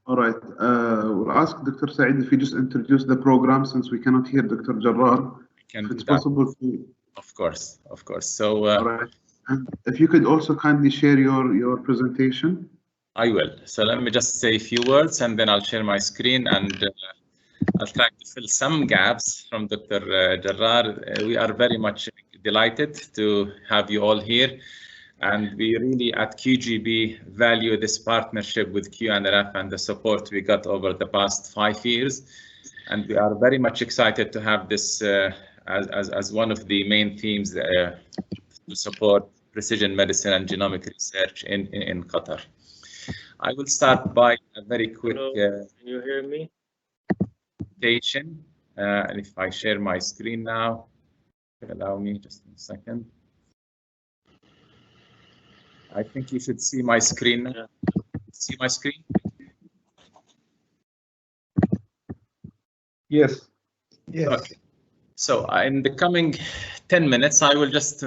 All right. We'll ask Dr. Saeed if you just introduce the program since we cannot hear Dr. Jarrar. If it's possible to... Of course. So, all right. And if you could also kindly share your presentation. I will. So let me just say a few words and then I'll share my screen and I'll try to fill some gaps from Dr. Jarrar. We are very much delighted to have you all here. And we really at QGB value this partnership with QNRF and the support we got over the past 5 years. And we are very much excited to have this as one of the main themes to support precision medicine and genomic research in Qatar. I will start by a very quick can you hear me? presentation. And if I share my screen now, allow me just a second. I think you should see my screen. Yeah. See my screen? Yes. Okay. So in the coming 10 minutes, I will just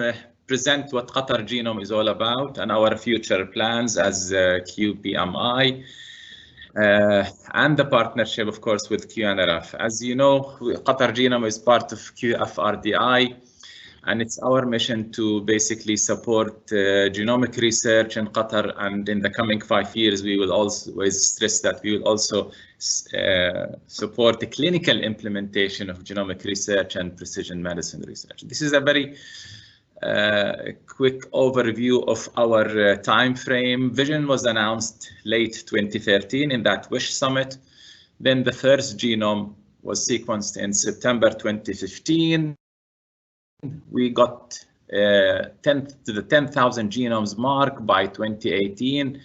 present what Qatar Genome is all about and our future plans as QPMI and the partnership, of course, with QNRF. As you know, Qatar Genome is part of QFRDI. And it's our mission to basically support genomic research in Qatar. And in the coming 5 years, we will always stress that we will also support the clinical implementation of genomic research and precision medicine research. This is a very quick overview of our time frame. Vision was announced late 2013 in that WISH summit. Then the first genome was sequenced in September 2015. We got to the 10,000 genomes mark by 2018.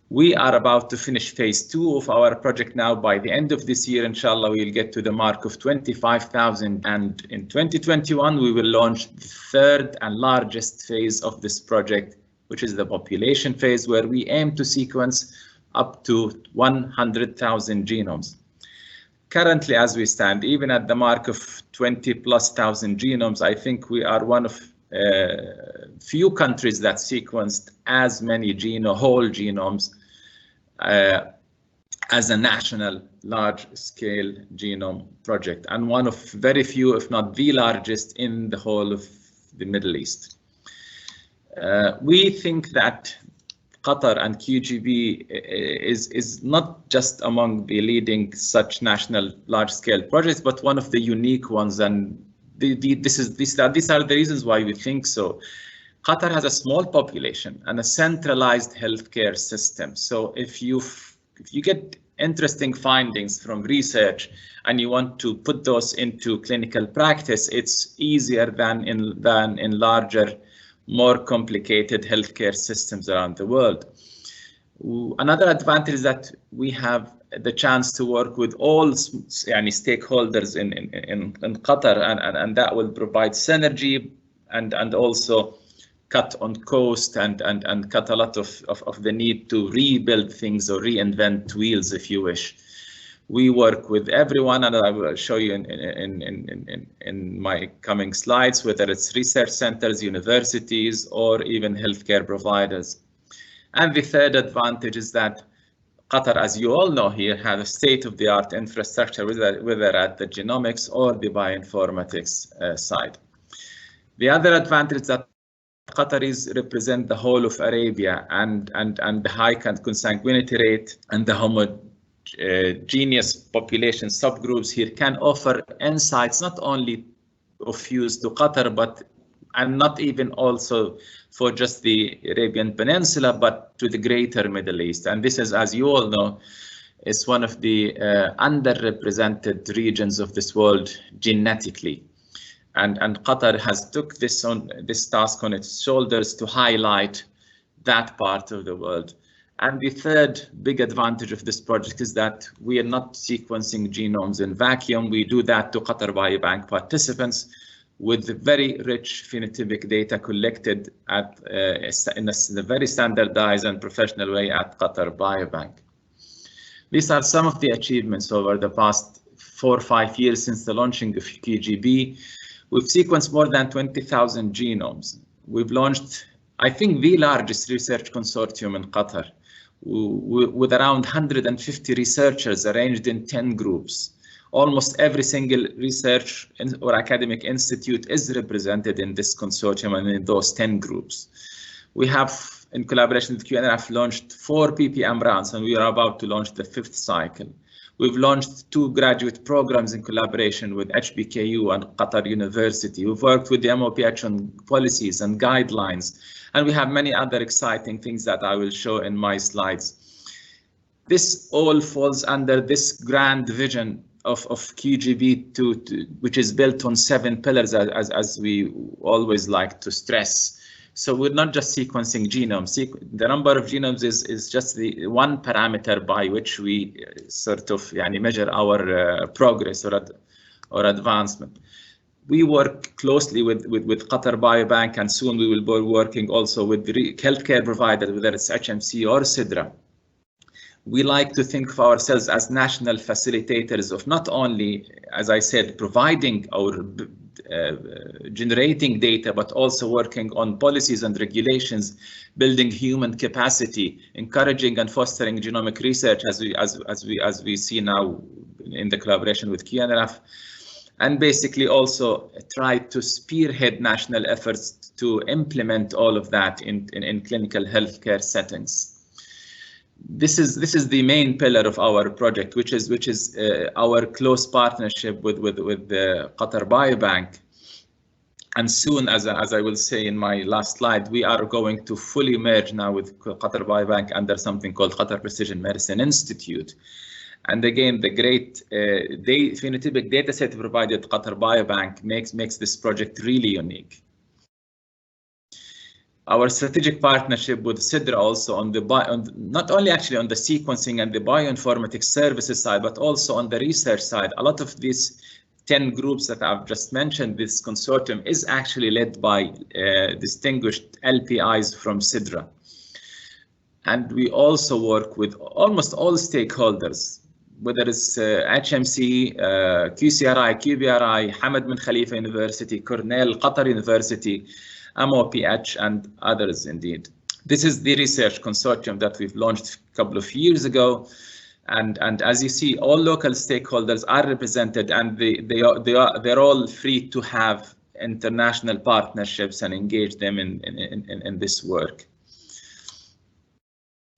We are about to finish phase 2 of our project now. By the end of this year, inshallah, we'll get to the mark of 25,000. And in 2021, we will launch the third and largest phase of this project, which is the population phase, where we aim to sequence up to 100,000 genomes. Currently, as we stand, even at the mark of 20,000+ genomes, I think we are one of few countries that sequenced as many whole genomes as a national large-scale genome project, and one of very few, if not the largest, in the whole of the Middle East. We think that Qatar and QGB is not just among the leading such national large-scale projects, but one of the unique ones, and these are the reasons why we think so. Qatar has a small population and a centralized healthcare system. So if you get interesting findings from research and you want to put those into clinical practice, it's easier than in larger, more complicated healthcare systems around the world. Another advantage is that we have the chance to work with all stakeholders in Qatar, and that will provide synergy and also cut on cost and cut a lot of the need to rebuild things or reinvent wheels, if you wish. We work with everyone, and I will show you in my coming slides, whether it's research centers, universities, or even healthcare providers. And the third advantage is that Qatar, as you all know here, has a state-of-the-art infrastructure, whether at the genomics or the bioinformatics side. The other advantage is that Qataris represent the whole of Arabia, and the high consanguinity rate and the homogeneous population subgroups here can offer insights not only of use to Qatar, and not even also for just the Arabian Peninsula, but to the greater Middle East. And this is, as you all know, is one of the underrepresented regions of this world genetically. And Qatar has took this task on its shoulders to highlight that part of the world. And the third big advantage of this project is that we are not sequencing genomes in vacuum. We do that to Qatar Biobank participants with very rich phenotypic data collected in a very standardized and professional way at Qatar Biobank. These are some of the achievements over the past 4 or 5 years since the launching of QGB. We've sequenced more than 20,000 genomes. We've launched, I think, the largest research consortium in Qatar, with around 150 researchers arranged in 10 groups. Almost every single research or academic institute is represented in this consortium and in those 10 groups. We have, in collaboration with QNRF, launched 4 PPM rounds, and we are about to launch the 5th cycle. We've launched 2 graduate programs in collaboration with HBKU and Qatar University. We've worked with the MOPH on policies and guidelines, and we have many other exciting things that I will show in my slides. This all falls under this grand vision of QGB, which is built on 7 pillars, as we always like to stress. So we're not just sequencing genomes. The number of genomes is just the one parameter by which we sort of measure our progress or advancement. We work closely with Qatar Biobank, and soon we will be working also with the healthcare providers, whether it's HMC or SIDRA. We like to think of ourselves as national facilitators of not only, as I said, providing or generating data, but also working on policies and regulations, building human capacity, encouraging and fostering genomic research, as we see now in the collaboration with QNRF, and basically also try to spearhead national efforts to implement all of that in clinical healthcare settings. This is the main pillar of our project, which is our close partnership with the Qatar Biobank. And soon, as I will say in my last slide, we are going to fully merge now with Qatar Biobank under something called Qatar Precision Medicine Institute. And again, the great phenotypic data set provided Qatar Biobank makes this project really unique. Our strategic partnership with SIDRA also on not only actually on the sequencing and the bioinformatics services side, but also on the research side. A lot of these 10 groups that I've just mentioned, this consortium is actually led by distinguished LPIs from SIDRA. And we also work with almost all stakeholders, whether it's HMC, QCRI, QBRI, Hamad bin Khalifa University, Cornell, Qatar University, MOPH, and others indeed. This is the research consortium that we've launched a couple of years ago. And as you see, all local stakeholders are represented, and they're all free to have international partnerships and engage them in this work.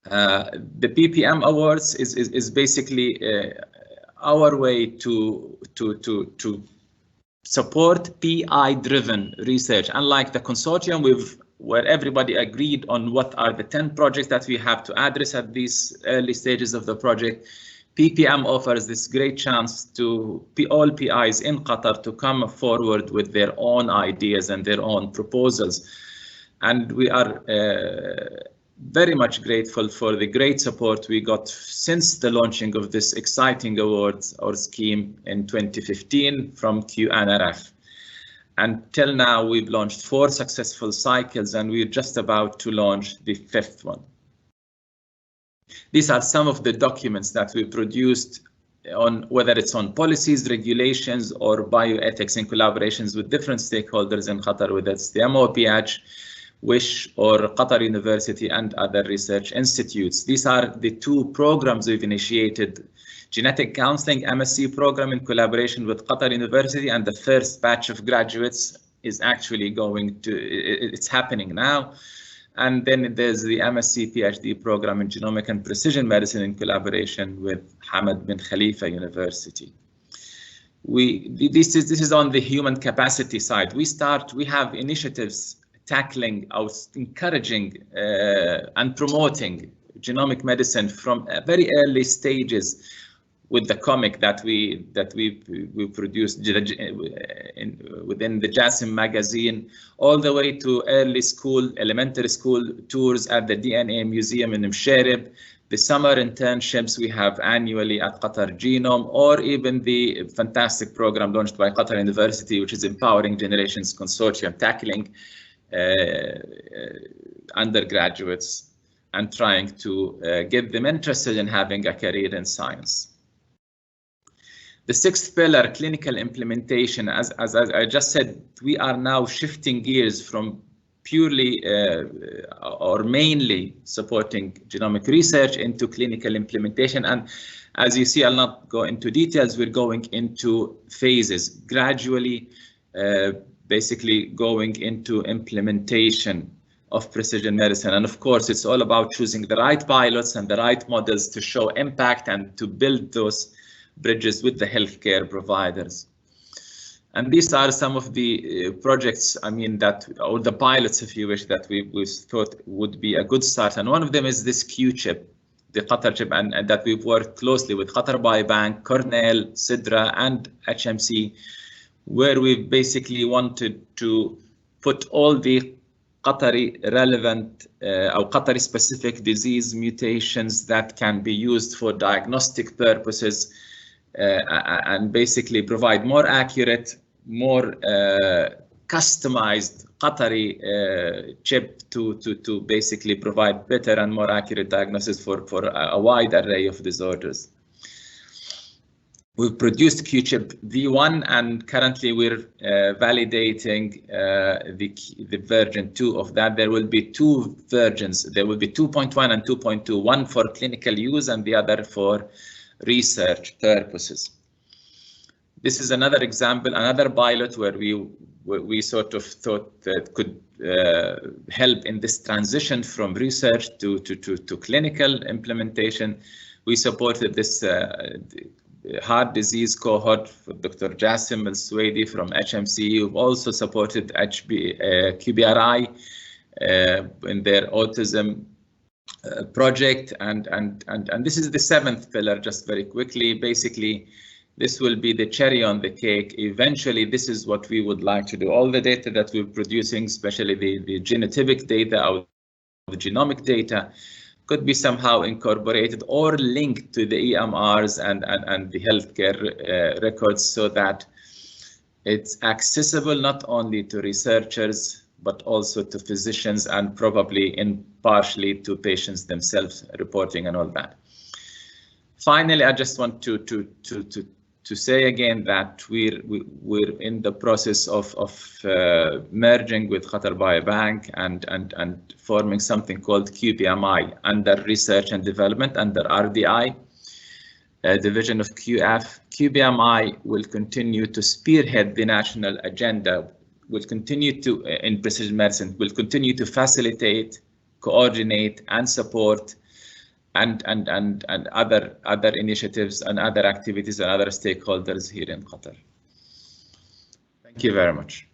The PPM Awards is basically our way to support PI-driven research. Unlike the consortium, where everybody agreed on what are the 10 projects that we have to address at these early stages of the project, PPM offers this great chance to all PIs in Qatar to come forward with their own ideas and their own proposals. And we are very much grateful for the great support we got since the launching of this exciting awards or scheme in 2015 from QNRF. Until now, we've launched 4 successful cycles, and we're just about to launch the 5th one. These are some of the documents that we produced on whether it's on policies, regulations, or bioethics in collaborations with different stakeholders in Qatar, whether it's the MOPH, WISH, or Qatar University and other research institutes. These are the 2 programs we've initiated. Genetic Counseling MSc program in collaboration with Qatar University, and the first batch of graduates is actually it's happening now. And then there's the MSc PhD program in Genomic and Precision Medicine in collaboration with Hamad bin Khalifa University. This is on the human capacity side. We have initiatives tackling, encouraging and promoting genomic medicine from very early stages, with the comic that we produced within the JASM magazine, all the way to elementary school tours at the DNA Museum in Msharib, the summer internships we have annually at Qatar Genome, or even the fantastic program launched by Qatar University, which is Empowering Generations Consortium, tackling undergraduates and trying to get them interested in having a career in science. The 6th pillar, clinical implementation, as I just said, we are now shifting gears from purely or mainly supporting genomic research into clinical implementation. And as you see, I'll not go into details, we're going into phases, gradually basically going into implementation of precision medicine. And of course, it's all about choosing the right pilots and the right models to show impact and to build those bridges with the healthcare providers. And these are some of the projects, I mean, that, or the pilots, if you wish, that we thought would be a good start. And one of them is this QChip, the Qatar chip, and that we've worked closely with Qatar Biobank, Cornell, Sidra, and HMC, where we basically wanted to put all the Qatari relevant or Qatari specific disease mutations that can be used for diagnostic purposes and basically provide more accurate, more customized Qatari chip to basically provide better and more accurate diagnosis for a wide array of disorders. We've produced QChip V1 and currently we're validating the version 2 of that. There will be 2 versions. There will be 2.1 and 2.2, one for clinical use and the other for research purposes. This is another example, another pilot where we sort of thought that could help in this transition from research to clinical implementation. We supported this heart disease cohort for Dr. Jassim Al-Suwaidi from HMC. We've also supported QBRI in their autism project, and this is the 7th pillar. Just very quickly, basically, this will be the cherry on the cake. Eventually, this is what we would like to do. All the data that we're producing, especially the genotypic data or the genomic data, could be somehow incorporated or linked to the EMRs and the healthcare records, so that it's accessible not only to researchers but also to physicians and probably partially to patients themselves reporting and all that. Finally, I just want to say again that we're in the process of merging with Qatar Biobank and forming something called QPMI under Research and Development under RDI, division of QF. QPMI will continue to spearhead the national agenda, will continue to, in precision medicine, will continue to facilitate, coordinate and support and other initiatives and other activities and other stakeholders here in Qatar. Thank you very much.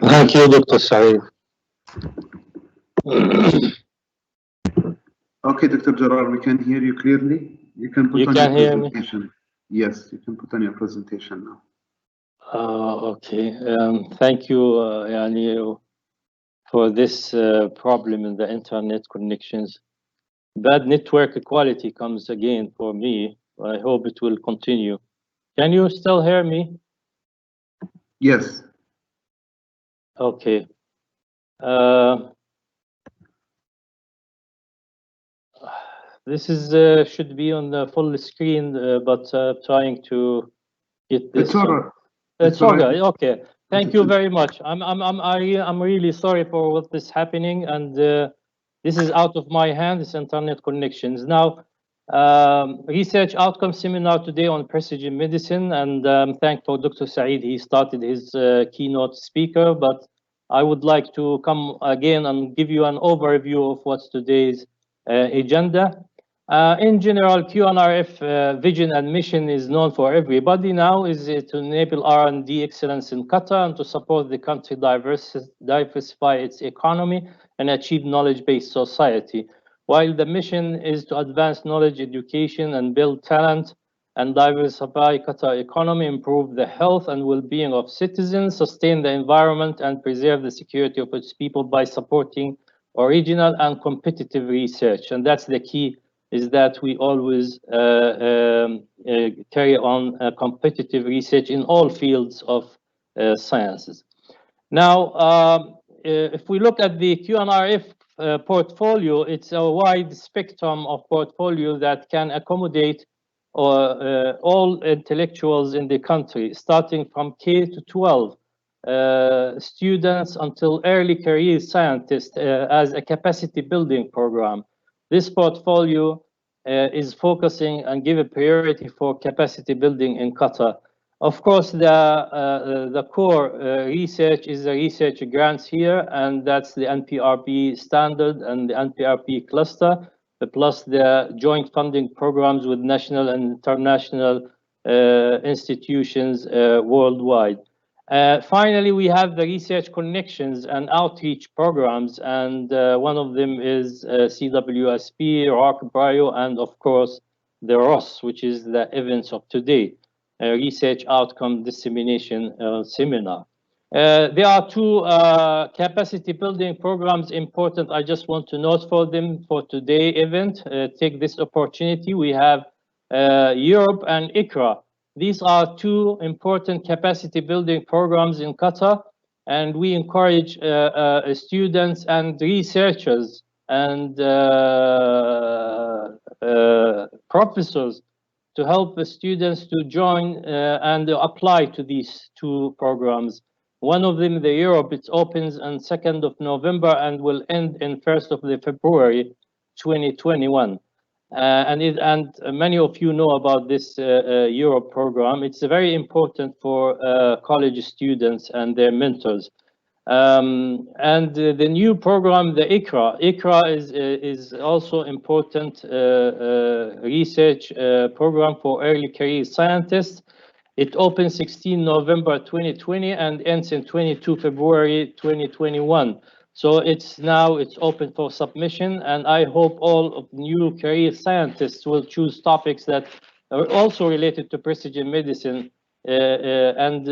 Thank you, Dr. Saeed. Okay, Dr. Jarrar, we can hear you clearly. You can put on your presentation. Yes, you can put on your presentation now. Okay, thank you, Yani, for this problem in the internet connections. Bad network quality comes again for me. I hope it will continue. Can you still hear me? Yes. Okay. This is should be on the full screen, but trying to get this. It's all right. It's all right. Okay. Thank you very much. I'm really sorry for what is happening, and this is out of my hand. This internet connections. Now, research outcome seminar today on precision medicine, and thankful Dr. Saeed. He started his keynote speaker, but I would like to come again and give you an overview of what's today's agenda. In general, QNRF vision and mission is known for everybody now, is to enable R&D excellence in Qatar and to support the country diversify its economy and achieve knowledge-based society. While the mission is to advance knowledge, education, and build talent and diversify Qatar economy, improve the health and well-being of citizens, sustain the environment, and preserve the security of its people by supporting original and competitive research. And that's the key, is that we always carry on competitive research in all fields of sciences. Now, if we look at the QNRF portfolio, it's a wide spectrum of portfolio that can accommodate all intellectuals in the country, starting from K to 12 students until early career scientists as a capacity building program. This portfolio is focusing and give a priority for capacity building in Qatar. Of course, the core research is the research grants here, and that's the NPRP standard and the NPRP cluster, plus the joint funding programs with national and international institutions worldwide. Finally, we have the research connections and outreach programs, and one of them is CWSP, Rock Bio, and of course, the ROS, which is the events of today. Research Outcome Dissemination Seminar. There are two capacity building programs important. I just want to note for them for today's event. Take this opportunity. We have Europe and ICRA. These are two important capacity building programs in Qatar, and we encourage students and researchers and professors to help the students to join and apply to these two programs. One of them, the Europe, it opens on 2nd of November and will end in 1st of February 2021. And many of you know about this Europe program. It's very important for college students and their mentors. And the new program, the ICRA is also important research program for early career scientists. It opens 16 November 2020 and ends in 22 February 2021. So it's open for submission, and I hope all of new career scientists will choose topics that are also related to precision medicine and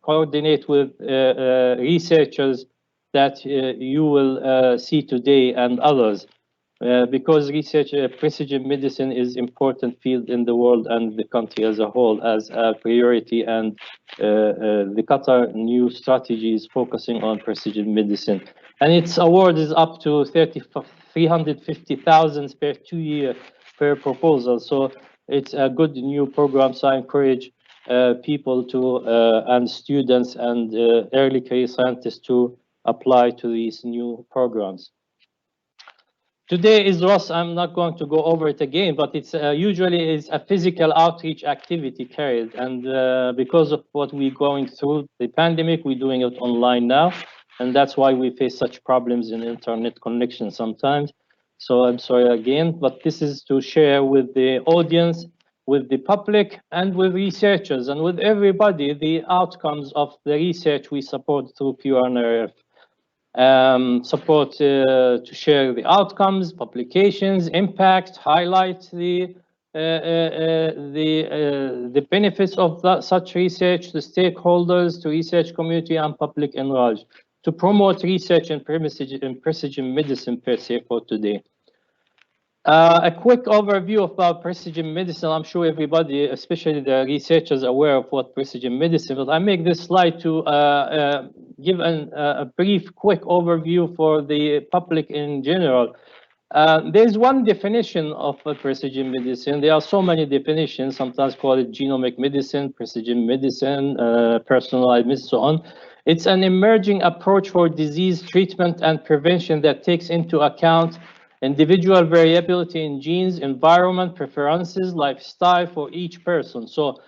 coordinate with researchers that you will see today and others, because research precision medicine is important field in the world and the country as a whole as a priority, and the Qatar new strategy is focusing on precision medicine, and its award is up to 350,000 per 2 year per proposal. So it's a good new program. So I encourage people to and students and early career scientists to apply to these new programs. Today is ROS. I'm not going to go over it again, but it's usually is a physical outreach activity carried, and because of what we're going through the pandemic, we're doing it online now, and that's why we face such problems in internet connection sometimes. So I'm sorry again, but this is to share with the audience, with the public, and with researchers, and with everybody, the outcomes of the research we support through QNRF. Support to share the outcomes, publications, impact, highlight the benefits of such research to stakeholders, to research community and public at large, to promote research in precision medicine per se for today. A quick overview about precision medicine. I'm sure everybody, especially the researchers, are aware of what precision medicine is. I make this slide to give a brief, quick overview for the public in general. There's one definition of precision medicine. There are so many definitions, sometimes called it genomic medicine, precision medicine, personalized medicine, so on. It's an emerging approach for disease treatment and prevention that takes into account individual variability in genes, environment, preferences, lifestyle for each person. So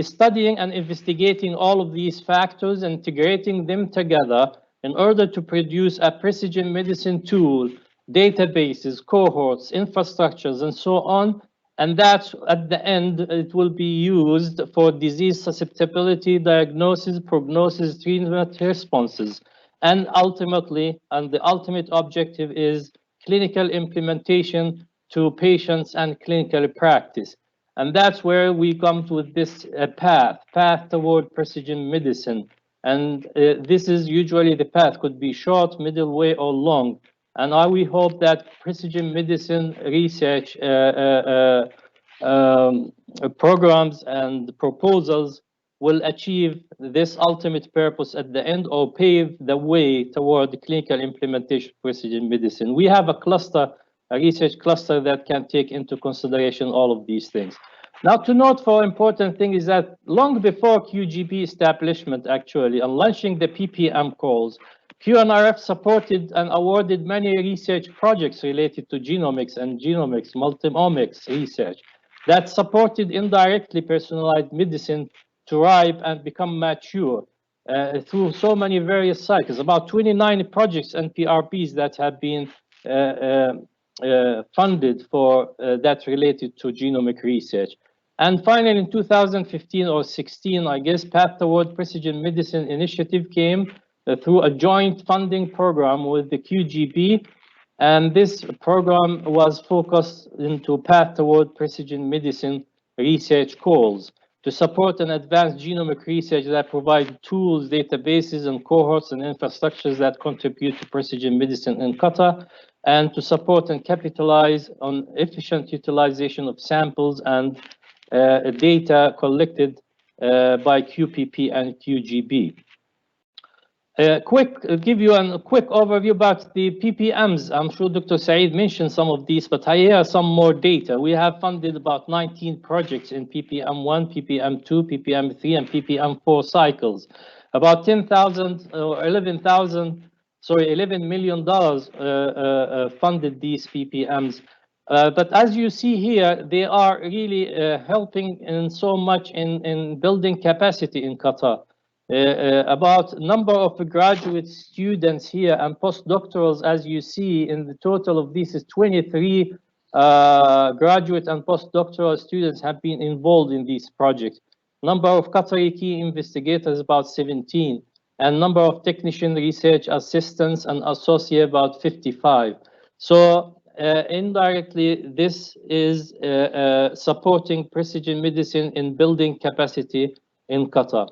studying and investigating all of these factors, integrating them together in order to produce a precision medicine tool, databases, cohorts, infrastructures, and so on. And that's at the end, it will be used for disease susceptibility, diagnosis, prognosis, treatment responses. And ultimately, and the ultimate objective is clinical implementation to patients and clinical practice. And that's where we come to this path toward precision medicine. And this is usually the path could be short, middle way, or long. And we hope that precision medicine research programs and proposals will achieve this ultimate purpose at the end, or pave the way toward the clinical implementation of precision medicine. We have a cluster, a research cluster that can take into consideration all of these things. Now, to note for important thing is that long before QGB establishment, actually, and launching the PPM calls, QNRF supported and awarded many research projects related to genomics and genomics, multiomics research that supported indirectly personalized medicine to ripe and become mature through so many various cycles. About 29 projects and PRPs that have been funded for that related to genomic research. And finally, in 2015 or 16, I guess, Path Toward Precision Medicine initiative came through a joint funding program with the QGB. And this program was focused into Path Toward Precision Medicine research calls to support and advance genomic research that provide tools, databases, and cohorts and infrastructures that contribute to precision medicine in Qatar, and to support and capitalize on efficient utilization of samples and data collected by QPP and QGB. Give you a quick overview about the PPMs. I'm sure Dr. Saeed mentioned some of these, but here are some more data. We have funded about 19 projects in PPM1, PPM2, PPM3, and PPM4 cycles. About 10,000 or 11 million funded these PPMs. But as you see here, they are really helping in so much in building capacity in Qatar. About number of graduate students here and postdoctorals, as you see, in the total of this is 23 graduate and postdoctoral students have been involved in these projects. Number of Qatari key investigators about 17, and number of technician research assistants and associate about 55. So indirectly, this is supporting precision medicine in building capacity in Qatar.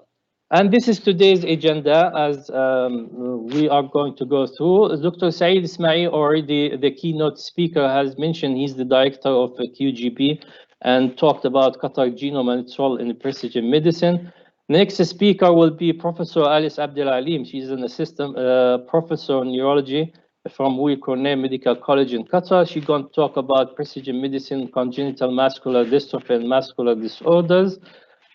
And this is today's agenda as we are going to go through. Dr. Saeed Ismail, already the keynote speaker, has mentioned he's the director of QGB and talked about Qatar genome and its role in precision medicine. Next speaker will be Professor Alice Abdel Alim. She's an assistant professor in neurology from Weill Cornell Medical College in Qatar. She's going to talk about precision medicine, congenital muscular dystrophy, and muscular disorders.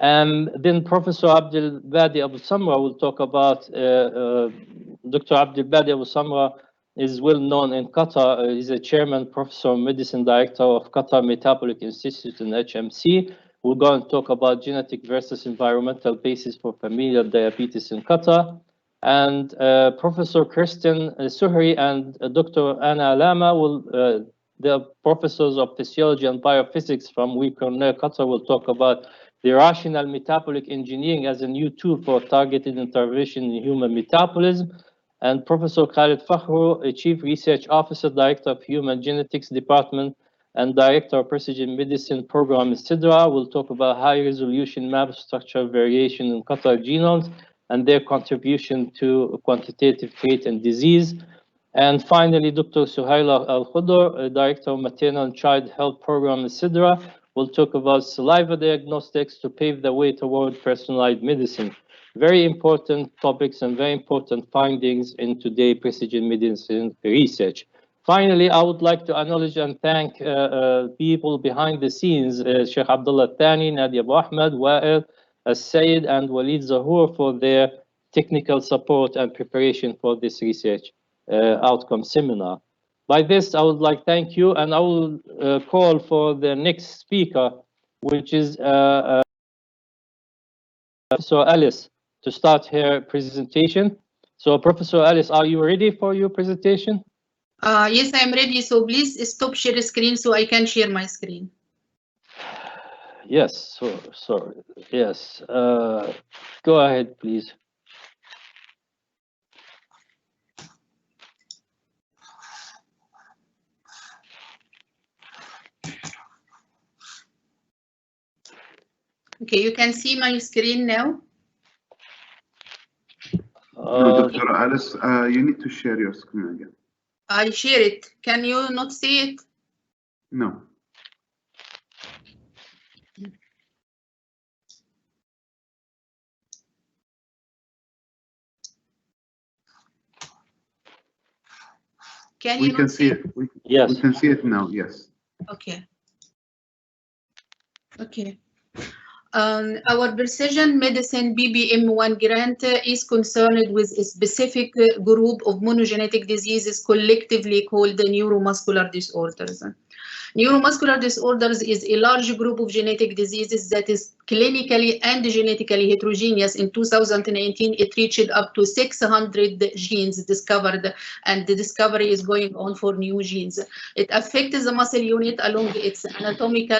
And then Professor Abdel Badi Abu Samra will talk about, Dr. Abdel Badi Abu Samra is well known in Qatar. He's a chairman, professor, medicine director of Qatar Metabolic Institute in HMC. We're going to talk about genetic versus environmental basis for familial diabetes in Qatar. And Professor Kristen Suhri and Dr. Anna Lama will, the professors of physiology and biophysics from Weill Cornell Qatar, will talk about the rational metabolic engineering as a new tool for targeted intervention in human metabolism. And Professor Khalid Fakhru, a Chief Research Officer, Director of Human Genetics Department, and Director of Precision Medicine Program in CIDRA, will talk about high-resolution map structure variation in Qatar genomes and their contribution to quantitative trait and disease. And finally, Dr. Suhaila Al-Khudr, Director of Maternal and Child Health Program in CIDRA, will talk about saliva diagnostics to pave the way toward personalized medicine. Very important topics and very important findings in today's precision medicine research. Finally, I would like to acknowledge and thank people behind the scenes, Sheikh Abdullah Thani, Nadia Abu Ahmed, Wa'il, Sayed, and Walid Zahour for their technical support and preparation for this research outcome seminar. By this, I would like to thank you, and I will call for the next speaker, which is Professor Alice, to start her presentation. So, Professor Alice, are you ready for your presentation? Yes, I'm ready. So please stop share screen so I can share my screen. Yes, sorry. Yes, go ahead, please. Okay, you can see my screen now. No, Dr. Alice, you need to share your screen again. I share it. Can you not see it? No. Can you see it? Yes. We can see it now, yes. Okay. Okay. Our precision medicine PPM1 grant is concerned with a specific group of monogenetic diseases collectively called the neuromuscular disorders. Neuromuscular disorders is a large group of genetic diseases that is clinically and genetically heterogeneous. In 2019, it reached up to 600 genes discovered, and the discovery is going on for new genes. It affects the muscle unit along its anatomical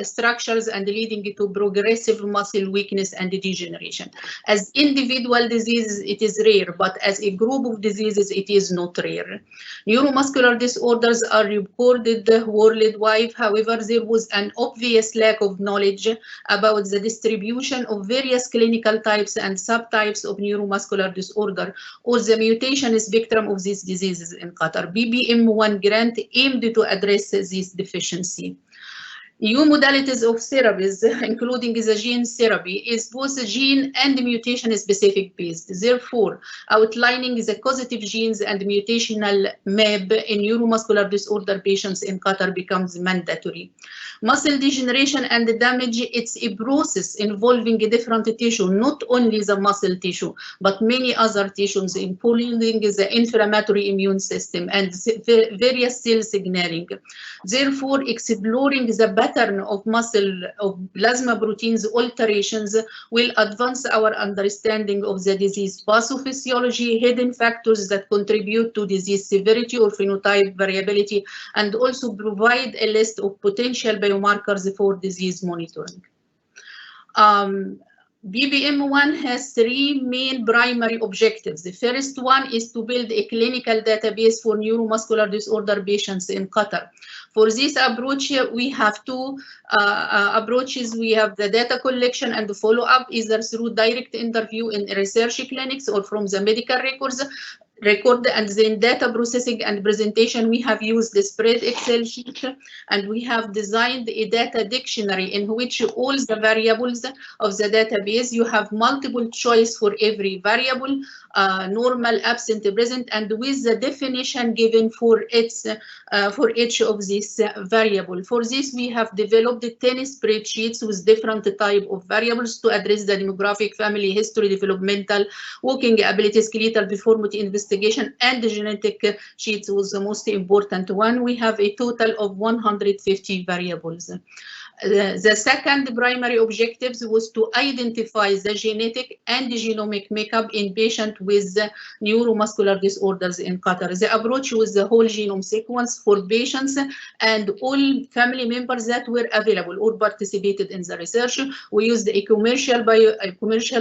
structures and leading to progressive muscle weakness and degeneration. As individual diseases, it is rare, but as a group of diseases, it is not rare. Neuromuscular disorders are recorded worldwide. However, there was an obvious lack of knowledge about the distribution of various clinical types and subtypes of neuromuscular disorder or the mutation spectrum of these diseases in Qatar. PPM1 grant aimed to address this deficiency. New modalities of therapies, including the gene therapy, is both gene and mutation-specific based. Therefore, outlining the causative genes and mutational map in neuromuscular disorder patients in Qatar becomes mandatory. Muscle degeneration and damage, it's a process involving different tissue, not only the muscle tissue, but many other tissues, including the inflammatory immune system and various cell signaling. Therefore, exploring the pattern of plasma proteins alterations will advance our understanding of the disease pathophysiology, hidden factors that contribute to disease severity or phenotype variability, and also provide a list of potential biomarkers for disease monitoring. PPM1 has three main primary objectives. The first one is to build a clinical database for neuromuscular disorder patients in Qatar. For this approach, we have two approaches. We have the data collection and the follow-up, either through direct interview in research clinics or from the medical record, and then data processing and presentation. We have used the spread Excel sheet, and we have designed a data dictionary in which all the variables of the database, you have multiple choice for every variable, normal, absent, present, and with the definition given for each of these variable. For this, we have developed 10 spreadsheets with different type of variables to address the demographic, family history, developmental, walking ability, skeletal deformity, investigation, and the genetic sheets was the most important one. We have a total of 150 variables. The second primary objective was to identify the genetic and genomic makeup in patients with neuromuscular disorders in Qatar. The approach was the whole genome sequence for patients and all family members that were available or participated in the research. We used a commercial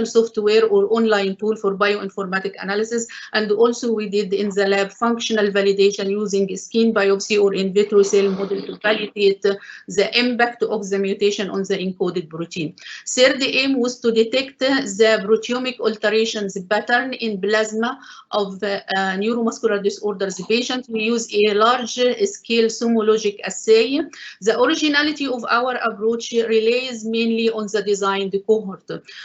software or online tool for bioinformatic analysis, and also we did in the lab functional validation using skin biopsy or in vitro cell model to validate the impact of the mutation on the encoded protein. Third aim was to detect the proteomic alterations pattern in plasma of neuromuscular disorders patients. We use a large scale homologic assay. The originality of our approach relies mainly on the designed cohort.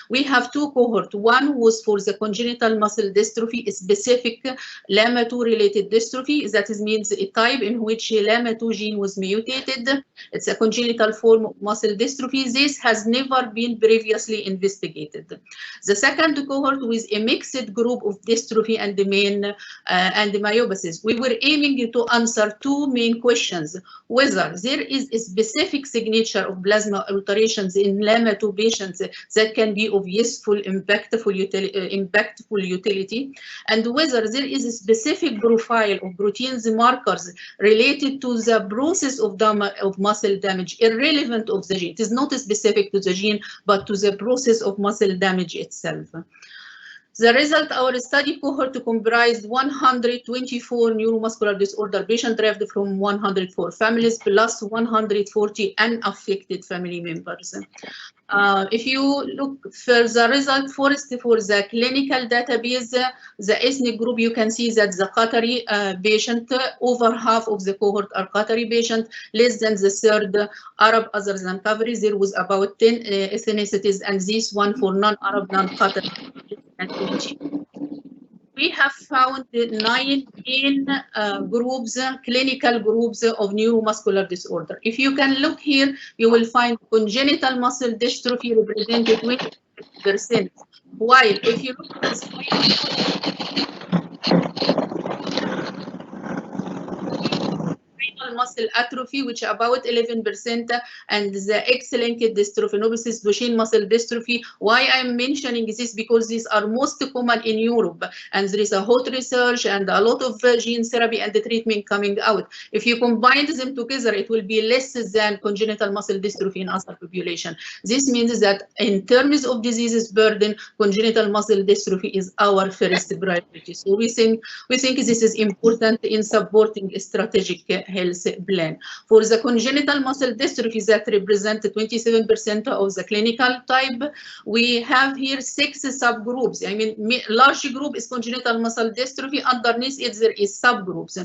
We have two cohorts. One was for the congenital muscle dystrophy, a specific LAMA2 related dystrophy. That means a type in which LAMA2 gene was mutated. It's a congenital form of muscle dystrophy. This has never been previously investigated. The second cohort was a mixed group of dystrophy and myopathies. We were aiming to answer two main questions: whether there is a specific signature of plasma alterations in LAMA2 patients that can be of useful, impactful utility, and whether there is a specific profile of proteins markers related to the process of muscle damage, irrelevant of the gene. It is not specific to the gene, but to the process of muscle damage itself. The result, our study cohort comprised 124 neuromuscular disorder patients derived from 104 families plus 140 unaffected family members. If you look for the result first for the clinical database, the ethnic group, you can see that the Qatari patient, over half of the cohort are Qatari patient, less than the third Arab other than Qatari. There was about 10 ethnicities, and this one for non-Arab, non-Qatari. we have found 9 main groups, clinical groups of neuromuscular disorder. If you can look here, you will find congenital muscle dystrophy represented 20%. While if you look at muscle atrophy, which about 11%, and the X-linked dystrophinopathies, Duchenne muscle dystrophy. Why I'm mentioning this? Because these are most common in Europe, and there is a hot research and a lot of gene therapy and the treatment coming out. If you combine them together, it will be less than congenital muscle dystrophy in other population. This means that in terms of diseases burden, congenital muscle dystrophy is our first priority. So we think this is important in supporting a strategic health plan. For the congenital muscle dystrophy that represent 27% of the clinical type, we have here 6 subgroups. I mean, large group is congenital muscle dystrophy. Underneath it, there is subgroups.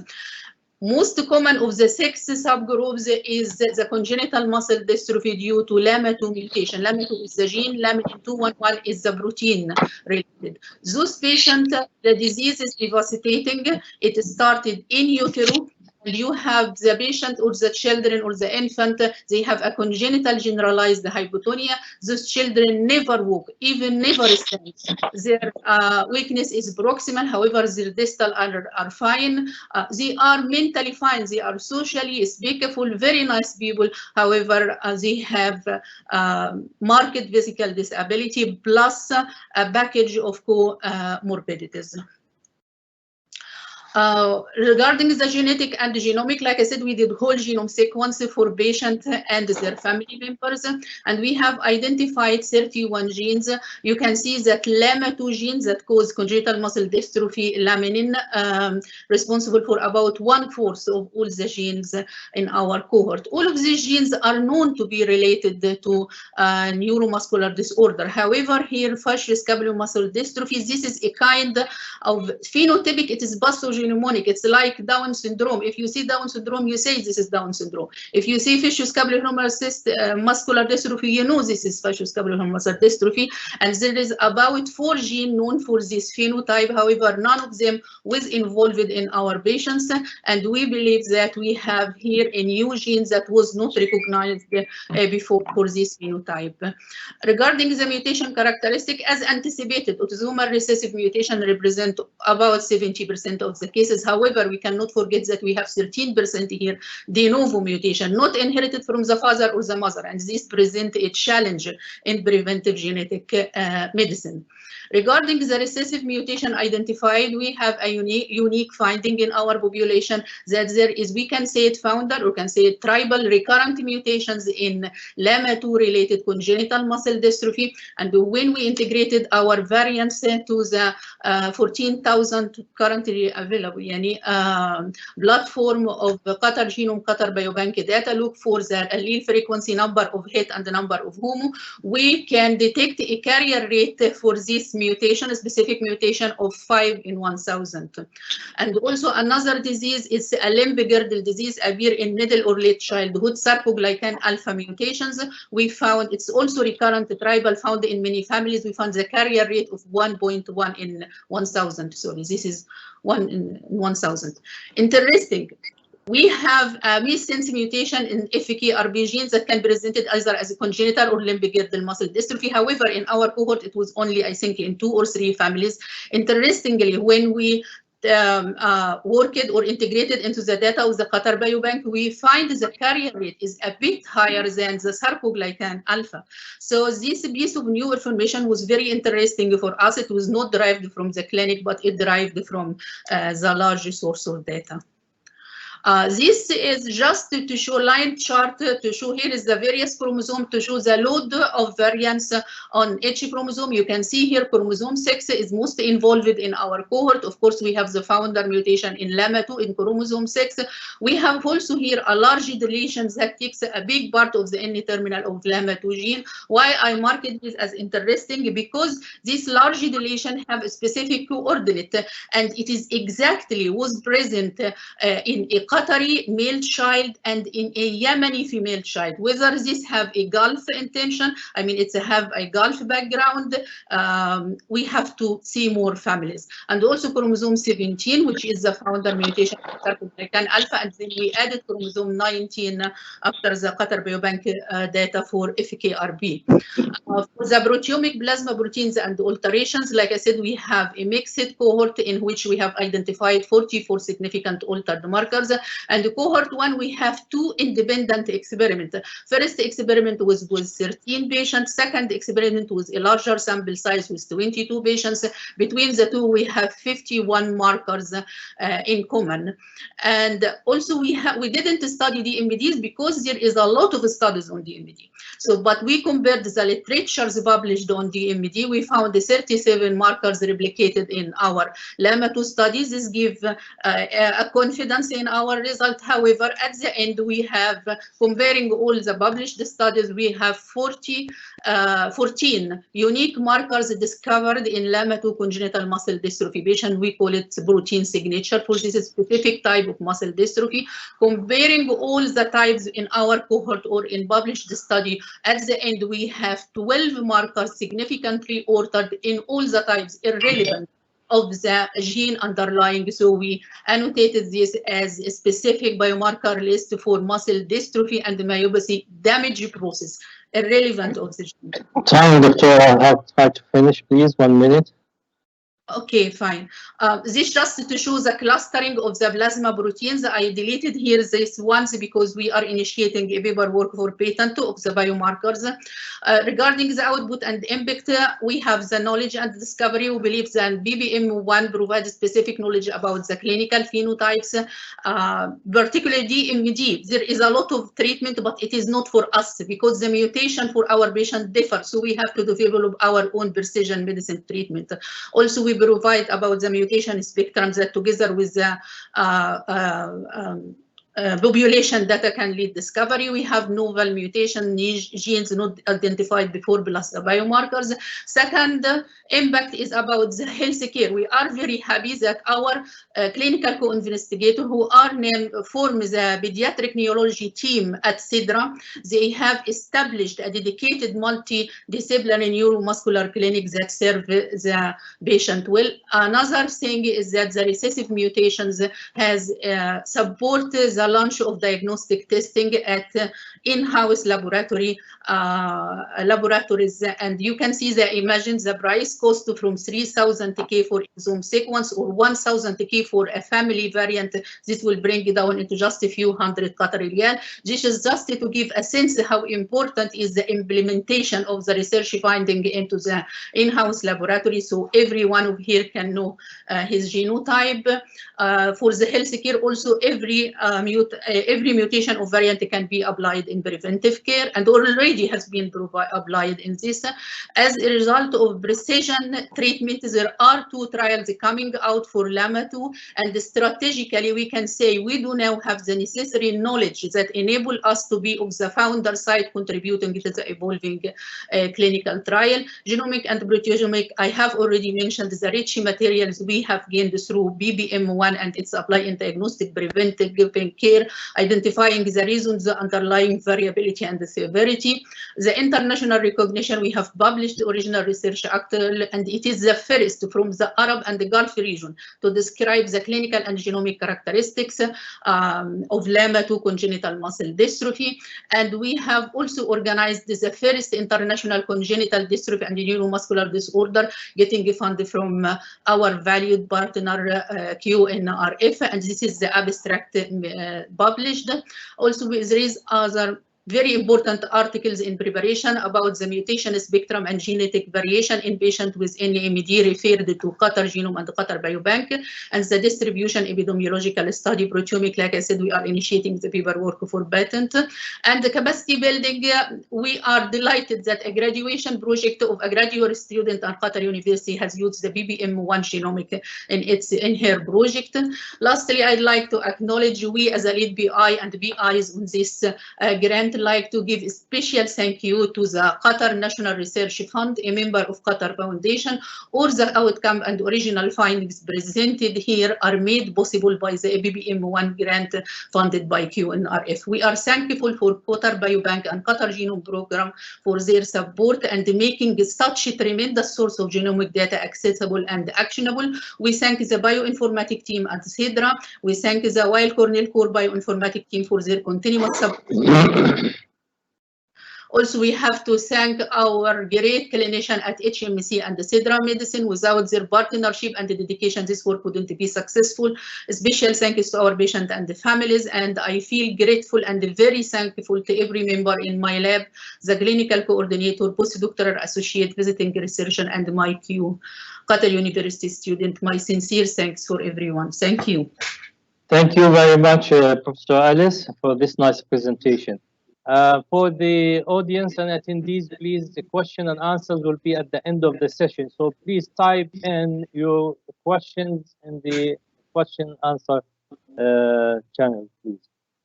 Most common of the 6 subgroups is the congenital muscle dystrophy due to LAMA2 mutation. LAMA2 is the gene, LAMA211 is the protein related. Those patients, the disease is devastating. It started in utero. You have the patient or the children or the infant, they have a congenital generalized hypotonia. Those children never walk, even never stand. Their weakness is proximal, however, their distal are fine. They are mentally fine, they are socially speakable, very nice people. However, they have marked physical disability plus a package of comorbidities. Regarding the genetic and the genomic, like I said, we did whole genome sequence for patient and their family members, and we have identified 31 genes. You can see that LAMA2 genes that cause congenital muscle dystrophy, laminin, responsible for about 1/4 of all the genes in our cohort. All of these genes are known to be related to neuromuscular disorder. However, here, fascioscapulomuscular dystrophy, this is a kind of phenotypic, it is pathogenic. It's like Down syndrome. If you see Down syndrome, you say this is Down syndrome. If you see fascioscapulomuscular dystrophy, you know this is fascioscapulomuscular dystrophy. And there is about 4 genes known for this phenotype. However, none of them was involved in our patients. And we believe that we have here a new gene that was not recognized before for this phenotype. Regarding the mutation characteristic, as anticipated, autosomal recessive mutation represent about 70% of the cases. However, we cannot forget that we have 13% here de novo mutation, not inherited from the father or the mother, and this present a challenge in preventive genetic medicine. Regarding the recessive mutation identified, we have a unique finding in our population that there is, we can say it founder or can say it tribal recurrent mutations in LAMA2 related congenital muscle dystrophy. And when we integrated our variants to the 14,000 currently available platform of Qatar Genome, Qatar Biobank data, look for the allele frequency, number of hit and the number of homo, we can detect a carrier rate for this mutation, a specific mutation of 5 in 1,000. And also another disease is a limb-girdle disease, appear in middle or late childhood, sarcoglycan alpha mutations. We found it's also recurrent tribal, found in many families. We found the carrier rate of 1.1 in 1,000. Sorry, this is 1 in 1,000. Interesting. We have a missense mutation in FKRB genes that can be presented either as a congenital or limb-girdle muscle dystrophy. However, in our cohort, it was only, I think, in 2 or 3 families. Interestingly, when we worked or integrated into the data of the Qatar Biobank, we find the carrier rate is a bit higher than the sarcoglycan alpha. So this piece of new information was very interesting for us. It was not derived from the clinic, but it derived from the large source of data. This is just to show line chart, to show here is the various chromosome, to show the load of variants on each chromosome. You can see here chromosome 6 is most involved in our cohort. Of course, we have the founder mutation in LAMA2 in chromosome 6. We have also here a large deletion that takes a big part of the N-terminal of LAMA2 gene. Why I marked this as interesting? Because this large deletion have a specific coordinate, and it is exactly was present in a Qatari male child and in a Yemeni female child. Whether this have a Gulf intention, I mean, it's have a Gulf background, we have to see more families. And also chromosome 17, which is the founder mutation of sarcoglycan alpha, and then we added chromosome 19 after the Qatar Biobank data for FKRB. For the proteomic plasma proteins and alterations, like I said, we have a mixed cohort in which we have identified 44 significant altered markers. And cohort 1, we have 2 independent experiments. First experiment was with 13 patients. Second experiment was a larger sample size with 22 patients. Between the two, we have 51 markers in common. And also we didn't study DMDs because there is a lot of studies on DMD. So, but we compared the literatures published on DMD. We found the 37 markers replicated in our LAMA2 studies. This gives a confidence in our result. However, at the end, we have, comparing all the published studies, we have 14 unique markers discovered in LAMA2 congenital muscle dystrophy patient. We call it protein signature for this specific type of muscle dystrophy. Comparing all the types in our cohort or in published study, at the end, we have 12 markers significantly altered in all the types, irrelevant of the gene underlying. So we annotated this as a specific biomarker list for muscle dystrophy and myopathy damage process, irrelevant of the gene. Time, Doctor, I have to finish, please, 1 minute. Okay, fine. This just to show the clustering of the plasma proteins. I deleted here this ones because we are initiating a paperwork for patent of the biomarkers. Regarding the output and impact, we have the knowledge and discovery. We believe that PPM1 provides specific knowledge about the clinical phenotypes, particularly DMD. There is a lot of treatment, but it is not for us because the mutation for our patient differs. So we have to develop our own precision medicine treatment. Also, we provide about the mutation spectrum that together with the population data can lead discovery. We have novel mutation niche genes not identified before plus the biomarkers. Second impact is about the healthcare. We are very happy that our clinical co-investigator who are named form the pediatric neurology team at CIDRA. They have established a dedicated multidisciplinary neuromuscular clinic that serve the patient well. Another thing is that the recessive mutations has supported the launch of diagnostic testing at in-house laboratories, and you can see the images. The price cost from 3,000 TK for exome sequence or 1,000 TK for a family variant. This will bring it down into just a few hundred Qatari riyal. This is just to give a sense how important is the implementation of the research finding into the in-house laboratory, so everyone over here can know his genotype. For the healthcare, also every mutation of variant can be applied in preventive care and already has been applied in this. As a result of precision treatment, there are 2 trials coming out for LAMA2, and strategically we can say we do now have the necessary knowledge that enable us to be of the founder side contributing to the evolving clinical trial. Genomic and proteomic, I have already mentioned the rich materials we have gained through PPM1 and its apply in diagnostic preventive care, identifying the reasons, the underlying variability and the severity. The international recognition, we have published the original research article, and it is the first from the Arab and the Gulf region to describe the clinical and genomic characteristics of LAMA2 congenital muscle dystrophy. And we have also organized the first international congenital dystrophy and neuromuscular disorder, getting a fund from our valued partner QNRF, and this is the abstract published. Also, there is other very important articles in preparation about the mutation spectrum and genetic variation in patients with NMD referred to Qatar Genome and Qatar Biobank, and the distribution epidemiological study proteomic. Like I said, we are initiating the paperwork for patent. And the capacity building, we are delighted that a graduation project of a graduate student at Qatar University has used the PPM1 genomic in her project. Lastly, I'd like to acknowledge we as a lead BI and BIs on this grant end, like to give a special thank you to the Qatar National Research Fund, a member of Qatar Foundation. All the outcome and original findings presented here are made possible by the PPM grant funded by QNRF. We are thankful for Qatar Biobank and Qatar Genome Program for their support and making such a tremendous source of genomic data accessible and actionable. We thank the Bioinformatics team at CEDRA. We thank the Weill Cornell Core Bioinformatics team for their continuous support. Also, we have to thank our great clinicians at HMC and the CEDRA Medicine. Without their partnership and the dedication, this work wouldn't be successful. A special thanks to our patients and the families, and I feel grateful and very thankful to every member in my lab, the clinical coordinator, postdoctoral associate, visiting researcher, and my Qatar University student. My sincere thanks for everyone. Thank you. Thank you very much, Professor Alice, for this nice presentation. For the audience and attendees, please, the question and answers will be at the end of the session. So please type in your questions in the question answer channel, please.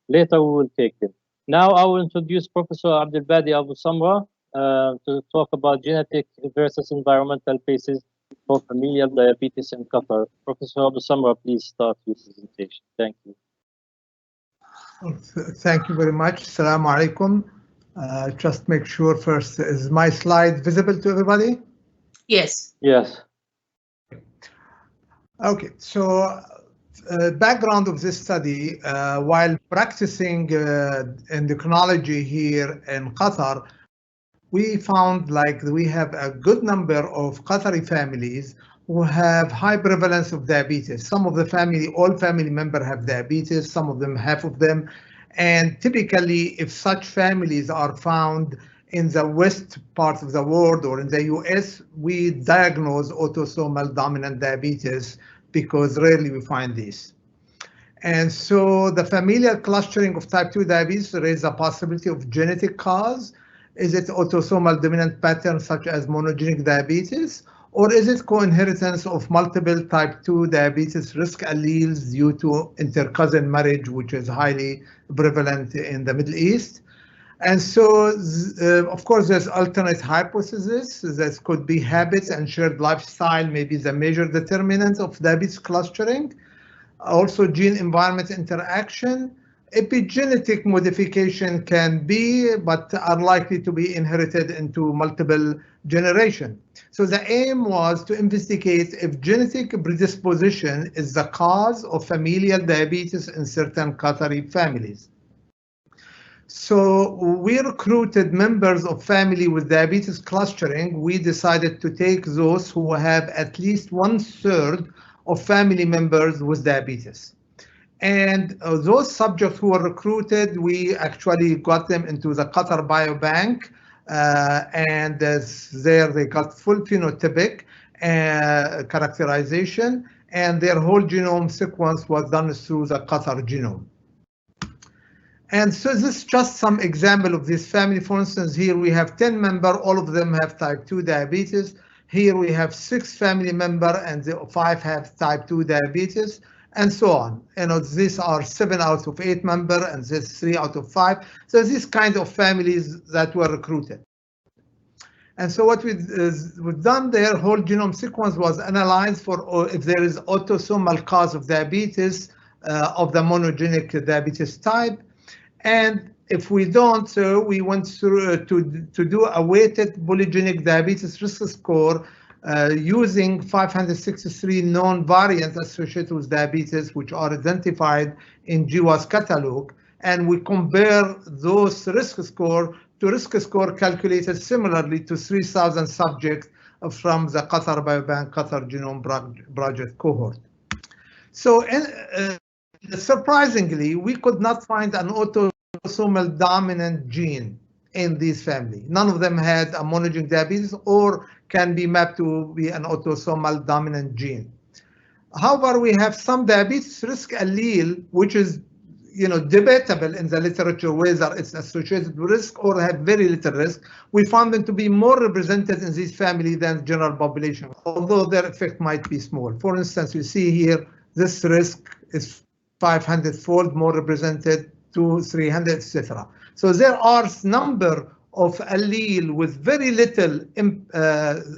Later we will take them. Now I will introduce Professor Abdelbadi Abu Samra to talk about genetic versus environmental basis for familial diabetes in Qatar. Professor Abu Samra, please start your presentation. Thank you. Thank you very much. Assalamu alaikum. Just make sure first, is my slide visible to everybody? Yes. Yes. Okay, so background of this study, while practicing endocrinology here in Qatar, we found like we have a good number of Qatari families who have high prevalence of diabetes. Some of the family, all family members have diabetes, some of them, half of them. And typically, if such families are found in the west part of the world or in the US, we diagnose autosomal dominant diabetes because rarely we find this. And so the familial clustering of type 2 diabetes raises a possibility of genetic cause. Is it autosomal dominant pattern such as monogenic diabetes? Or is it co-inheritance of multiple type 2 diabetes risk alleles due to intercousin marriage, which is highly prevalent in the Middle East? And so, of course, there's alternate hypothesis. That could be habits and shared lifestyle, maybe the major determinant of diabetes clustering. Also, gene-environment interaction. Epigenetic modification can be, but are likely to be inherited into multiple generations. So the aim was to investigate if genetic predisposition is the cause of familial diabetes in certain Qatari families. So we recruited members of family with diabetes clustering. We decided to take those who have at least 1/3 of family members with diabetes. And those subjects who were recruited, we actually got them into the Qatar Biobank, and there they got full phenotypic characterization, and their whole genome sequence was done through the Qatar Genome. And so this is just some example of this family. For instance, here we have 10 members, all of them have type 2 diabetes. Here we have 6 family members, and the 5 have type 2 diabetes, and so on. You know, these are 7 out of 8 members, and this 3 out of 5. So these kind of families that were recruited. And so what we've done there, whole genome sequence was analyzed for if there is autosomal cause of diabetes of the monogenic diabetes type. And if we don't, so we went through to do a weighted polygenic diabetes risk score using 563 known variants associated with diabetes, which are identified in GWAS catalog, and we compare those risk score to risk score calculated similarly to 3,000 subjects from the Qatar Biobank Qatar Genome Project cohort. So surprisingly, we could not find an autosomal dominant gene in this family. None of them had a monogenic diabetes or can be mapped to be an autosomal dominant gene. However, we have some diabetes risk allele, which is debatable in the literature whether it's associated with risk or have very little risk. We found them to be more represented in this family than the general population, although their effect might be small. For instance, you see here, this risk is 500-fold more represented to 300, etc. So there are number of allele with very little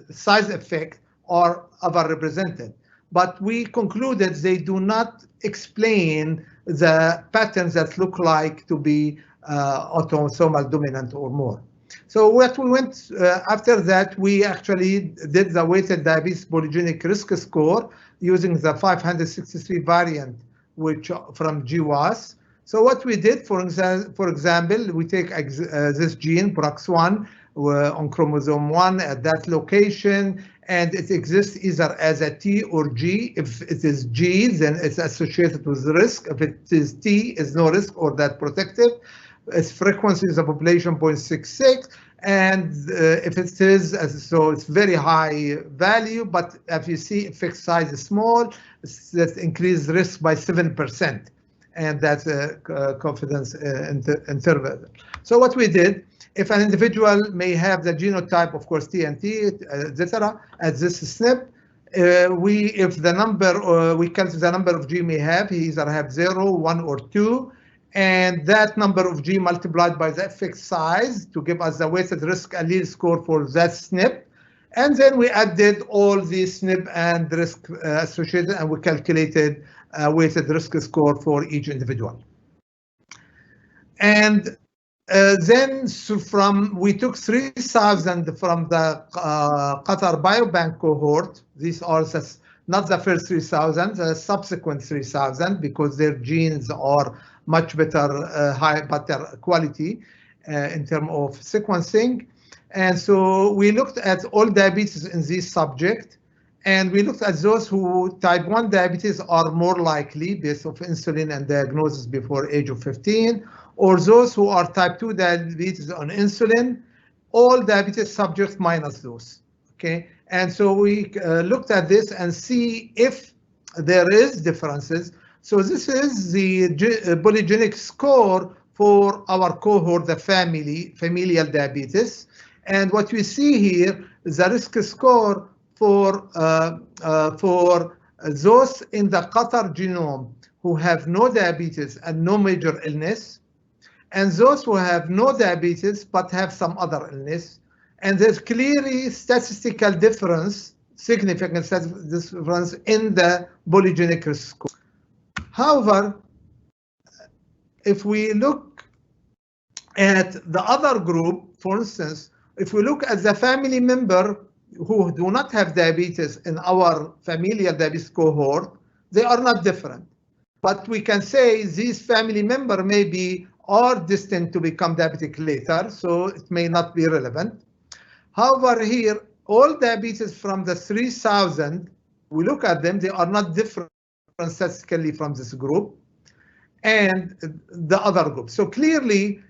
size effect are overrepresented. But we concluded they do not explain the patterns that look like to be autosomal dominant or more. So what we went after that, we actually did the weighted diabetes polygenic risk score using the 563 variant, which from GWAS. So what we did, for example, we take this gene, PROX1, on chromosome 1 at that location, and it exists either as a T or G. If it is G, then it's associated with risk. If it is T, is no risk or that protective. Its frequency is a population 0.66, and if it is, so it's very high value, but if you see effect size is small, that increased risk by 7%, and that's a confidence interval. So what we did, if an individual may have the genotype, of course, T and T, etc., at this SNP, if the number, we count the number of G may have, he either have 0, 1, or 2, and that number of G multiplied by the effect size to give us the weighted risk allele score for that SNP. And then we added all the SNP and risk associated, and we calculated a weighted risk score for each individual. And then we took 3,000 from the Qatar Biobank cohort. These are not the first 3,000, the subsequent 3,000, because their genes are much better, better quality in terms of sequencing. And so we looked at all diabetes in this subject, and we looked at those who type 1 diabetes are more likely based on insulin and diagnosis before age of 15, or those who are type 2 diabetes on insulin, all diabetes subjects minus those, okay? And so we looked at this and see if there is differences. So this is the polygenic score for our cohort, the familial diabetes. And what we see here is the risk score for those in the Qatar genome who have no diabetes and no major illness, and those who have no diabetes but have some other illness. And there's clearly statistical difference, significant difference in the polygenic risk score. However, if we look at the other group, for instance, if we look at the family member who do not have diabetes in our familial diabetes cohort, they are not different. But we can say these family member maybe are destined to become diabetic later, so it may not be relevant. However, here, all diabetes from the 3,000, we look at them, they are not different statistically from this group and the other group. So clearly,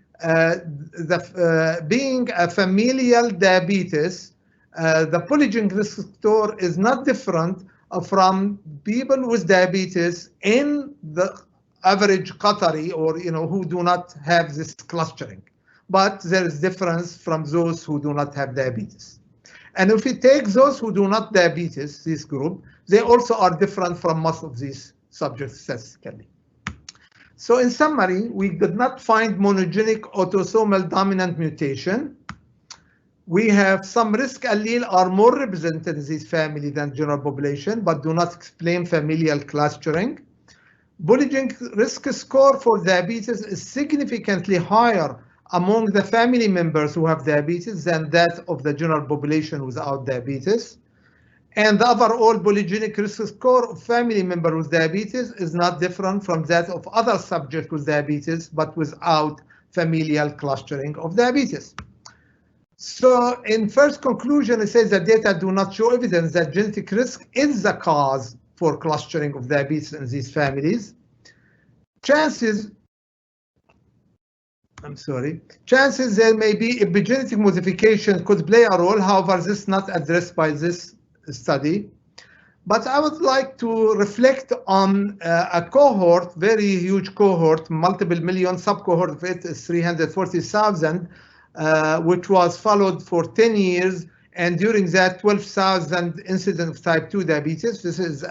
being a familial diabetes, the polygenic risk score is not different from people with diabetes in the average Qatari, or who do not have this clustering. But there is difference from those who do not have diabetes. And if we take those who do not diabetes, this group, they also are different from most of these subjects statistically. So in summary, we did not find monogenic autosomal dominant mutation. We have some risk allele are more represented in this family than general population, but do not explain familial clustering. Polygenic risk score for diabetes is significantly higher among the family members who have diabetes than that of the general population without diabetes. And the overall polygenic risk score of family member with diabetes is not different from that of other subjects with diabetes, but without familial clustering of diabetes. So in first conclusion, it says that data do not show evidence that genetic risk is the cause for clustering of diabetes in these families. Chances there may be epigenetic modification could play a role. However, this is not addressed by this study. But I would like to reflect on a cohort, very huge cohort, multiple million, sub-cohort of it is 340,000, which was followed for 10 years. And during that, 12,000 incidents of type 2 diabetes. This is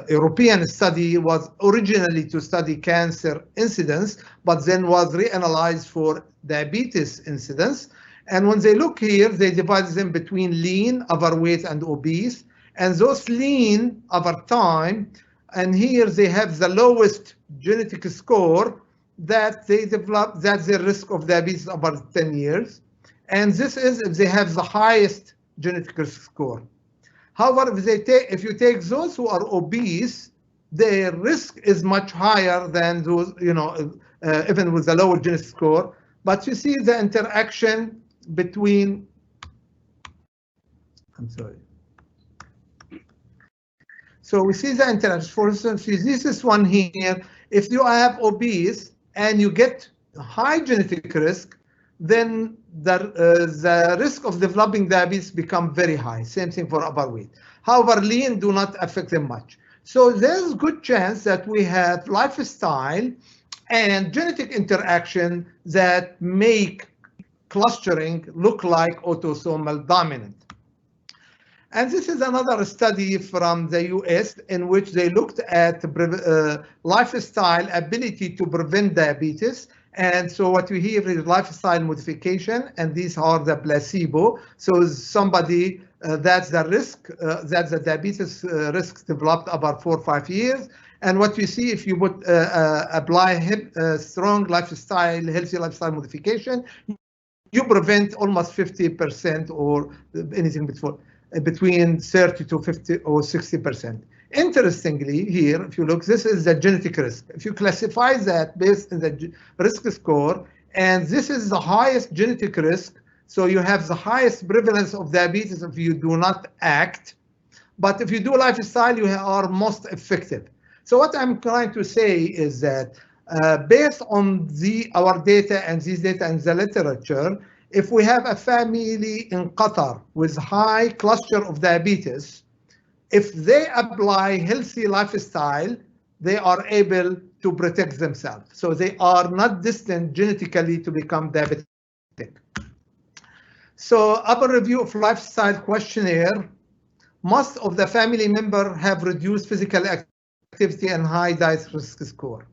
European study was originally to study cancer incidence, but then was reanalyzed for diabetes incidence. And when they look here, they divide them between lean, overweight, and obese. And those lean over time, and here they have the lowest genetic score that they develop, that's the risk of diabetes over 10 years. And this is if they have the highest genetic risk score. However, if you take those who are obese, their risk is much higher than those, even with the lower genetic score. But you see the interaction between, So we see the interaction. For instance, this is one here. If you have obese and you get high genetic risk, then the risk of developing diabetes become very high. Same thing for overweight. However, lean do not affect them much. So there's good chance that we have lifestyle and genetic interaction that make clustering look like autosomal dominant. And this is another study from the US in which they looked at lifestyle ability to prevent diabetes. And so what we hear is lifestyle modification, and these are the placebo. So somebody that's the risk, that's the diabetes risk developed about 4 or 5 years. And what you see if you would apply strong lifestyle, healthy lifestyle modification, you prevent almost 50% or anything between 30 to 50 or 60%. Interestingly, here, if you look, this is the genetic risk. If you classify that based on the risk score, and this is the highest genetic risk, so you have the highest prevalence of diabetes if you do not act. But if you do lifestyle, you are most effective. So what I'm trying to say is that based on our data and these data and the literature, if we have a family in Qatar with high cluster of diabetes, if they apply healthy lifestyle, they are able to protect themselves. So they are not destined genetically to become diabetic. So upon review of lifestyle questionnaire, most of the family members have reduced physical activity and high diet risk score.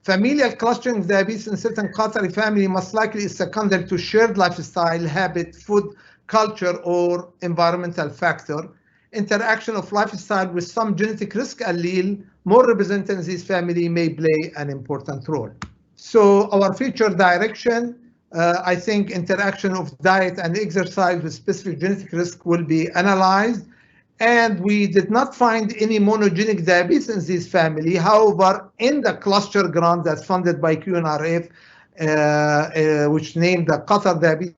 Familial clustering of diabetes in certain Qatari family most likely is secondary to shared lifestyle, habit, food, culture, or environmental factor. Interaction of lifestyle with some genetic risk allele more represented in this family may play an important role. So our future direction, I think interaction of diet and exercise with specific genetic risk will be analyzed. And we did not find any monogenic diabetes in this family. However, in the cluster grant that's funded by QNRF, which named the Qatar Diabetes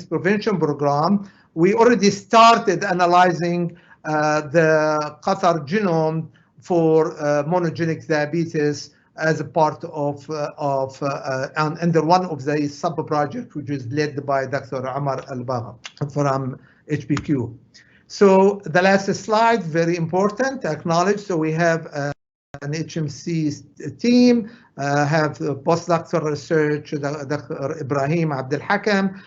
Prevention Program, we already started analyzing the Qatar genome for monogenic diabetes as a part of under one of the sub-projects, which is led by Dr. Omar Al-Bagha from HBQ. So the last slide, very important, acknowledge. So we have an HMC team, have postdoctoral research, Dr. Ibrahim Abdel Hakam,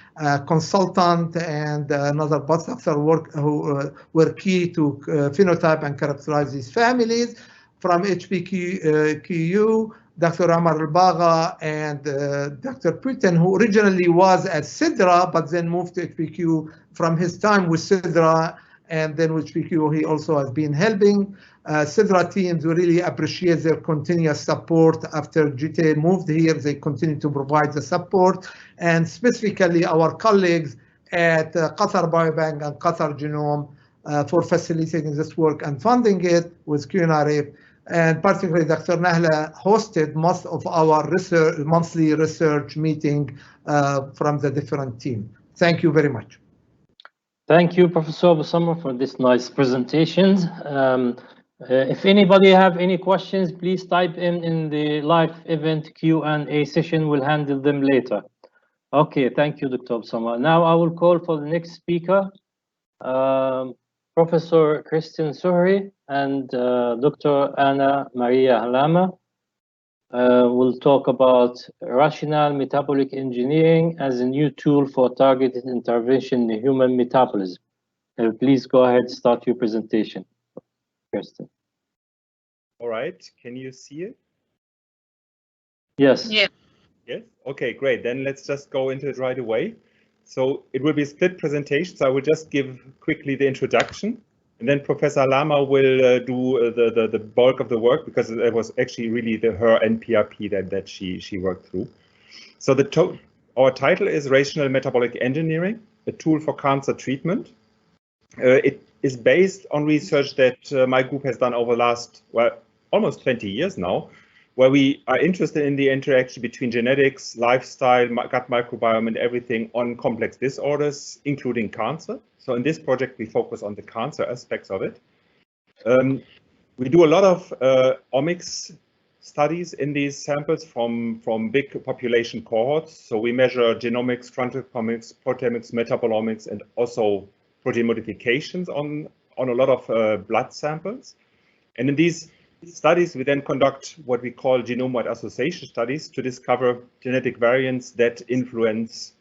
consultant, and another postdoctoral work who were key to phenotype and characterize these families. From HBQ, Dr. Omar Al-Bagha and Dr. Putin, who originally was at Sidra, but then moved to HBQ from his time with Sidra, and then with HBQ, he also has been helping. Sidra teams really appreciate their continuous support. After GT moved here, they continue to provide the support. And specifically, our colleagues at Qatar Biobank and Qatar Genome for facilitating this work and funding it with QNRF. And particularly, Dr. Nahla hosted most of our monthly research meeting from the different teams. Thank you very much. Thank you, Professor Boussama, for this nice presentations. If anybody have any questions, please type in the live event Q&A session. We'll handle them later. Okay, thank you, Dr. Boussama. Now I will call for the next speaker, Professor Christian Suhri and Dr. Anna Maria Halama. We'll talk about rational metabolic engineering as a new tool for targeted intervention in human metabolism. Please go ahead, start your presentation. Kirsten. All right, can you see it? Yes. Yeah. Yes. Okay, great. Then let's just go into it right away. So it will be a split presentation. So I will just give quickly the introduction, and then Professor Lama will do the bulk of the work, because it was actually really her NPRP that she worked through. So our title is Rational Metabolic Engineering, a tool for cancer treatment. It is based on research that my group has done over the last, well, almost 20 years now, where we are interested in the interaction between genetics, lifestyle, gut microbiome, and everything on complex disorders, including cancer. So in this project, we focus on the cancer aspects of it. We do a lot of omics studies in these samples from big population cohorts. So we measure genomics, transcriptomics, proteomics, metabolomics, and also protein modifications on a lot of blood samples. And in these studies, we then conduct what we call genome-wide association studies to discover genetic variants that influence,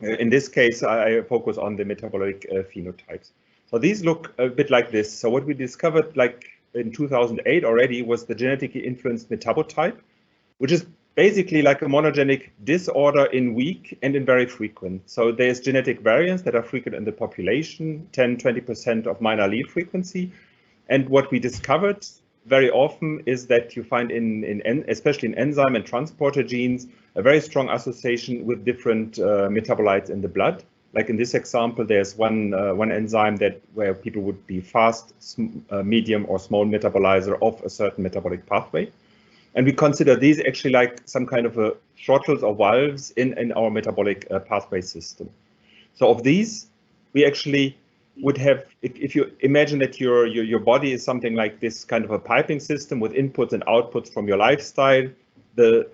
in this case, I focus on the metabolic phenotypes. So these look a bit like this. So what we discovered like in 2008 already was the genetically influenced metabotype, which is basically like a monogenic disorder in weak and in very frequent. So there's genetic variants that are frequent in the population, 10–20% of minor allele frequency. And what we discovered very often is that you find especially in enzyme and transporter genes, a very strong association with different metabolites in the blood. Like in this example, there's one enzyme where people would be fast, medium, or small metabolizer of a certain metabolic pathway. And we consider these actually like some kind of throttles or valves in our metabolic pathway system. So of these, we actually would have, if you imagine that your body is something like this kind of a piping system with inputs and outputs from your lifestyle,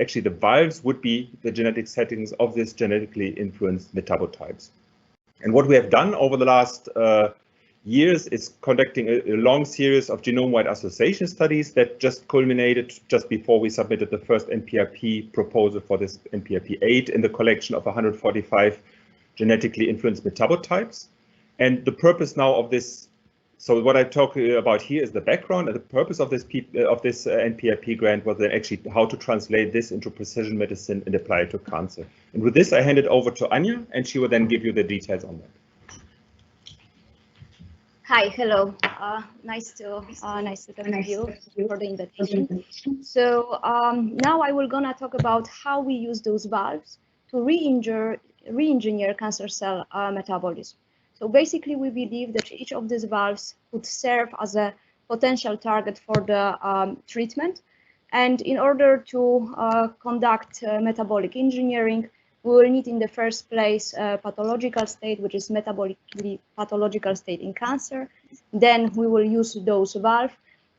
actually the valves would be the genetic settings of this genetically influenced metabotypes. And what we have done over the last years is conducting a long series of genome-wide association studies that just culminated just before we submitted the first NPRP proposal for this NPRP 8 in the collection of 145 genetically influenced metabotypes. And the purpose now of this, so what I talk about here is the background, and the purpose of this NPRP grant was then actually how to translate this into precision medicine and apply it to cancer. And with this, I hand it over to Anya, and she will then give you the details on that. Hi, hello. Nice to talk to you for the invitation. So now I will gonna talk about how we use those valves to re-engineer cancer cell metabolism. So basically, we believe that each of these valves could serve as a potential target for the treatment. And in order to conduct metabolic engineering, we will need in the first place a pathological state, which is metabolically pathological state in cancer. Then we will use those valves,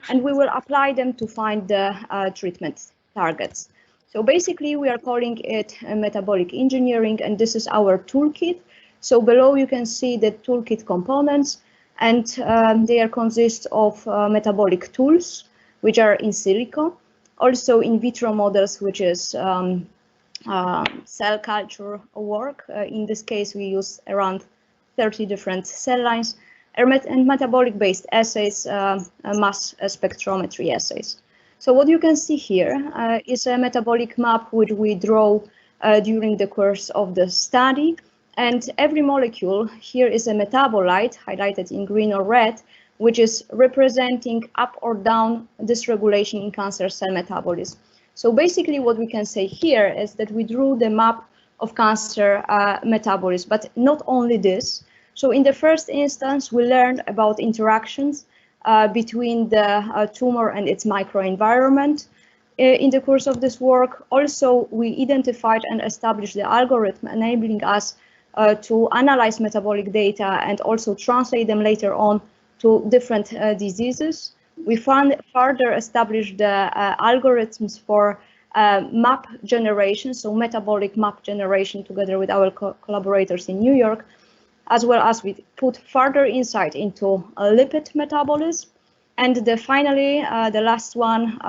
and we will apply them to find the treatment targets. So basically, we are calling it metabolic engineering, and this is our toolkit. So below you can see the toolkit components, and they consist of metabolic tools, which are in silico, also in vitro models, which is cell culture work. In this case, we use around 30 different cell lines, and metabolic-based assays, mass spectrometry assays. So what you can see here is a metabolic map which we draw during the course of the study. And every molecule here is a metabolite highlighted in green or red, which is representing up or down dysregulation in cancer cell metabolism. So basically what we can say here is that we drew the map of cancer metabolism, but not only this. So in the first instance, we learned about interactions between the tumor and its microenvironment. In the course of this work, also we identified and established the algorithm enabling us to analyze metabolic data and also translate them later on to different diseases. We further established the algorithms for map generation, so metabolic map generation together with our collaborators in New York, as well as we put further insight into lipid metabolism. And finally, the last one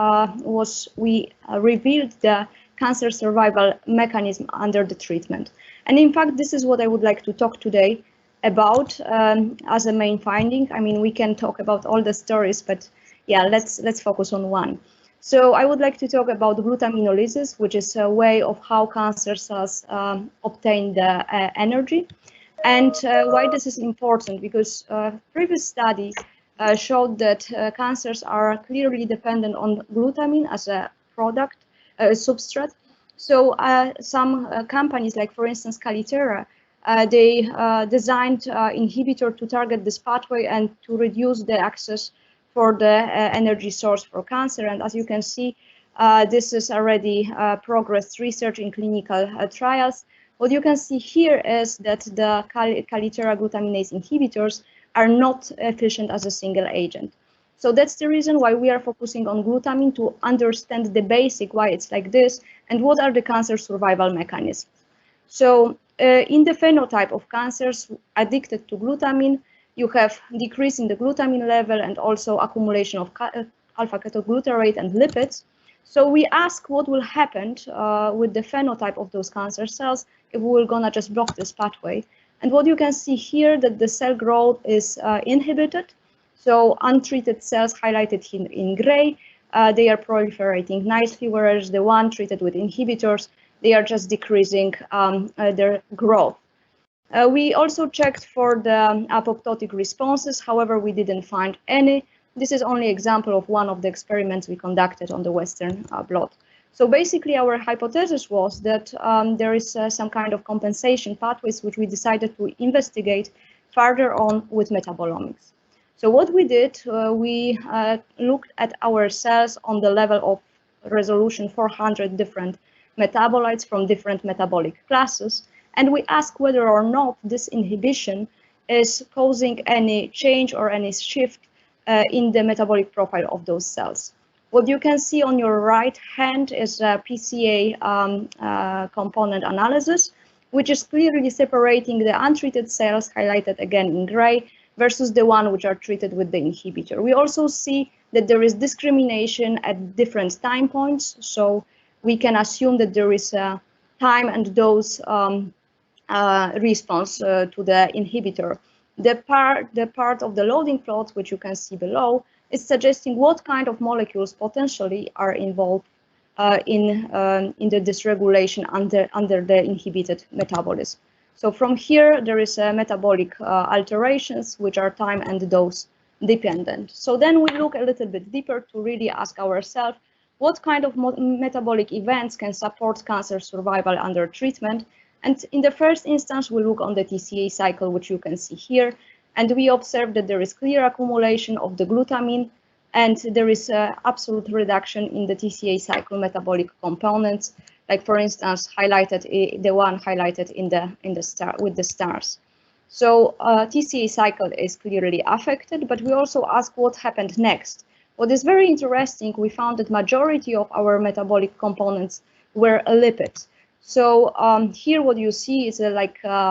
was we revealed the cancer survival mechanism under the treatment. And in fact, this is what I would like to talk today about as a main finding. I mean, we can talk about all the stories, but yeah, let's focus on one. So I would like to talk about glutaminolysis, which is a way of how cancer cells obtain the energy. And why this is important, because previous studies showed that cancers are clearly dependent on glutamine as a product, substrate. So some companies, like for instance Qatar, they designed inhibitor to target this pathway and to reduce the access for the energy source for cancer. And as you can see, this is already progressed research in clinical trials. What you can see here is that the Qatar glutaminase inhibitors are not efficient as a single agent. So that's the reason why we are focusing on glutamine, to understand the basic why it's like this and what are the cancer survival mechanisms. So in the phenotype of cancers addicted to glutamine, you have decrease in the glutamine level and also accumulation of alpha-ketoglutarate and lipids. So we ask what will happen with the phenotype of those cancer cells if we're gonna just block this pathway. And what you can see here, that the cell growth is inhibited. So untreated cells highlighted in gray, they are proliferating nicely, whereas the one treated with inhibitors, they are just decreasing their growth. We also checked for the apoptotic responses. However, we didn't find any. This is only example of one of the experiments we conducted on the Western blot. So basically, our hypothesis was that there is some kind of compensation pathways, which we decided to investigate further on with metabolomics. So what we did, we looked at our cells on the level of resolution 400 different metabolites from different metabolic classes. And we ask whether or not this inhibition is causing any change or any shift in the metabolic profile of those cells. What you can see on your right hand is a PCA component analysis, which is clearly separating the untreated cells, highlighted again in gray, versus the one which are treated with the inhibitor. We also see that there is discrimination at different time points, so we can assume that there is a time and dose response to the inhibitor. The part of the loading plot, which you can see below, is suggesting what kind of molecules potentially are involved in the dysregulation under the inhibited metabolism. So from here, there is metabolic alterations, which are time and dose dependent. So then we look a little bit deeper to really ask ourselves what kind of metabolic events can support cancer survival under treatment. And in the first instance, we look on the TCA cycle, which you can see here, and we observe that there is clear accumulation of the glutamine, and there is absolute reduction in the TCA cycle metabolic components, like for instance, highlighted the one highlighted in the star with the stars. So TCA cycle is clearly affected, but we also ask what happened next. What is very interesting, we found that majority of our metabolic components were lipids. So here what you see is a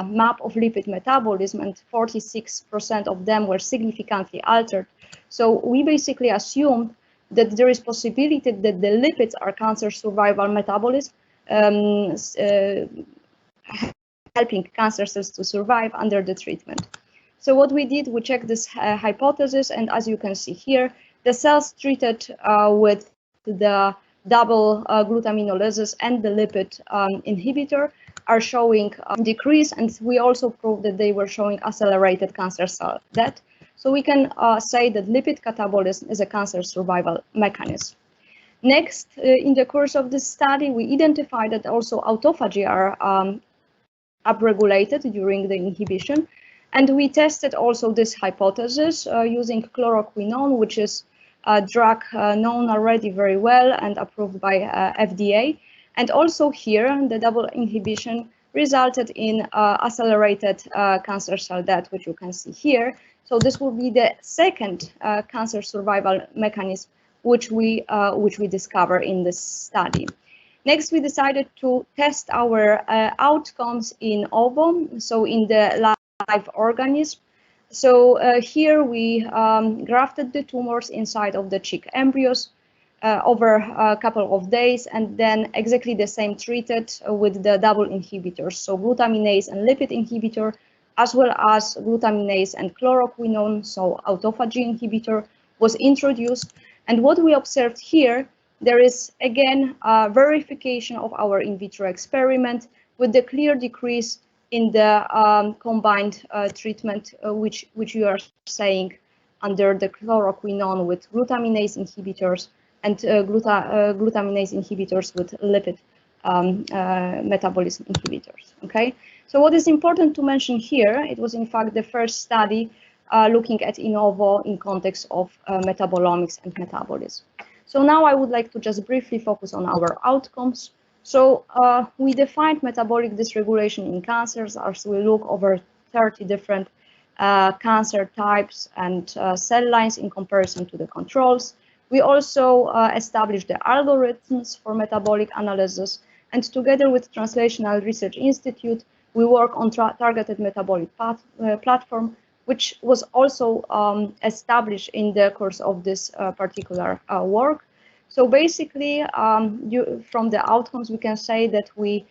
map of lipid metabolism, and 46% of them were significantly altered. So we basically assumed that there is possibility that the lipids are cancer survival metabolism, helping cancer cells to survive under the treatment. So what we did, we checked this hypothesis, and as you can see here, the cells treated with the double glutaminolysis and the lipid inhibitor are showing decrease, and we also proved that they were showing accelerated cancer cell death. So we can say that lipid catabolism is a cancer survival mechanism. Next, in the course of this study, we identified that also autophagy are upregulated during the inhibition, and we tested also this hypothesis using chloroquinone, which is a drug known already very well and approved by FDA. And also here, the double inhibition resulted in accelerated cancer cell death, which you can see here. So this will be the second cancer survival mechanism which we discover in this study. Next, we decided to test our outcomes in ovo, so in the live organism. So here we grafted the tumors inside of the chick embryos over a couple of days, and then exactly the same treated with the double inhibitors, so glutaminase and lipid inhibitor, as well as glutaminase and chloroquinone, so autophagy inhibitor was introduced. And what we observed here, there is again a verification of our in vitro experiment with the clear decrease in the combined treatment, which you are saying under the chloroquinone with glutaminase inhibitors and glutaminase inhibitors with lipid metabolism inhibitors. Okay, so what is important to mention here, it was in fact the first study looking at in vivo in context of metabolomics and metabolism. So now I would like to just briefly focus on our outcomes. So we defined metabolic dysregulation in cancers as we look over 30 different cancer types and cell lines in comparison to the controls. We also established the algorithms for metabolic analysis, and together with Translational Research Institute, we work on targeted metabolic platform, which was also established in the course of this particular work. So basically, from the outcomes, we can say that we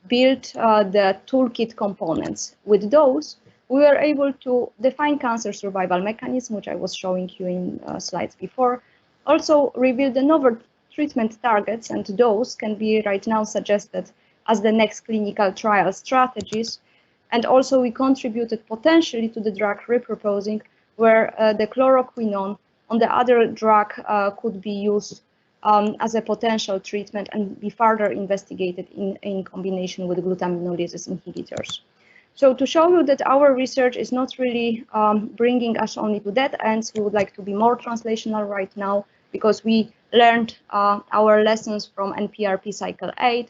built the toolkit components. With those, we were able to define cancer survival mechanism, which I was showing you in slides before. Also reveal the novel treatment targets, and those can be right now suggested as the next clinical trial strategies. And also we contributed potentially to the drug repurposing, where the chloroquinone on the other drug could be used as a potential treatment and be further investigated in combination with glutaminolase inhibitors. So to show you that our research is not really bringing us only to that ends, we would like to be more translational right now, because we learned our lessons from NPRP cycle 8,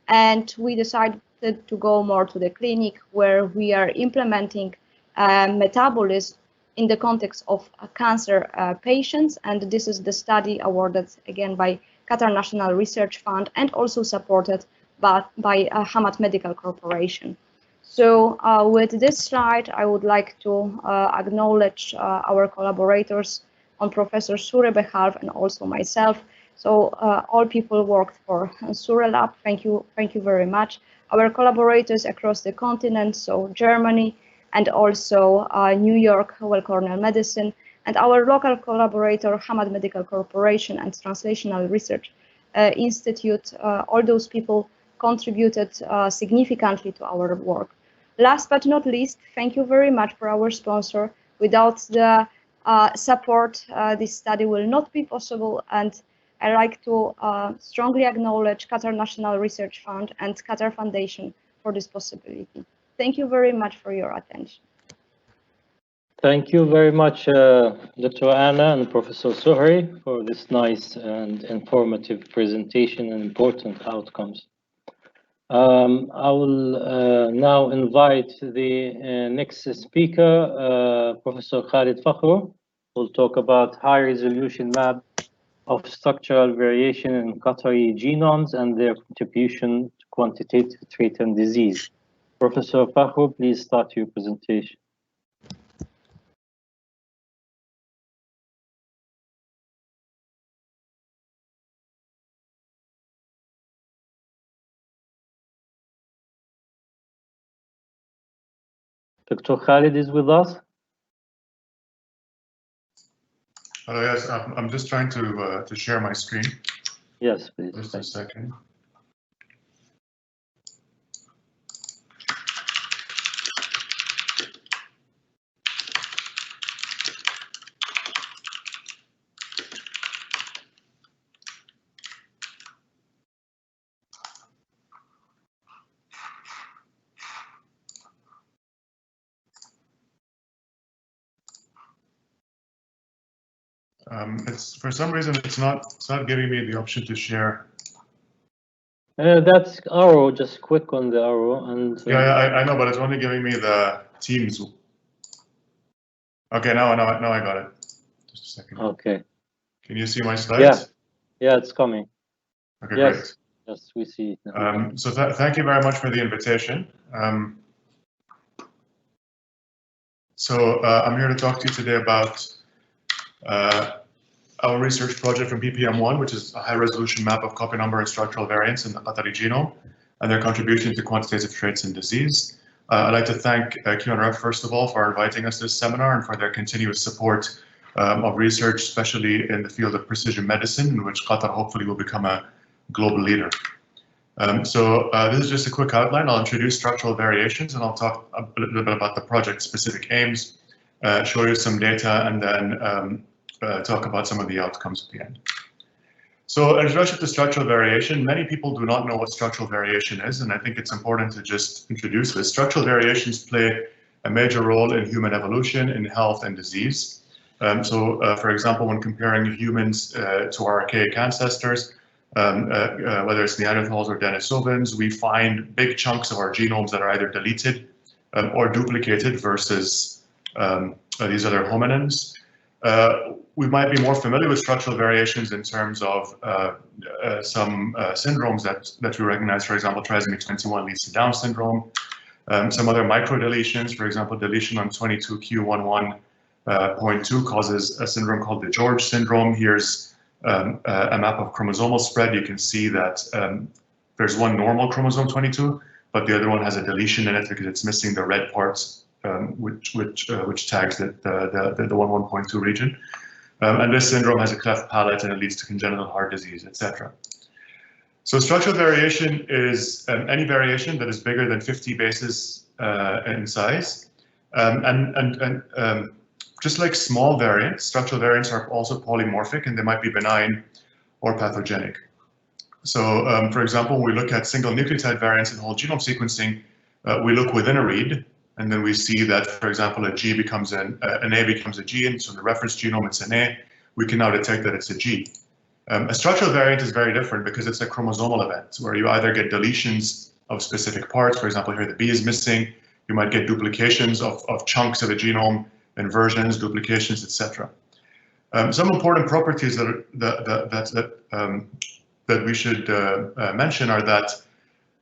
and we decided to go more to the clinic, where we are implementing metabolism in the context of cancer patients. And this is the study awarded again by Qatar National Research Fund and also supported by Hamad Medical Corporation. So with this slide, I would like to acknowledge our collaborators on Professor Sure behalf and also myself. So all people worked for Sure Lab. Thank you very much. Our collaborators across the continent, so Germany and also New York, Weill Cornell Medicine, and our local collaborator, Hamad Medical Corporation and Translational Research Institute. All those people contributed significantly to our work. Last but not least, thank you very much for our sponsor. Without the support, this study will not be possible, and I like to strongly acknowledge Qatar National Research Fund and Qatar Foundation for this possibility. Thank you very much for your attention. Thank you very much, Dr. Anna and Professor Suhri, for this nice and informative presentation and important outcomes. I will now invite the next speaker, Professor Khalid Fakhru, who will talk about high-resolution map of structural variation in Qatari genomes and their contribution to quantitative trait and disease. Professor Fakhru, please start your presentation. Dr. Khalid is with us? Hello, yes, I'm just trying to share my screen. Yes, please. Just a second. It's for some reason it's not giving me the option to share. That's arrow. Just click on the arrow and. Yeah, I know, but it's only giving me the Teams. Okay, now I got it. Just a second. Okay. Can you see my slides? Yeah, it's coming. Okay, yes. Great. Yes, we see it now. So thank you very much for the invitation. I'm here to talk to you today about our research project from PPM1, which is a high-resolution map of copy number and structural variants in the Qatari genome and their contribution to quantitative traits and disease. I'd like to thank QNRF, first of all, for inviting us to this seminar and for their continuous support of research, especially in the field of precision medicine, in which Qatar hopefully will become a global leader. This is just a quick outline. I'll introduce structural variations, and I'll talk a little bit about the project-specific aims, show you some data, and then talk about some of the outcomes at the end. So, in relation to structural variation, many people do not know what structural variation is, and I think it's important to just introduce this. Structural variations play a major role in human evolution, in health and disease. For example, when comparing humans to our archaic ancestors, whether it's Neanderthals or Denisovans, we find big chunks of our genomes that are either deleted or duplicated versus these other hominins. We might be more familiar with structural variations in terms of some syndromes that we recognize. For example, trisomy 21 leads to Down syndrome. Some other microdeletions, for example, deletion on 22q11.2 causes a syndrome called the George syndrome. Here's a map of chromosomal spread. You can see that there's one normal chromosome 22, but the other one has a deletion in it because it's missing the red parts, which tags the 11.2 region. And this syndrome has a cleft palate and it leads to congenital heart disease, etc. So structural variation is any variation that is bigger than 50 bases in size. Just like small variants, structural variants are also polymorphic, and they might be benign or pathogenic. So, for example, when we look at single nucleotide variants in whole genome sequencing, we look within a read, and then we see that, for example, a G becomes an A becomes a G, and so in the reference genome it's an A. We can now detect that it's a G. A structural variant is very different because it's a chromosomal event where you either get deletions of specific parts. For example, here the B is missing. You might get duplications of chunks of a genome, inversions, duplications, etc. Some important properties that we should mention are that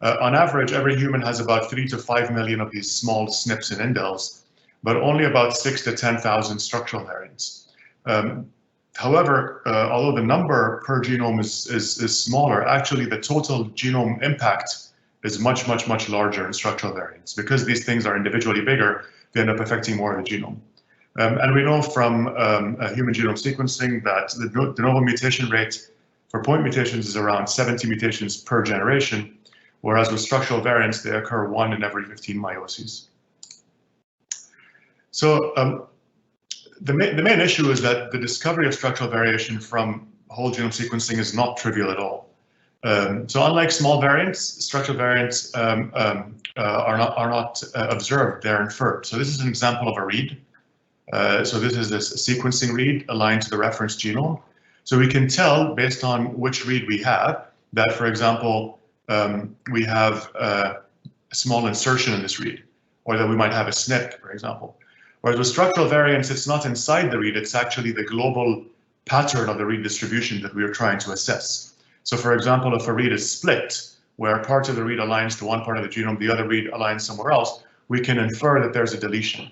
on average, every human has about 3 to 5 million of these small SNPs and indels, but only about 6 to 10,000 structural variants. However, although the number per genome is smaller, actually the total genome impact is much larger in structural variants. Because these things are individually bigger, they end up affecting more of the genome. And we know from human genome sequencing that the de novo mutation rate for point mutations is around 70 mutations per generation, whereas with structural variants, they occur 1 in every 15 meioses. So the main issue is that the discovery of structural variation from whole genome sequencing is not trivial at all. So unlike small variants, structural variants are not observed, they're inferred. So this is an example of a read. So this is this sequencing read aligned to the reference genome. So we can tell based on which read we have that, for example, we have a small insertion in this read, or that we might have a SNP, for example. Whereas with structural variants, it's not inside the read, it's actually the global pattern of the read distribution that we are trying to assess. So for example, if a read is split, where part of the read aligns to one part of the genome, the other read aligns somewhere else, we can infer that there's a deletion.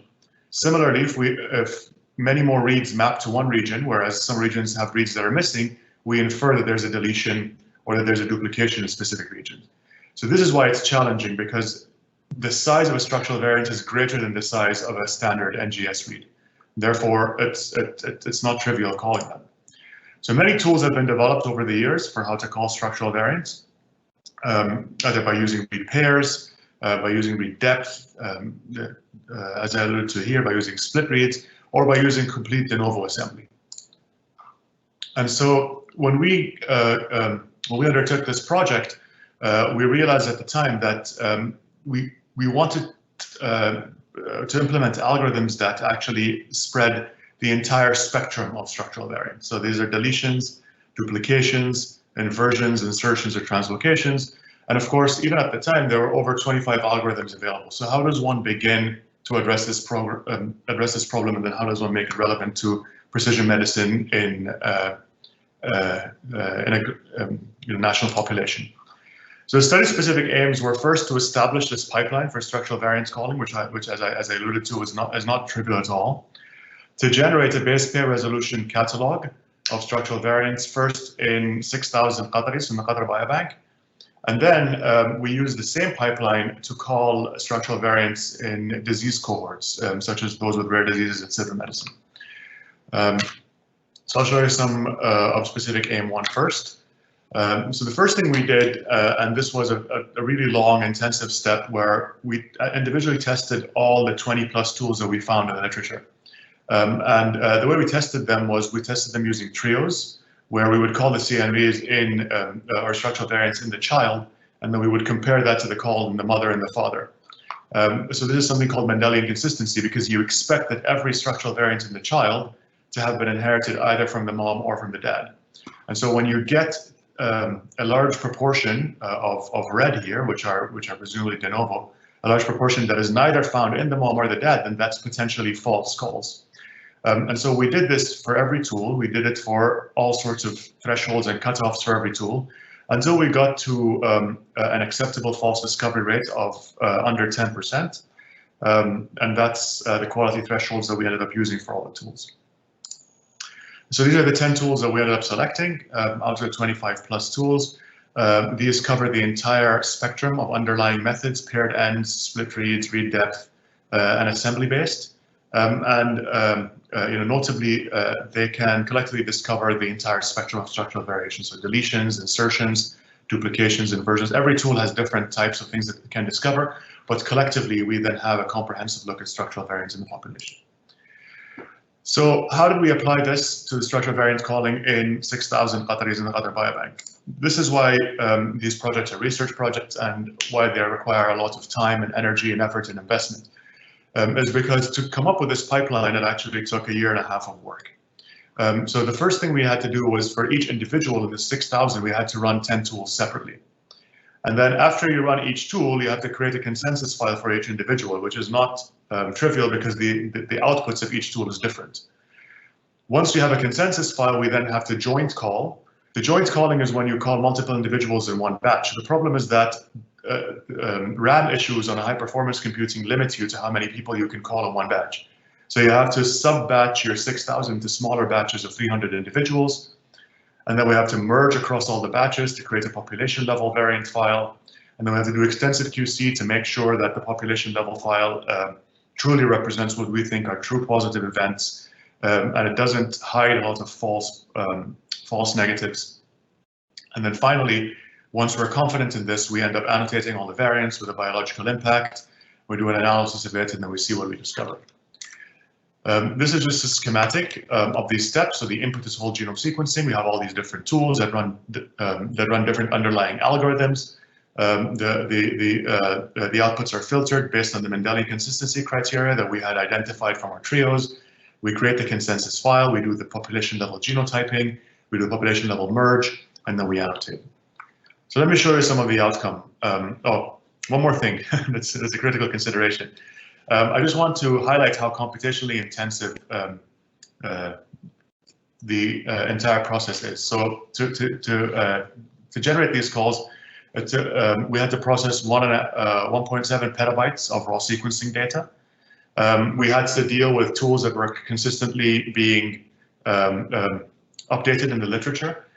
Similarly, if many more reads map to one region, whereas some regions have reads that are missing, we infer that there's a deletion or that there's a duplication in specific regions. So this is why it's challenging, because the size of a structural variant is greater than the size of a standard NGS read. Therefore, it's not trivial calling them. So many tools have been developed over the years for how to call structural variants, either by using read pairs, by using read depth, as I alluded to here, by using split reads, or by using complete de novo assembly. And so when we undertook this project, we realized at the time that we wanted to implement algorithms that actually spread the entire spectrum of structural variants. So these are deletions, duplications, inversions, insertions, or translocations. And of course, even at the time, there were over 25 algorithms available. So how does one begin to address this problem, and then how does one make it relevant to precision medicine in a national population? So the study-specific aims were first to establish this pipeline for structural variants calling, which as I alluded to, is not trivial at all. To generate a base pair resolution catalog of structural variants, first in 6,000 Qataris from the Qatar Biobank. And then we use the same pipeline to call structural variants in disease cohorts, such as those with rare diseases and civil medicine. So I'll show you some of specific AIM-1 first. So the first thing we did, and this was a really long, intensive step where we individually tested all the 20+ tools that we found in the literature. The way we tested them was we tested them using trios, where we would call the CNVs in or structural variants in the child, and then we would compare that to the call in the mother and the father. So this is something called Mendelian consistency, because you expect that every structural variant in the child to have been inherited either from the mom or from the dad. And so when you get a large proportion of red here, which are presumably de novo, a large proportion that is neither found in the mom or the dad, then that's potentially false calls. And so we did this for every tool. We did it for all sorts of thresholds and cutoffs for every tool, until we got to an acceptable false discovery rate of under 10%. And that's the quality thresholds that we ended up using for all the tools. So these are the 10 tools that we ended up selecting out of the 25+ tools. These cover the entire spectrum of underlying methods: paired ends, split reads, read depth, and assembly-based. Notably, they can collectively discover the entire spectrum of structural variation. So deletions, insertions, duplications, inversions. Every tool has different types of things that it can discover, but collectively, we then have a comprehensive look at structural variants in the population. So how did we apply this to the structural variant calling in 6,000 Qataris in the Qatar Biobank? This is why these projects are research projects, and why they require a lot of time and energy and effort and investment. Is because to come up with this pipeline, it actually took 1.5 years of work. So the first thing we had to do was, for each individual in the 6,000, we had to run 10 tools separately. And then after you run each tool, you have to create a consensus file for each individual, which is not trivial, because the outputs of each tool is different. Once you have a consensus file, we then have to joint call. The joint calling is when you call multiple individuals in one batch. The problem is that RAM issues on a high performance computing limit you to how many people you can call in one batch. So you have to sub-batch your 6,000 to smaller batches of 300 individuals. And then we have to merge across all the batches to create a population level variant file. And then we have to do extensive QC to make sure that the population level file truly represents what we think are true positive events. And it doesn't hide a lot of false negatives. And then finally, once we're confident in this, we end up annotating all the variants with a biological impact. We do an analysis of it, and then we see what we discover. This is just a schematic of these steps. So the input is whole genome sequencing. We have all these different tools that run different underlying algorithms. The outputs are filtered based on the Mendelian consistency criteria that we had identified from our trios. We create the consensus file. We do the population level genotyping. We do the population level merge, and then we annotate. So let me show you some of the outcome. One more thing that's a critical consideration. I just want to highlight how computationally intensive the entire process is. So to generate these calls, we had to process 1.7 petabytes of raw sequencing data. We had to deal with tools that were consistently being updated in the literature.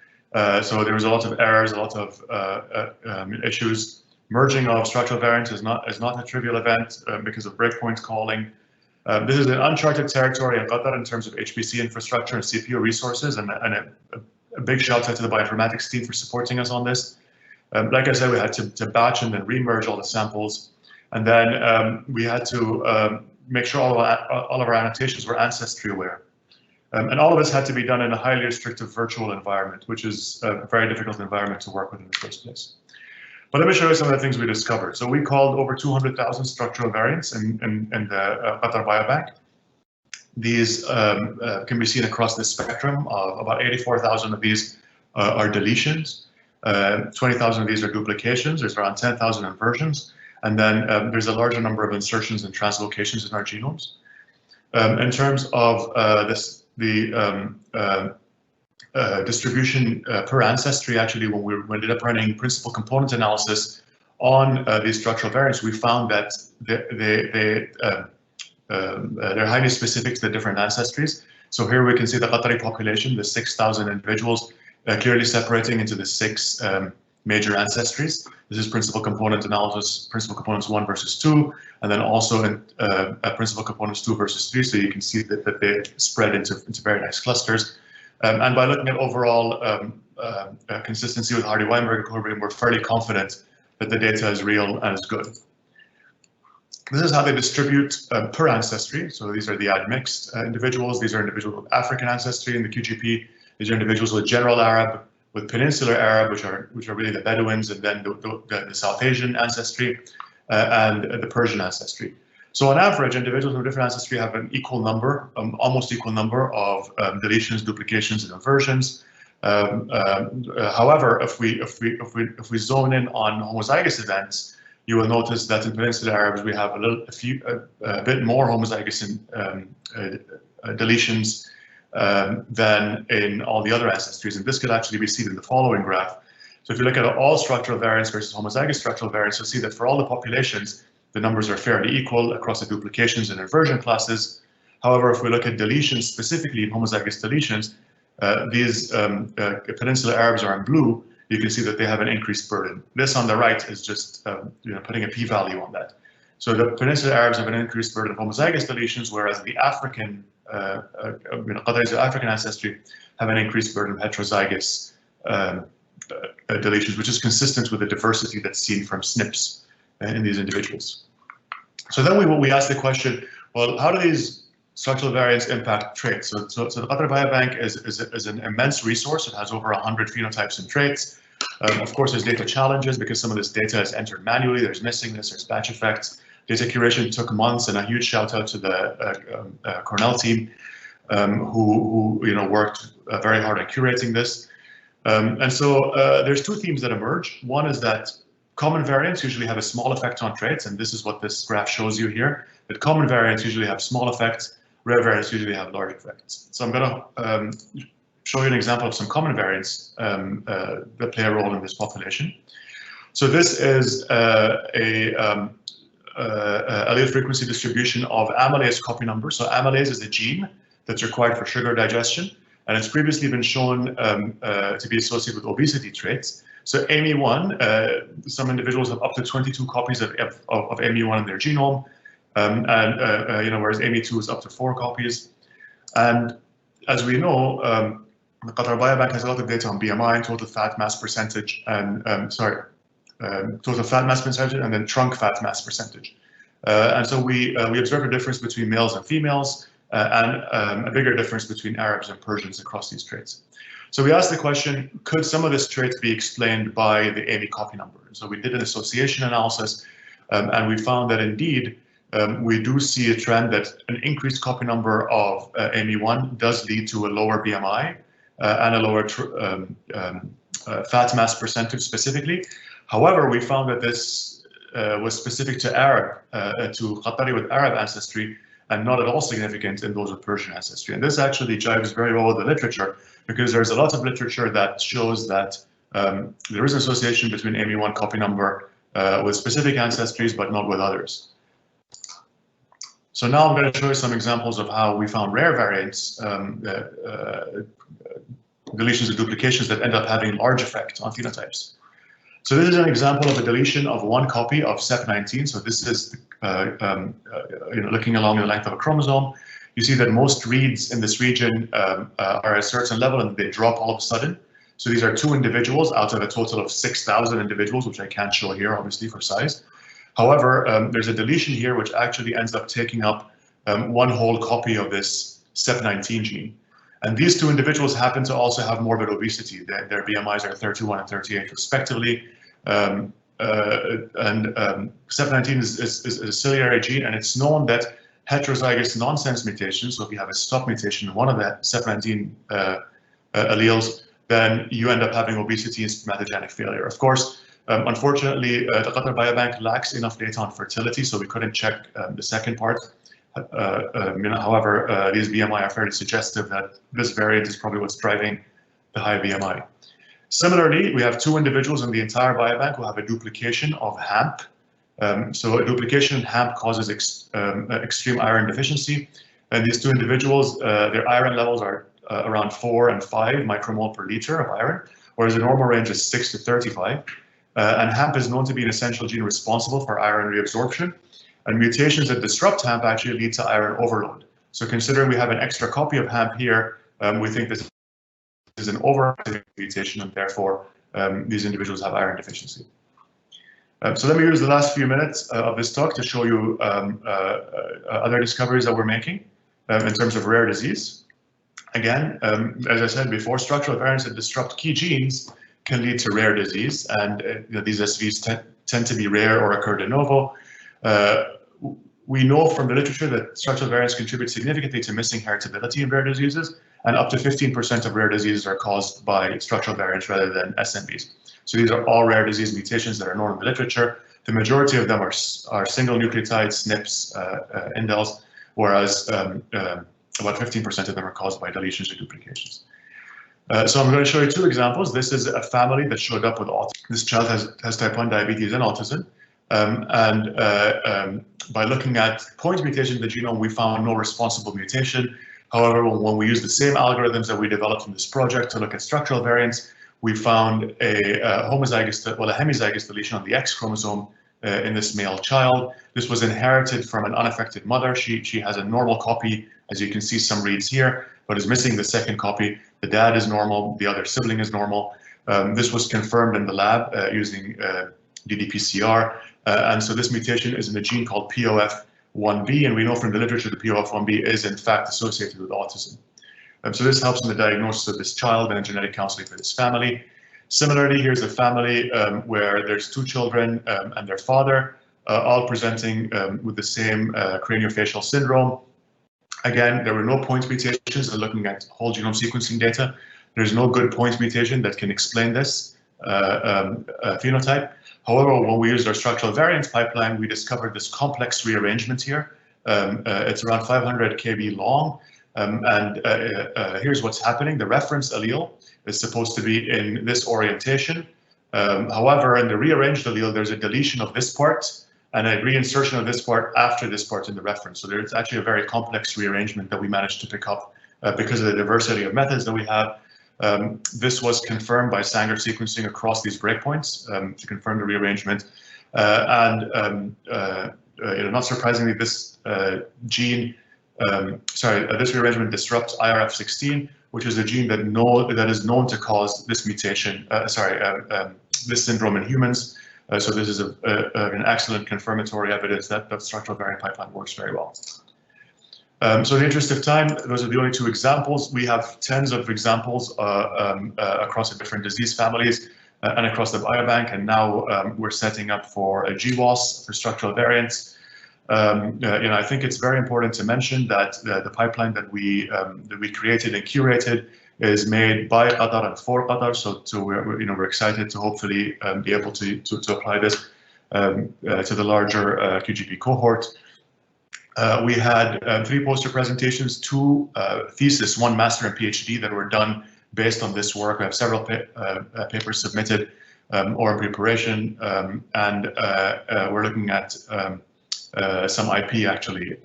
So there was a lot of errors, a lot of issues. Merging of structural variants is not a trivial event because of breakpoint calling. This is an uncharted territory in Qatar in terms of HPC infrastructure and CPU resources, and a big shout out to the Bioinformatics team for supporting us on this. Like I said, we had to batch and then remerge all the samples, and then we had to make sure all of our annotations were ancestry aware. And all of this had to be done in a highly restrictive virtual environment, which is a very difficult environment to work with in the first place. But let me show you some of the things we discovered. So we called over 200,000 structural variants in the Qatar Biobank. These can be seen across the spectrum. About 84,000 of these are deletions. 20,000 of these are duplications. There's around 10,000 inversions. And then there's a larger number of insertions and translocations in our genomes. In terms of distribution per ancestry, actually, when we ended up running principal component analysis on these structural variants, we found that they're highly specific to the different ancestries. So here we can see the Qatari population, the 6,000 individuals, clearly separating into the 6 major ancestries. This is principal component analysis, principal components 1 versus 2, and then also in principal components 2 versus 3. So you can see that they spread into very nice clusters. And by looking at overall consistency with Hardy-Weinberg equilibrium, we're fairly confident that the data is real and is good. This is how they distribute per ancestry. So these are the admixed individuals. These are individuals with African ancestry in the QGP. These are individuals with general Arab, with peninsular Arab, which are really the Bedouins, and then the South Asian ancestry and the Persian ancestry. So on average, individuals with different ancestry have an equal number, almost equal number of deletions, duplications, and inversions. However, if we zone in on homozygous events, you will notice that in Peninsular Arabs we have a bit more homozygous deletions than in all the other ancestries, and this could actually be seen in the following graph. So if you look at all structural variants versus homozygous structural variants, you'll see that for all the populations, the numbers are fairly equal across the duplications and inversion classes. However, if we look at deletions, specifically in homozygous deletions, these Peninsular Arabs are in blue. You can see that they have an increased burden. This on the right is just putting a p-value on that. So the Peninsular Arabs have an increased burden of homozygous deletions, whereas the African Qataris of African ancestry have an increased burden of heterozygous deletions, which is consistent with the diversity that's seen from SNPs in these individuals. So then we ask the question, well, how do these structural variants impact traits? So the Qatar Biobank is an immense resource. It has over 100 phenotypes and traits. Of course, there's data challenges because some of this data is entered manually. There's missingness, there's batch effects. Data curation took months, and a huge shout out to the Cornell team who worked very hard on curating this. And so there's two themes that emerge. One is that common variants usually have a small effect on traits, and this is what this graph shows you here, that common variants usually have small effects, rare variants usually have large effects. So I'm going to show you an example of some common variants that play a role in this population. So this is allele frequency distribution of amylase copy number. So amylase is a gene that's required for sugar digestion, and it's previously been shown to be associated with obesity traits. So AME1, some individuals have up to 22 copies of AME1 in their genome, whereas AME2 is up to 4 copies. And as we know, the Qatar Biobank has a lot of data on BMI, total fat mass percentage, and total fat mass percentage, and then trunk fat mass percentage. And so we observe a difference between males and females, and a bigger difference between Arabs and Persians across these traits. So we asked the question, could some of this trait be explained by the AME copy number? So we did an association analysis, and we found that indeed, we do see a trend that an increased copy number of AME1 does lead to a lower BMI and a lower fat mass percentage specifically. However, we found that this was specific to to Qatari with Arab ancestry, and not at all significant in those with Persian ancestry. And this actually jives very well with the literature, because there's a lot of literature that shows that there is an association between AME1 copy number with specific ancestries, but not with others. So now I'm going to show you some examples of how we found rare variants, deletions or duplications that end up having large effect on phenotypes. So this is an example of a deletion of 1 copy of CEP19. So this is looking along the length of a chromosome. You see that most reads in this region are at a certain level and they drop all of a sudden. So these are 2 individuals out of a total of 6,000 individuals, which I can't show here, obviously, for size. However, there's a deletion here which actually ends up taking up 1 whole copy of this CEP19 gene. And these 2 individuals happen to also have morbid obesity. Their BMIs are 31 and 38 respectively. CEP19 is a ciliary gene, and it's known that heterozygous nonsense mutations, so if you have a stop mutation in one of the CEP19 alleles, then you end up having obesity and spermatogenic failure. Of course, unfortunately, the Qatar Biobank lacks enough data on fertility, so we couldn't check the second part. However, these BMI are fairly suggestive that this variant is probably what's driving the high BMI. Similarly, we have 2 individuals in the entire biobank who have a duplication of HAMP. So a duplication in HAMP causes extreme iron deficiency. And these 2 individuals, their iron levels are around 4 and 5 micromole per liter of iron, whereas the normal range is 6 to 35. And HAMP is known to be an essential gene responsible for iron reabsorption. And mutations that disrupt HAMP actually lead to iron overload. So considering we have an extra copy of HAMP here, we think this is an overactive mutation, and therefore these individuals have iron deficiency. So let me use the last few minutes of this talk to show you other discoveries that we're making in terms of rare disease. Again, as I said before, structural variants that disrupt key genes can lead to rare disease, and these SVs tend to be rare or occur de novo. We know from the literature that structural variants contribute significantly to missing heritability in rare diseases, and up to 15% of rare diseases are caused by structural variants rather than SNVs. So these are all rare disease mutations that are known in the literature. The majority of them are single nucleotides, SNPs, indels, whereas about 15% of them are caused by deletions or duplications. So I'm going to show you two examples. This is a family that showed up with autism. This child has type 1 diabetes and autism. By looking at point mutation in the genome, we found no responsible mutation. However, when we used the same algorithms that we developed in this project to look at structural variants, we found a hemizygous deletion on the X chromosome in this male child. This was inherited from an unaffected mother. She has a normal copy, as you can see some reads here, but is missing the second copy. The dad is normal, the other sibling is normal. This was confirmed in the lab using ddPCR. And so this mutation is in a gene called POF1B, and we know from the literature that POF1B is in fact associated with autism. So this helps in the diagnosis of this child and genetic counseling for this family. Similarly, here's a family where there's two children and their father, all presenting with the same craniofacial syndrome. Again, there were no point mutations. They're looking at whole genome sequencing data. There's no good point mutation that can explain this phenotype. However, when we used our structural variants pipeline, we discovered this complex rearrangement here. It's around 500 kb long. Here's what's happening. The reference allele is supposed to be in this orientation. However, in the rearranged allele, there's a deletion of this part and a reinsertion of this part after this part in the reference. So there's actually a very complex rearrangement that we managed to pick up because of the diversity of methods that we have. This was confirmed by Sanger sequencing across these breakpoints to confirm the rearrangement. Not surprisingly, this this rearrangement disrupts IRF16, which is a gene that is known to cause this mutation, this syndrome in humans. So this is an excellent confirmatory evidence that the structural variant pipeline works very well. So in the interest of time, those are the only two examples. We have tens of examples across the different disease families and across the biobank, and now we're setting up for a GWAS for structural variants. I think it's very important to mention that the pipeline that we created and curated is made by Qatar and for Qatar. So we're excited to hopefully be able to apply this to the larger QGB cohort. We had 3 poster presentations, 2 thesis, 1 master and PhD that were done based on this work. We have several papers submitted or in preparation, and we're looking at some IP actually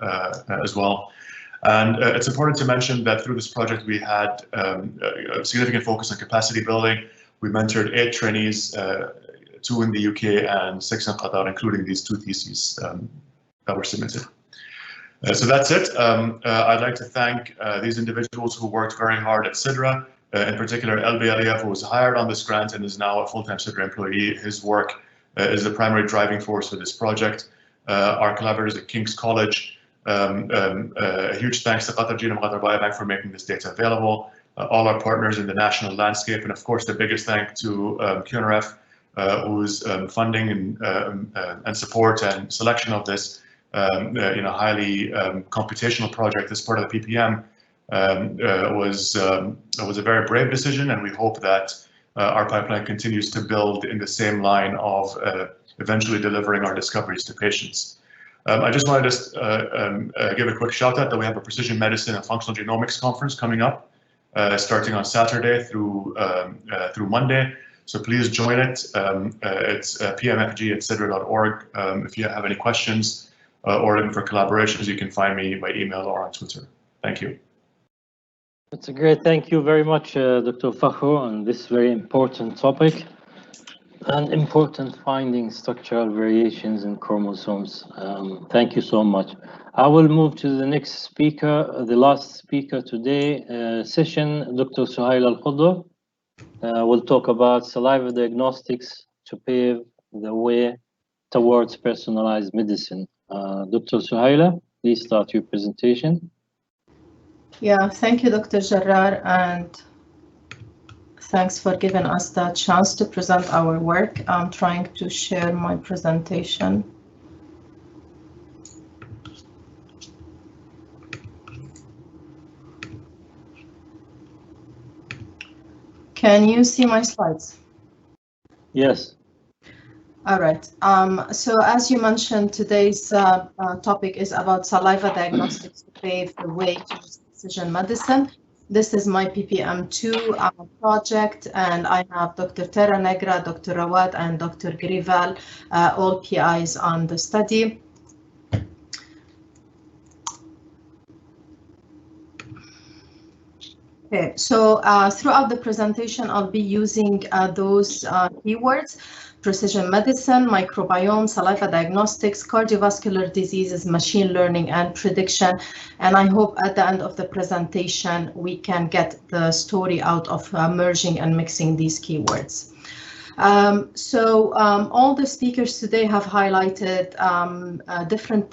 as well. And it's important to mention that through this project we had a significant focus on capacity building. We mentored 8 trainees, 2 in the UK and 6 in Qatar, including these 2 theses that were submitted. So that's it. I'd like to thank these individuals who worked very hard at CIDRA, in particular Elbi Aliyev, who was hired on this grant and is now a full-time CIDRA employee. His work is the primary driving force for this project. Our collaborators at King's College, a huge thanks to Qatar Genome, Qatar Biobank for making this data available, all our partners in the national landscape, and of course the biggest thank to QNRF, whose funding and support and selection of this highly computational project as part of the PPM was a very brave decision, and we hope that our pipeline continues to build in the same line of eventually delivering our discoveries to patients. I just wanted to give a quick shout out that we have a precision medicine and functional genomics conference coming up, starting on Saturday through Monday. So please join it. It's pmfg@cidra.org. If you have any questions or looking for collaborations, you can find me by email or on Twitter. Thank you. That's a great. Thank you very much, Dr. Fakhr, on this very important topic and important finding structural variations in chromosomes. Thank you so much. I will move to the next speaker, the last speaker today session, Dr. Suhail Al-Khudr. We'll talk about saliva diagnostics to pave the way towards personalized medicine. Dr. Suhaila, please start your presentation. Yeah, thank you, Dr. Jarrar, and thanks for giving us the chance to present our work. I'm trying to share my presentation. Can you see my slides? Yes. All right. So as you mentioned, today's topic is about saliva diagnostics to pave the way to precision medicine. This is my PPM2 project, and I have Dr. Terra Negra, Dr. Rawad, and Dr. Grival, all PIs on the study. Okay, so throughout the presentation, I'll be using those keywords: precision medicine, microbiome, saliva diagnostics, cardiovascular diseases, machine learning, and prediction. And I hope at the end of the presentation, we can get the story out of merging and mixing these keywords. All the speakers today have highlighted different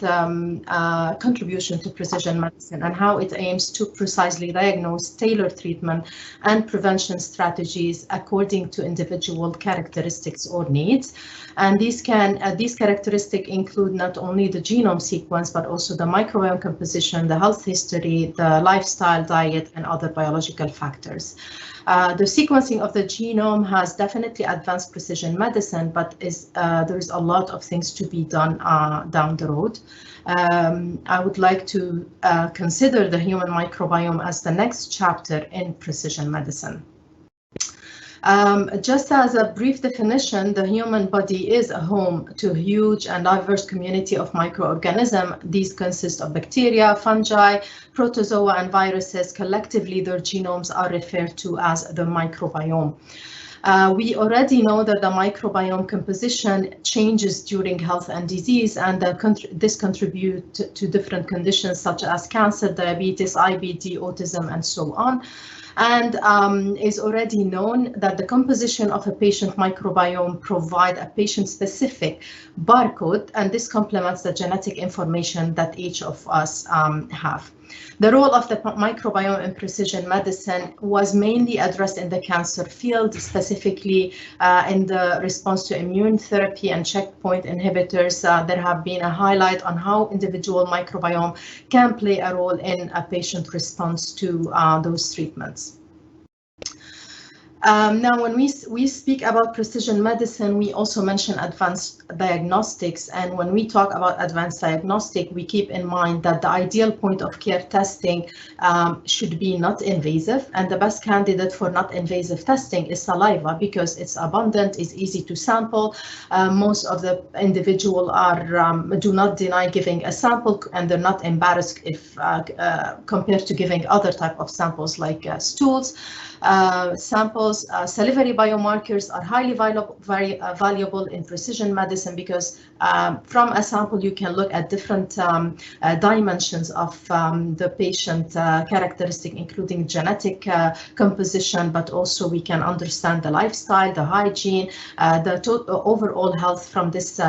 contribution to precision medicine and how it aims to precisely diagnose, tailor treatment, and prevention strategies according to individual characteristics or needs. And these characteristics include not only the genome sequence, but also the microbiome composition, the health history, the lifestyle, diet, and other biological factors. The sequencing of the genome has definitely advanced precision medicine, but there is a lot of things to be done down the road. I would like to consider the human microbiome as the next chapter in precision medicine. Just as a brief definition, the human body is a home to a huge and diverse community of microorganisms. These consist of bacteria, fungi, protozoa, and viruses. Collectively, their genomes are referred to as the microbiome. We already know that the microbiome composition changes during health and disease, and this contributes to different conditions such as cancer, diabetes, IBD, autism, and so on. And is already known that the composition of a patient microbiome provide a patient-specific barcode, and this complements the genetic information that each of us have. The role of the microbiome in precision medicine was mainly addressed in the cancer field, specifically in the response to immune therapy and checkpoint inhibitors. There have been a highlight on how individual microbiome can play a role in a patient response to those treatments. Now, when we speak about precision medicine, we also mention advanced diagnostics. And when we talk about advanced diagnostic, we keep in mind that the ideal point of care testing should be not invasive. And the best candidate for not invasive testing is saliva, because it's abundant, it's easy to sample. Most of the individuals do not deny giving a sample, and they're not embarrassed if compared to giving other type of samples like stools. Samples, salivary biomarkers are highly valuable in precision medicine because from a sample you can look at different dimensions of the patient characteristic, including genetic composition, but also we can understand the lifestyle, the hygiene, the overall health from this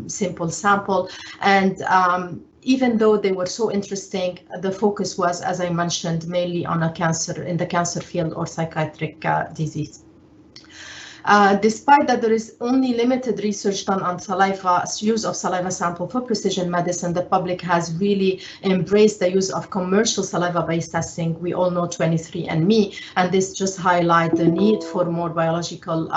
simple sample. And even though they were so interesting, the focus was, as I mentioned, mainly on a cancer, in the cancer field or psychiatric disease. Despite that there is only limited research done on saliva, use of saliva sample for precision medicine, the public has really embraced the use of commercial saliva-based testing. We all know 23andMe, and this just highlights the need for more biological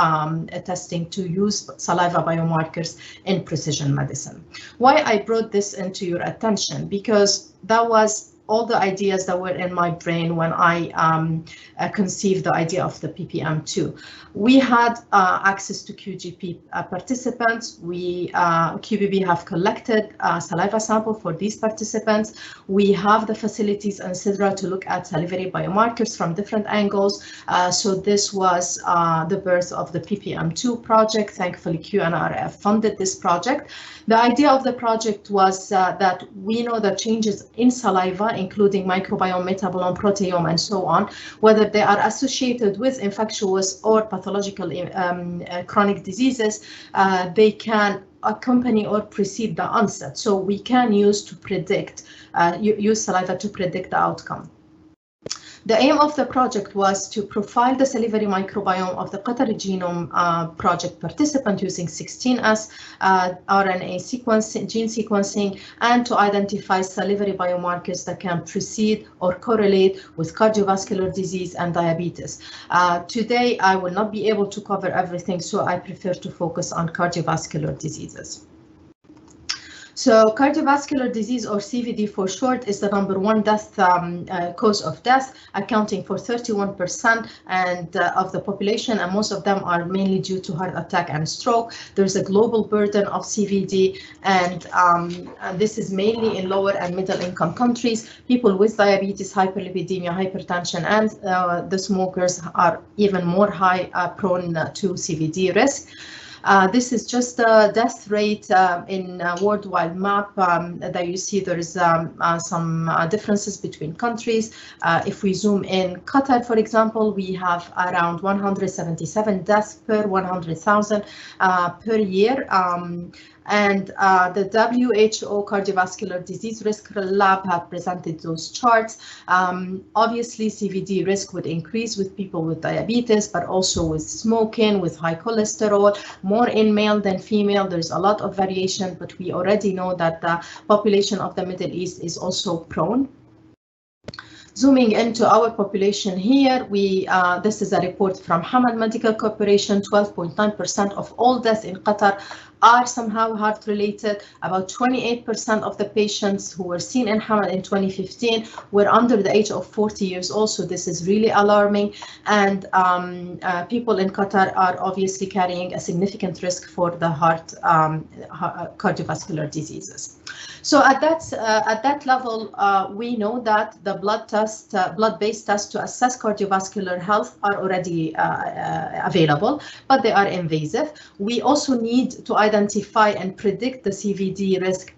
testing to use saliva biomarkers in precision medicine. Why I brought this into your attention? Because that was all the ideas that were in my brain when I conceived the idea of the PPM2. We had access to QGP participants. QBB have collected saliva sample for these participants. We have the facilities and etc. to look at salivary biomarkers from different angles. So this was the birth of the PPM2 project. Thankfully, QNRF funded this project. The idea of the project was that we know that changes in saliva, including microbiome, metabolome, proteome, and so on, whether they are associated with infectious or pathological chronic diseases, they can accompany or precede the onset. So we can use saliva to predict the outcome. The aim of the project was to profile the salivary microbiome of the Qatar Genome Project participant using 16S RNA gene sequencing, and to identify salivary biomarkers that can precede or correlate with cardiovascular disease and diabetes. Today, I will not be able to cover everything, so I prefer to focus on cardiovascular diseases. So cardiovascular disease, or CVD for short, is the #1 death cause of death, accounting for 31% of the population, and most of them are mainly due to heart attack and stroke. There's a global burden of CVD, and this is mainly in lower and middle income countries. People with diabetes, hyperlipidemia, hypertension, and the smokers are even more prone to CVD risk. This is just the death rate in a worldwide map that you see. There is some differences between countries. If we zoom in Qatar, for example, we have around 177 deaths per 100,000 per year. And the WHO Cardiovascular Disease Risk Lab have presented those charts. Obviously, CVD risk would increase with people with diabetes, but also with smoking, with high cholesterol, more in male than female. There's a lot of variation, but we already know that the population of the Middle East is also prone. Zooming into our population here, this is a report from Hamad Medical Corporation. 12.9% of all deaths in Qatar are somehow heart-related. About 28% of the patients who were seen in Hamad in 2015 were under the age of 40 years old, so this is really alarming. And people in Qatar are obviously carrying a significant risk for the heart cardiovascular diseases. So at that level, we know that the blood-based tests to assess cardiovascular health are already available, but they are invasive. We also need to identify and predict the CVD risk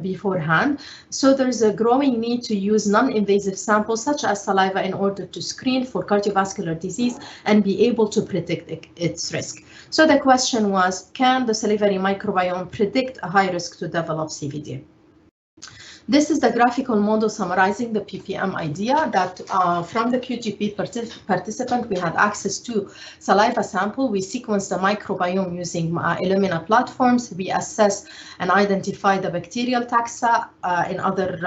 beforehand. So there's a growing need to use non-invasive samples such as saliva in order to screen for cardiovascular disease and be able to predict its risk. So the question was, can the salivary microbiome predict a high risk to develop CVD? This is the graphical model summarizing the PPM idea that from the QGP participant, we had access to saliva sample. We sequenced the microbiome using Illumina platforms. We assess and identify the bacterial taxa. In other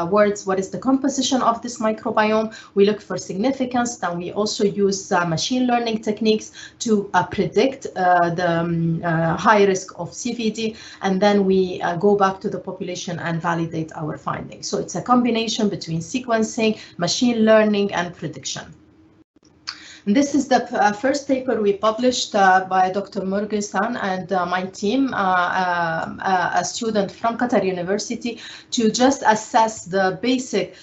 words, what is the composition of this microbiome? We look for significance. Then we also use machine learning techniques to predict the high risk of CVD. And then we go back to the population and validate our findings. So it's a combination between sequencing, machine learning, and prediction. And this is the first paper we published by Dr. Murgusan and my team, a student from Qatar University, to just assess the basic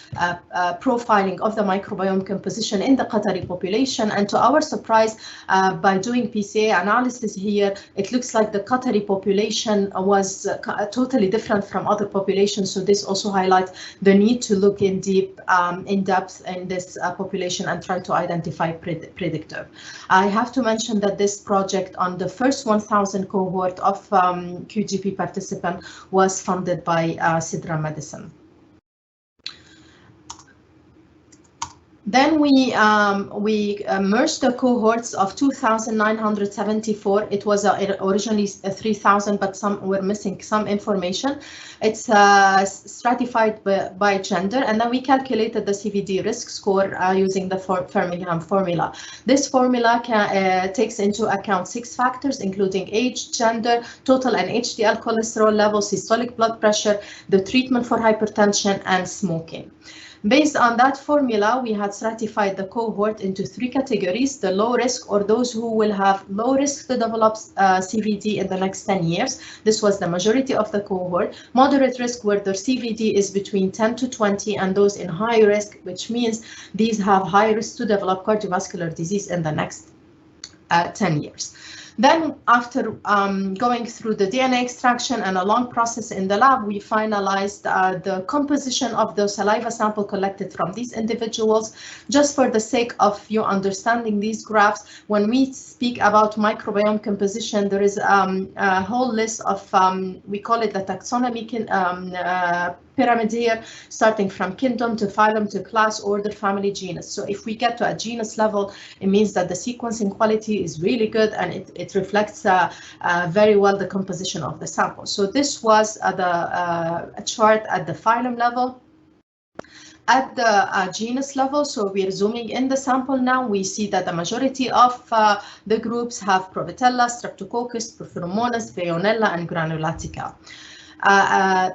profiling of the microbiome composition in the Qatari population. And to our surprise, by doing PCA analysis here, it looks like the Qatari population was totally different from other populations. So this also highlights the need to look in depth in this population and try to identify predictor. I have to mention that this project on the first 1,000 cohort of QGP participant was funded by Sidra Medicine. Then we merged the cohorts of 2,974. It was originally 3,000, but some were missing some information. It's stratified by gender, and then we calculated the CVD risk score using the Framingham formula. This formula takes into account 6 factors, including age, gender, total and HDL cholesterol levels, systolic blood pressure, the treatment for hypertension, and smoking. Based on that formula, we had stratified the cohort into 3 categories: the low risk, or those who will have low risk to develop CVD in the next 10 years. This was the majority of the cohort. Moderate risk, where their CVD is between 10 to 20, and those in high risk, which means these have high risk to develop cardiovascular disease in the next 10 years. Then, after going through the DNA extraction and a long process in the lab, we finalized the composition of the saliva sample collected from these individuals. Just for the sake of you understanding these graphs, when we speak about microbiome composition, there is a whole list of, we call it the taxonomy pyramid here, starting from kingdom to phylum to class, order, family, genus. So if we get to a genus level, it means that the sequencing quality is really good, and it reflects very well the composition of the sample. So this was the chart at the phylum level. At the genus level, so we're zooming in the sample now, we see that the majority of the groups have Prevotella, Streptococcus, Pseudomonas, Veillonella, and Granulatica.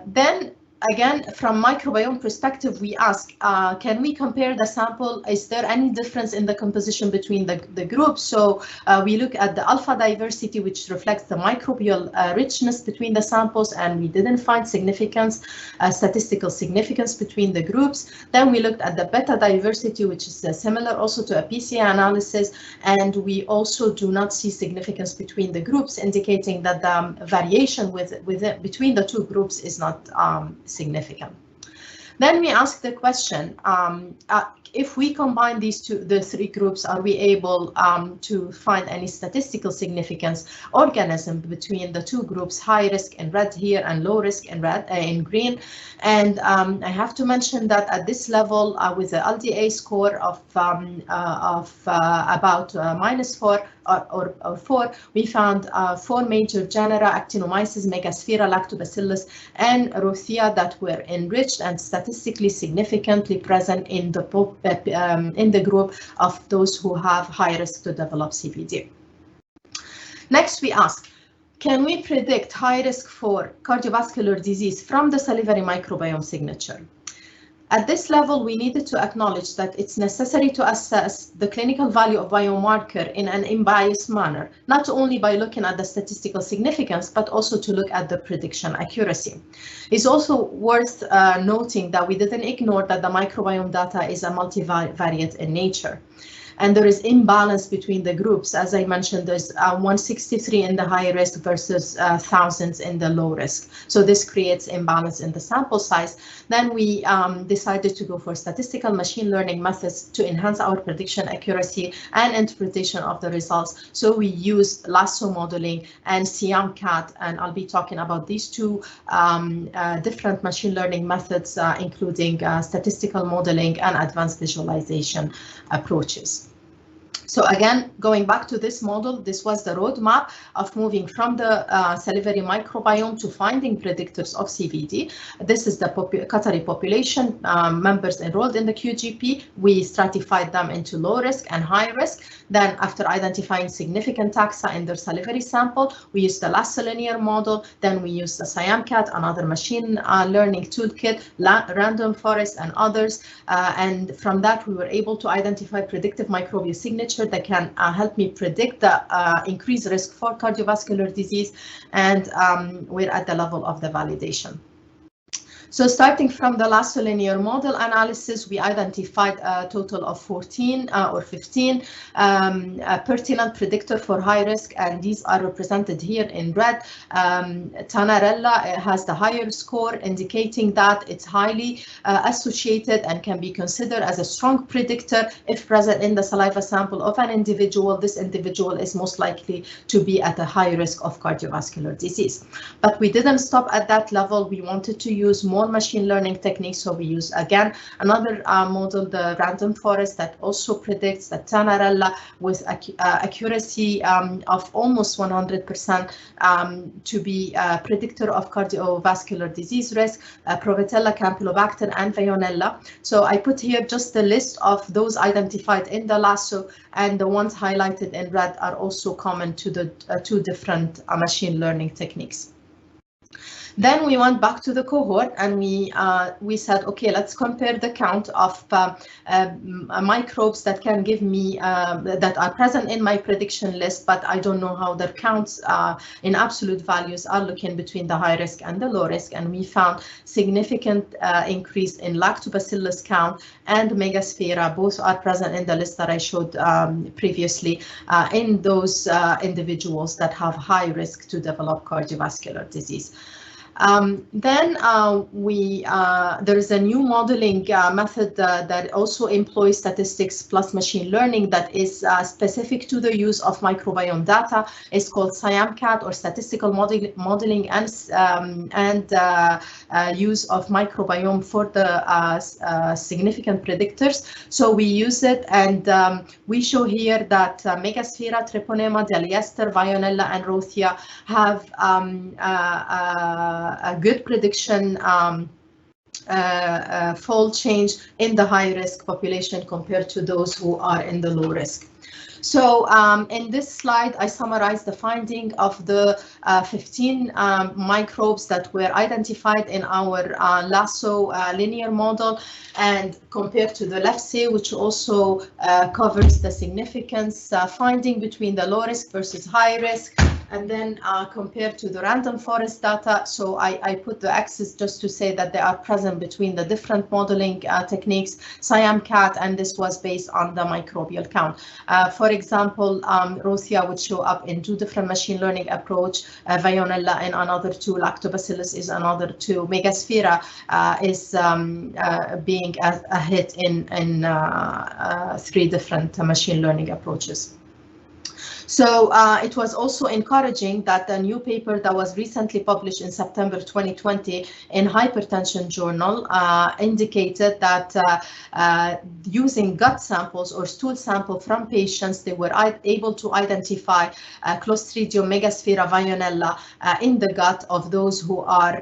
Then again, from microbiome perspective, we ask, can we compare the sample? Is there any difference in the composition between the groups? So we look at the alpha diversity, which reflects the microbial richness between the samples, and we didn't find significance, statistical significance between the groups. Then we looked at the beta diversity, which is similar also to a PCA analysis, and we also do not see significance between the groups, indicating that the variation between the 2 groups is not significant. Then we ask the question, if we combine the 3 groups, are we able to find any statistical significance organism between the 2 groups, high risk in red here and low risk in red in green? And I have to mention that at this level, with the LDA score of about -4 or 4, we found 4 major genera: Actinomyces, Megasphaera, Lactobacillus, and Rothia, that were enriched and statistically significantly present in the group of those who have high risk to develop CVD. Next, we ask, can we predict high risk for cardiovascular disease from the salivary microbiome signature? At this level, we needed to acknowledge that it's necessary to assess the clinical value of biomarker in an unbiased manner, not only by looking at the statistical significance, but also to look at the prediction accuracy. It's also worth noting that we didn't ignore that the microbiome data is a multivariate in nature. And there is imbalance between the groups. As I mentioned, there's 163 in the high risk versus thousands in the low risk. So this creates imbalance in the sample size. Then we decided to go for statistical machine learning methods to enhance our prediction accuracy and interpretation of the results. So we used lasso modeling and SIAM-CAT, and I'll be talking about these 2 different machine learning methods, including statistical modeling and advanced visualization approaches. So again, going back to this model, this was the roadmap of moving from the salivary microbiome to finding predictors of CVD. This is the Qatari population members enrolled in the QGP. We stratified them into low risk and high risk. Then, after identifying significant taxa in their salivary sample, we used the lasso linear model. Then we used the SIAM-CAT, another machine learning toolkit, random forest, and others. And from that, we were able to identify predictive microbial signature that can help me predict the increased risk for cardiovascular disease, and we're at the level of the validation. So starting from the lasso linear model analysis, we identified a total of 14 or 15 pertinent predictor for high risk, and these are represented here in red. Tanarella has the higher score, indicating that it's highly associated and can be considered as a strong predictor if present in the saliva sample of an individual. This individual is most likely to be at a high risk of cardiovascular disease. But we didn't stop at that level. We wanted to use more more machine learning techniques. So we use again another model, the random forest, that also predicts the Tanarella with accuracy of almost 100% to be a predictor of cardiovascular disease risk, Provitella, Campylobacter, and Veillonella. So I put here just the list of those identified in the lasso, and the ones highlighted in red are also common to the two different machine learning techniques. Then we went back to the cohort and we said, okay, let's compare the count of microbes that can give me that are present in my prediction list, but I don't know how their counts in absolute values are looking between the high risk and the low risk. And we found significant increase in Lactobacillus count and Megasphaera. Both are present in the list that I showed previously in those individuals that have high risk to develop cardiovascular disease. Then there is a new modeling method that also employs statistics plus machine learning that is specific to the use of microbiome data. It's called SIAM-CAT, or statistical modeling and use of microbiome for the significant predictors. So we use it, and we show here that Megasphaera, Treponema, Daliester, Veillonella, and Rothia have a good prediction fold change in the high risk population compared to those who are in the low risk. So in this slide, I summarize the finding of the 15 microbes that were identified in our lasso linear model, and compared to the LEFSE, which also covers the significance finding between the low risk versus high risk, and then compared to the random forest data. So I put the axis just to say that they are present between the different modeling techniques, SIAM-CAT, and this was based on the microbial count. For example, Rothia would show up in 2 different machine learning approach, Veillonella in another 2, Lactobacillus is another 2, Megasphaera is being a hit in 3 different machine learning approaches. So it was also encouraging that the new paper that was recently published in September 2020 in Hypertension Journal indicated that using gut samples or stool sample from patients, they were able to identify Clostridium, Megasphaera, Veillonella in the gut of those who are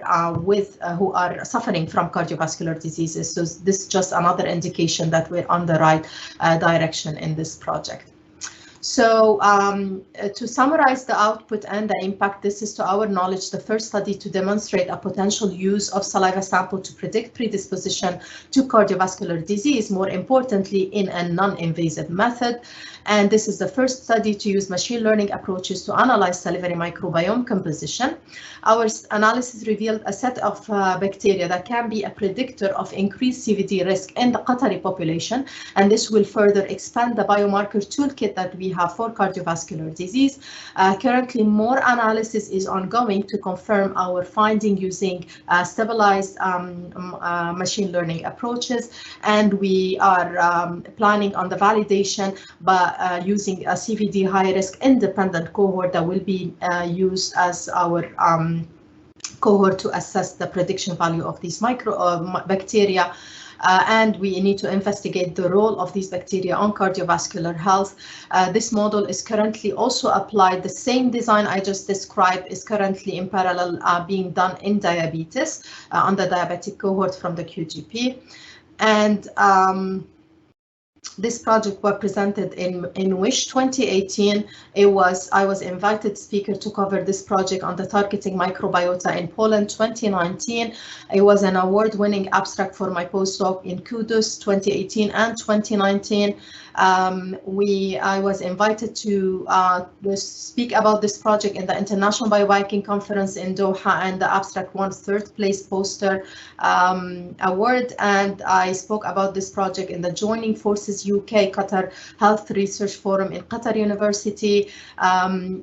suffering from cardiovascular diseases. So this is just another indication that we're on the right direction in this project. So to summarize the output and the impact, this is, to our knowledge, the first study to demonstrate a potential use of saliva sample to predict predisposition to cardiovascular disease, more importantly, in a non-invasive method. And this is the first study to use machine learning approaches to analyze salivary microbiome composition. Our analysis revealed a set of bacteria that can be a predictor of increased CVD risk in the Qatari population, and this will further expand the biomarker toolkit that we have for cardiovascular disease. Currently, more analysis is ongoing to confirm our finding using stabilized machine learning approaches, and we are planning on the validation by using a CVD high-risk independent cohort that will be used as our cohort to assess the prediction value of these bacteria. And we need to investigate the role of these bacteria on cardiovascular health. This model is currently also applied. The same design I just described is currently in parallel being done in diabetes on the diabetic cohort from the QGB. And this project was presented in WISH 2018. I was invited speaker to cover this project on the targeting microbiota in Poland 2019. It was an award-winning abstract for my postdoc in Kudus 2018 and 2019. I was invited to speak about this project in the International Biobanking Conference in Doha, and the abstract won 3rd place poster award. And I spoke about this project in the Joining Forces UK Qatar Health Research Forum in Qatar University.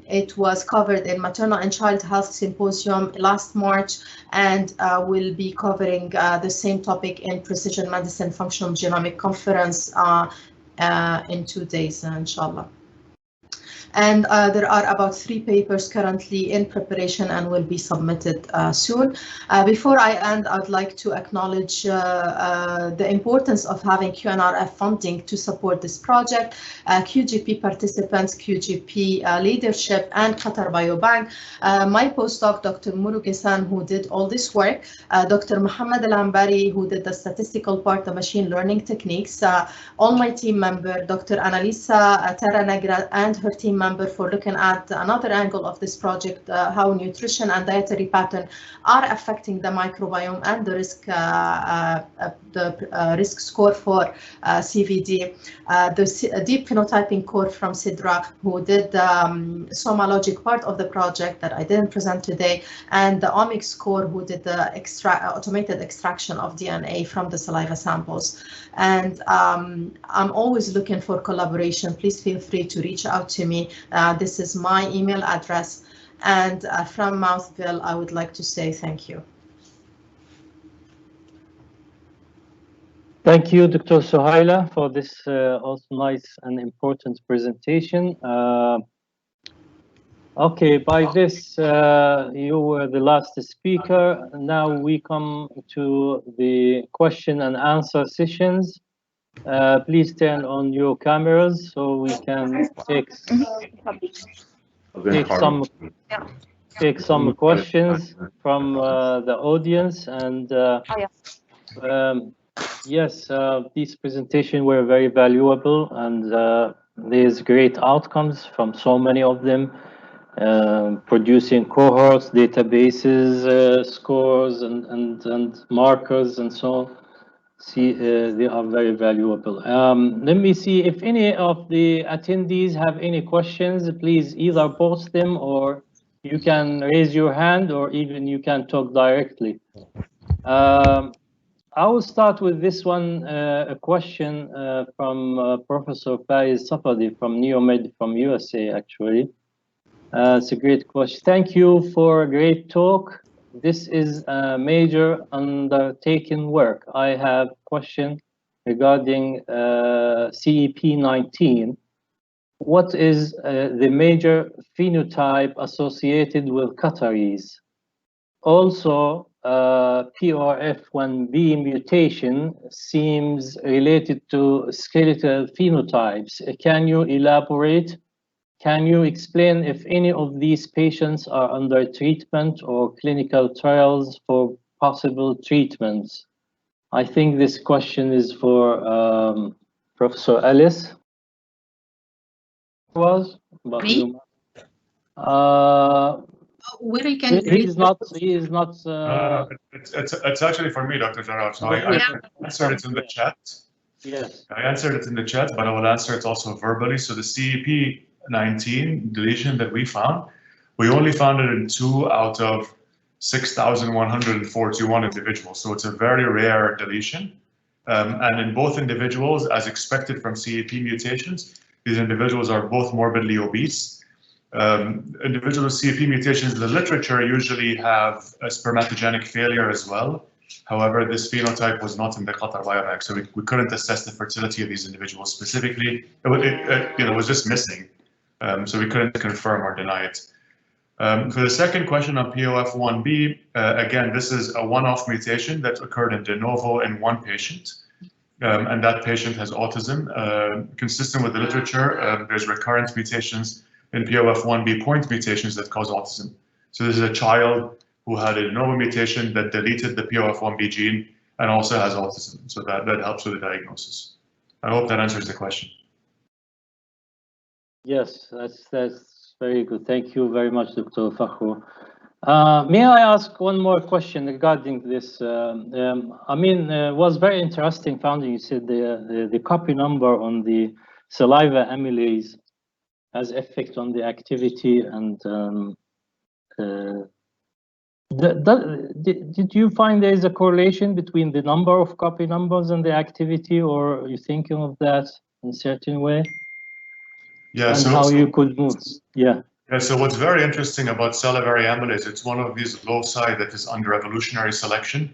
It was covered in Maternal and Child Health Symposium last March, and will be covering the same topic in Precision Medicine Functional Genomic Conference in 2 days, inshallah. And there are about 3 papers currently in preparation and will be submitted soon. Before I end, I'd like to acknowledge the importance of having QNRF funding to support this project, QGP participants, QGP leadership, and Qatar Biobank. My postdoc, Dr. Murugesan, who did all this work, Dr. Mohammed Al-Ambari, who did the statistical part, the machine learning techniques, all my team member, Dr. Annalisa Terranegra, and her team member for looking at another angle of this project, how nutrition and dietary pattern are affecting the microbiome and the risk score for CVD. The deep phenotyping core from Sidra, who did the somalogic part of the project that I didn't present today, and the omics core, who did the automated extraction of DNA from the saliva samples. And I'm always looking for collaboration. Please feel free to reach out to me. This is my email address. And from Mouthville, I would like to say thank you. Thank you, Dr. Suhaila, for this also nice and important presentation. Okay, by this, you were the last speaker. Now we come to the question and answer sessions. Please turn on your cameras so we can take some questions from the audience. And yes, these presentations were very valuable, and there's great outcomes from so many of them. Producing cohorts, databases, scores, and markers, and so on. See, they are very valuable. Let me see if any of the attendees have any questions. Please either post them, or you can raise your hand, or even you can talk directly. I will start with this one, a question from Professor Faiz Safadi from NeoMed from USA, actually. It's a great question. Thank you for a great talk. This is a major undertaking work. I have a question regarding CEP19. What is the major phenotype associated with Qataris? Also, PRF1B mutation seems related to skeletal phenotypes. Can you elaborate? Can you explain if any of these patients are under treatment or clinical trials for possible treatments? I think this question is for Professor Ellis. Me? Where you can he is not. It's actually for me, Dr. Jarrah. So I answered it in the chat. Yes. I answered it in the chat, but I will answer it also verbally. So the CEP19 deletion that we found, we only found it in 2 out of 6,141 individuals. So it's a very rare deletion. And in both individuals, as expected from CEP mutations, these individuals are both morbidly obese. Individuals with CEP mutations in the literature usually have a spermatogenic failure as well. However, this phenotype was not in the Qatar Biobank, so we couldn't assess the fertility of these individuals specifically. It was just missing, so we couldn't confirm or deny it. For the second question on POF1B, again, this is a one-off mutation that occurred in de novo in 1 patient, and that patient has autism. Consistent with the literature, there's recurrent mutations in POF1B point mutations that cause autism. So this is a child who had a de novo mutation that deleted the POF1B gene and also has autism. So that helps with the diagnosis. I hope that answers the question. Yes, that's very good. Thank you very much, Dr. Fakhru. May I ask one more question regarding this? I mean, it was very interesting finding. You said the copy number on the saliva amylase has effect on the activity, and did you find there is a correlation between the number of copy numbers and the activity, or are you thinking of that in a certain way? Yeah, and how you could move? Yeah. Yeah, so what's very interesting about salivary amylase, it's one of these loci that is under evolutionary selection.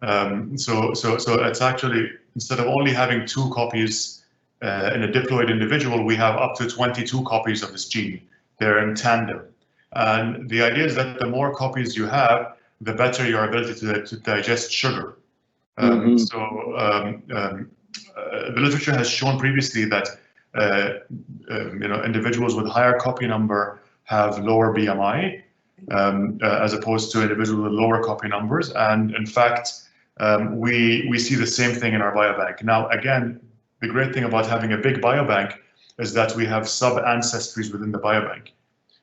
So it's actually, instead of only having 2 copies in a diploid individual, we have up to 22 copies of this gene. They're in tandem. And the idea is that the more copies you have, the better your ability to digest sugar. The literature has shown previously that individuals with higher copy number have lower BMI as opposed to individuals with lower copy numbers. And in fact, we see the same thing in our biobank. Now, again, the great thing about having a big biobank is that we have sub-ancestries within the biobank.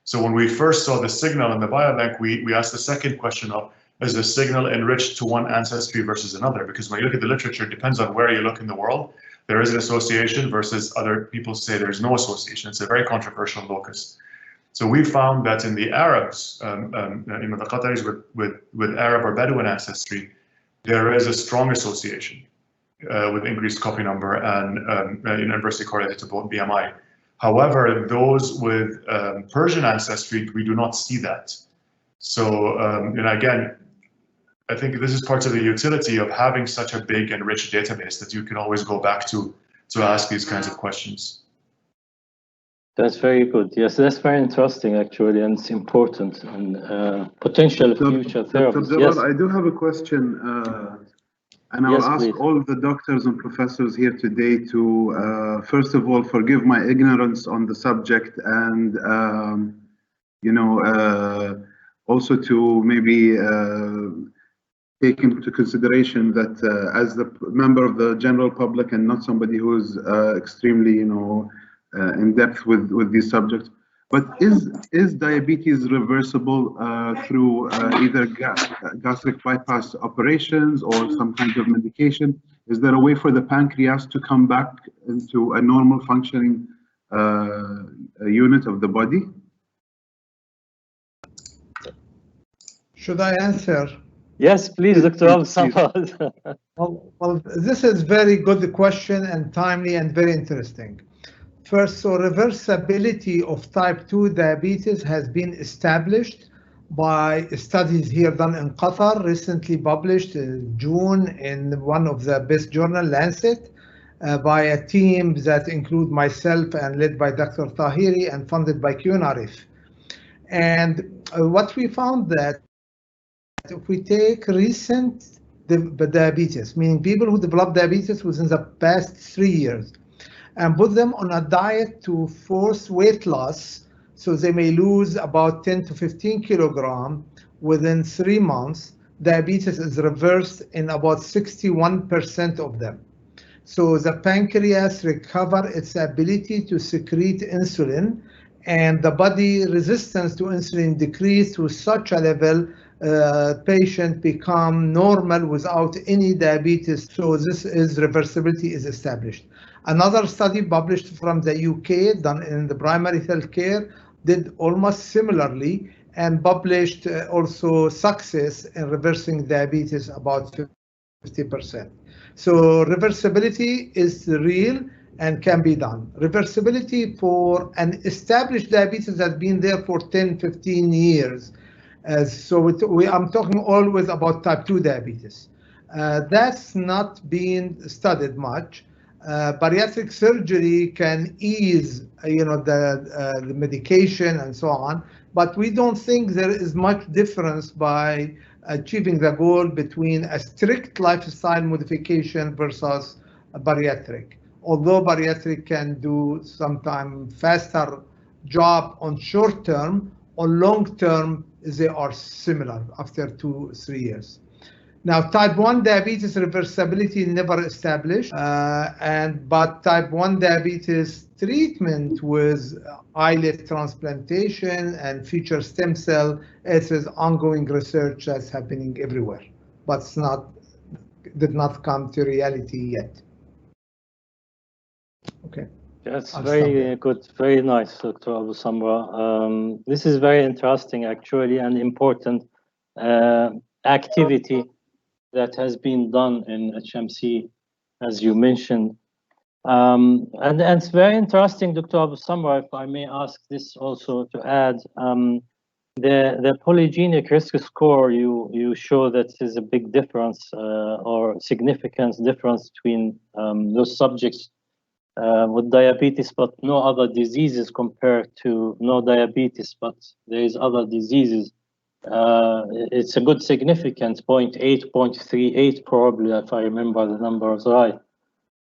So when we first saw the signal in the biobank, we asked the second question of, is the signal enriched to one ancestry versus another? Because when you look at the literature, it depends on where you look in the world. There is an association versus other people say there's no association. It's a very controversial locus. So we found that in the Arabs, the Qataris with Arab or Bedouin ancestry, there is a strong association with increased copy number and inversely correlated to both BMI. However, those with Persian ancestry, we do not see that. So, again, I think this is part of the utility of having such a big and rich database that you can always go back to ask these kinds of questions. That's very good. Yes, that's very interesting, actually, and it's important and potential future therapies. Dr. Yes. I do have a question, and I'll ask all of the doctors and professors here today to, first of all, forgive my ignorance on the subject, and also to maybe take into consideration that as the member of the general public and not somebody who's extremely, in depth with these subjects, but is diabetes reversible through either gastric bypass operations or some kind of medication? Is there a way for the pancreas to come back into a normal functioning unit of the body? Should I answer? Yes, please, Dr. Al-Samad. Well, this is very good question and timely and very interesting. First, so reversibility of type 2 diabetes has been established by studies here done in Qatar, recently published in June in one of the best journal, Lancet, by a team that include myself and led by Dr. Tahiri and funded by QNRF. And what we found that if we take recent diabetes, meaning people who developed diabetes within the past 3 years, and put them on a diet to force weight loss, so they may lose about 10 to 15 kilograms within 3 months, diabetes is reversed in about 61% of them. So the pancreas recover its ability to secrete insulin, and the body resistance to insulin decreased to such a level patient become normal without any diabetes. So this is reversibility is established. Another study published from the UK done in the primary healthcare did almost similarly and published also success in reversing diabetes about 50%. So reversibility is real and can be done. Reversibility for an established diabetes that's been there for 10, 15 years. I'm talking always about type 2 diabetes. That's not being studied much. Bariatric surgery can ease, the medication and so on, but we don't think there is much difference by achieving the goal between a strict lifestyle modification versus a bariatric. Although bariatric can do sometimes faster job on short term, on long term, they are similar after 2-3 years. Now, type 1 diabetes reversibility never established, but type 1 diabetes treatment with islet transplantation and future stem cell, it is ongoing research that's happening everywhere, but did not come to reality yet. Okay. That's very good, very nice, Dr. Abu Samra. This is very interesting, actually, and important activity that has been done in HMC, as you mentioned. And it's very interesting, Dr. Abu Samra, if I may ask this also to add, the polygenic risk score, you show that there's a big difference or significant difference between those subjects with diabetes, but no other diseases compared to no diabetes, but there is other diseases. It's a good significance, 0.8, 0.38 probably, if I remember the numbers right.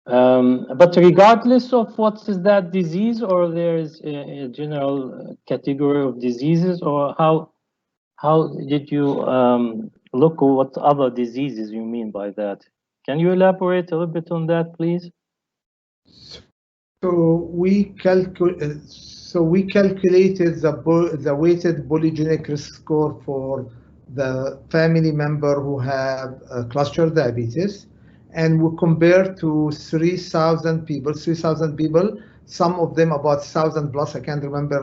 But regardless of what is that disease, or there is a general category of diseases, or how did you look at what other diseases you mean by that? Can you elaborate a little bit on that, please? So we calculated the weighted polygenic risk score for the family member who have cluster diabetes, and we compared to 3,000 people. Some of them about 1,000 plus. I can't remember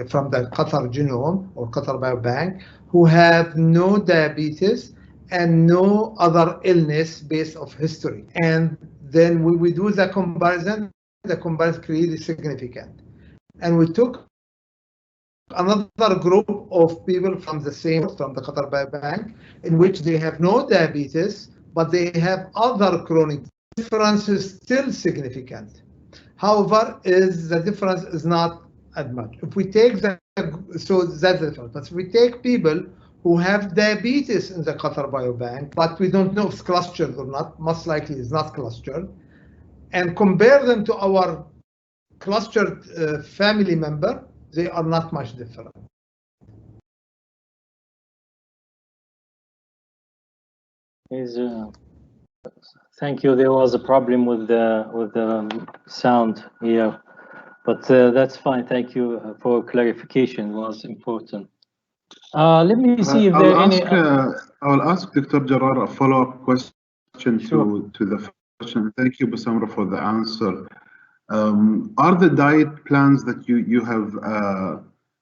from the Qatar Genome or Qatar Biobank, who have no diabetes and no other illness based of history. And then we do the comparison. The comparison clearly significant. And we took another group of people from the Qatar Biobank, in which they have no diabetes, but they have other chronic. Difference is still significant. However, the difference is not as much. If we take so that's the difference. But if we take people who have diabetes in the Qatar Biobank, but we don't know if it's clustered or not, most likely it's not clustered, and compare them to our clustered family member, they are not much different. Thank you. There was a problem with the sound here, but that's fine. Thank you for clarification. It was important. Let me see if there are any. I'll ask Dr. Jarrar a follow-up question Sure. to the question. Thank you, Basamra, for the answer. Are the diet plans that you have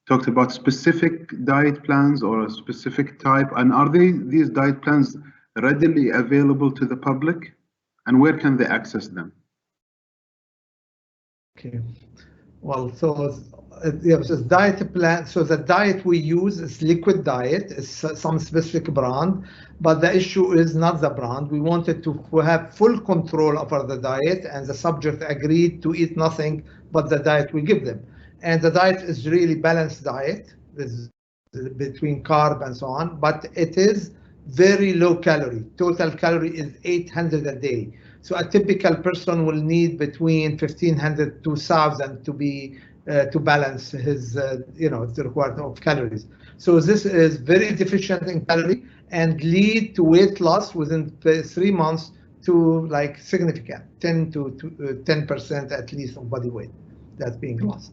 talked about specific diet plans or a specific type, and are these diet plans readily available to the public, and where can they access them? Okay, well, so diet plan. So the diet we use is liquid diet. It's some specific brand, but the issue is not the brand. We wanted to have full control over the diet, and the subject agreed to eat nothing but the diet we give them. And the diet is really balanced diet between carb and so on, but it is very low calorie. Total calorie is 800 a day. So a typical person will need between 1,500 to 2,000 to be to balance his the requirement of calories. So this is very deficient in calorie and lead to weight loss within 3 months to like significant 10% at least of body weight that's being lost.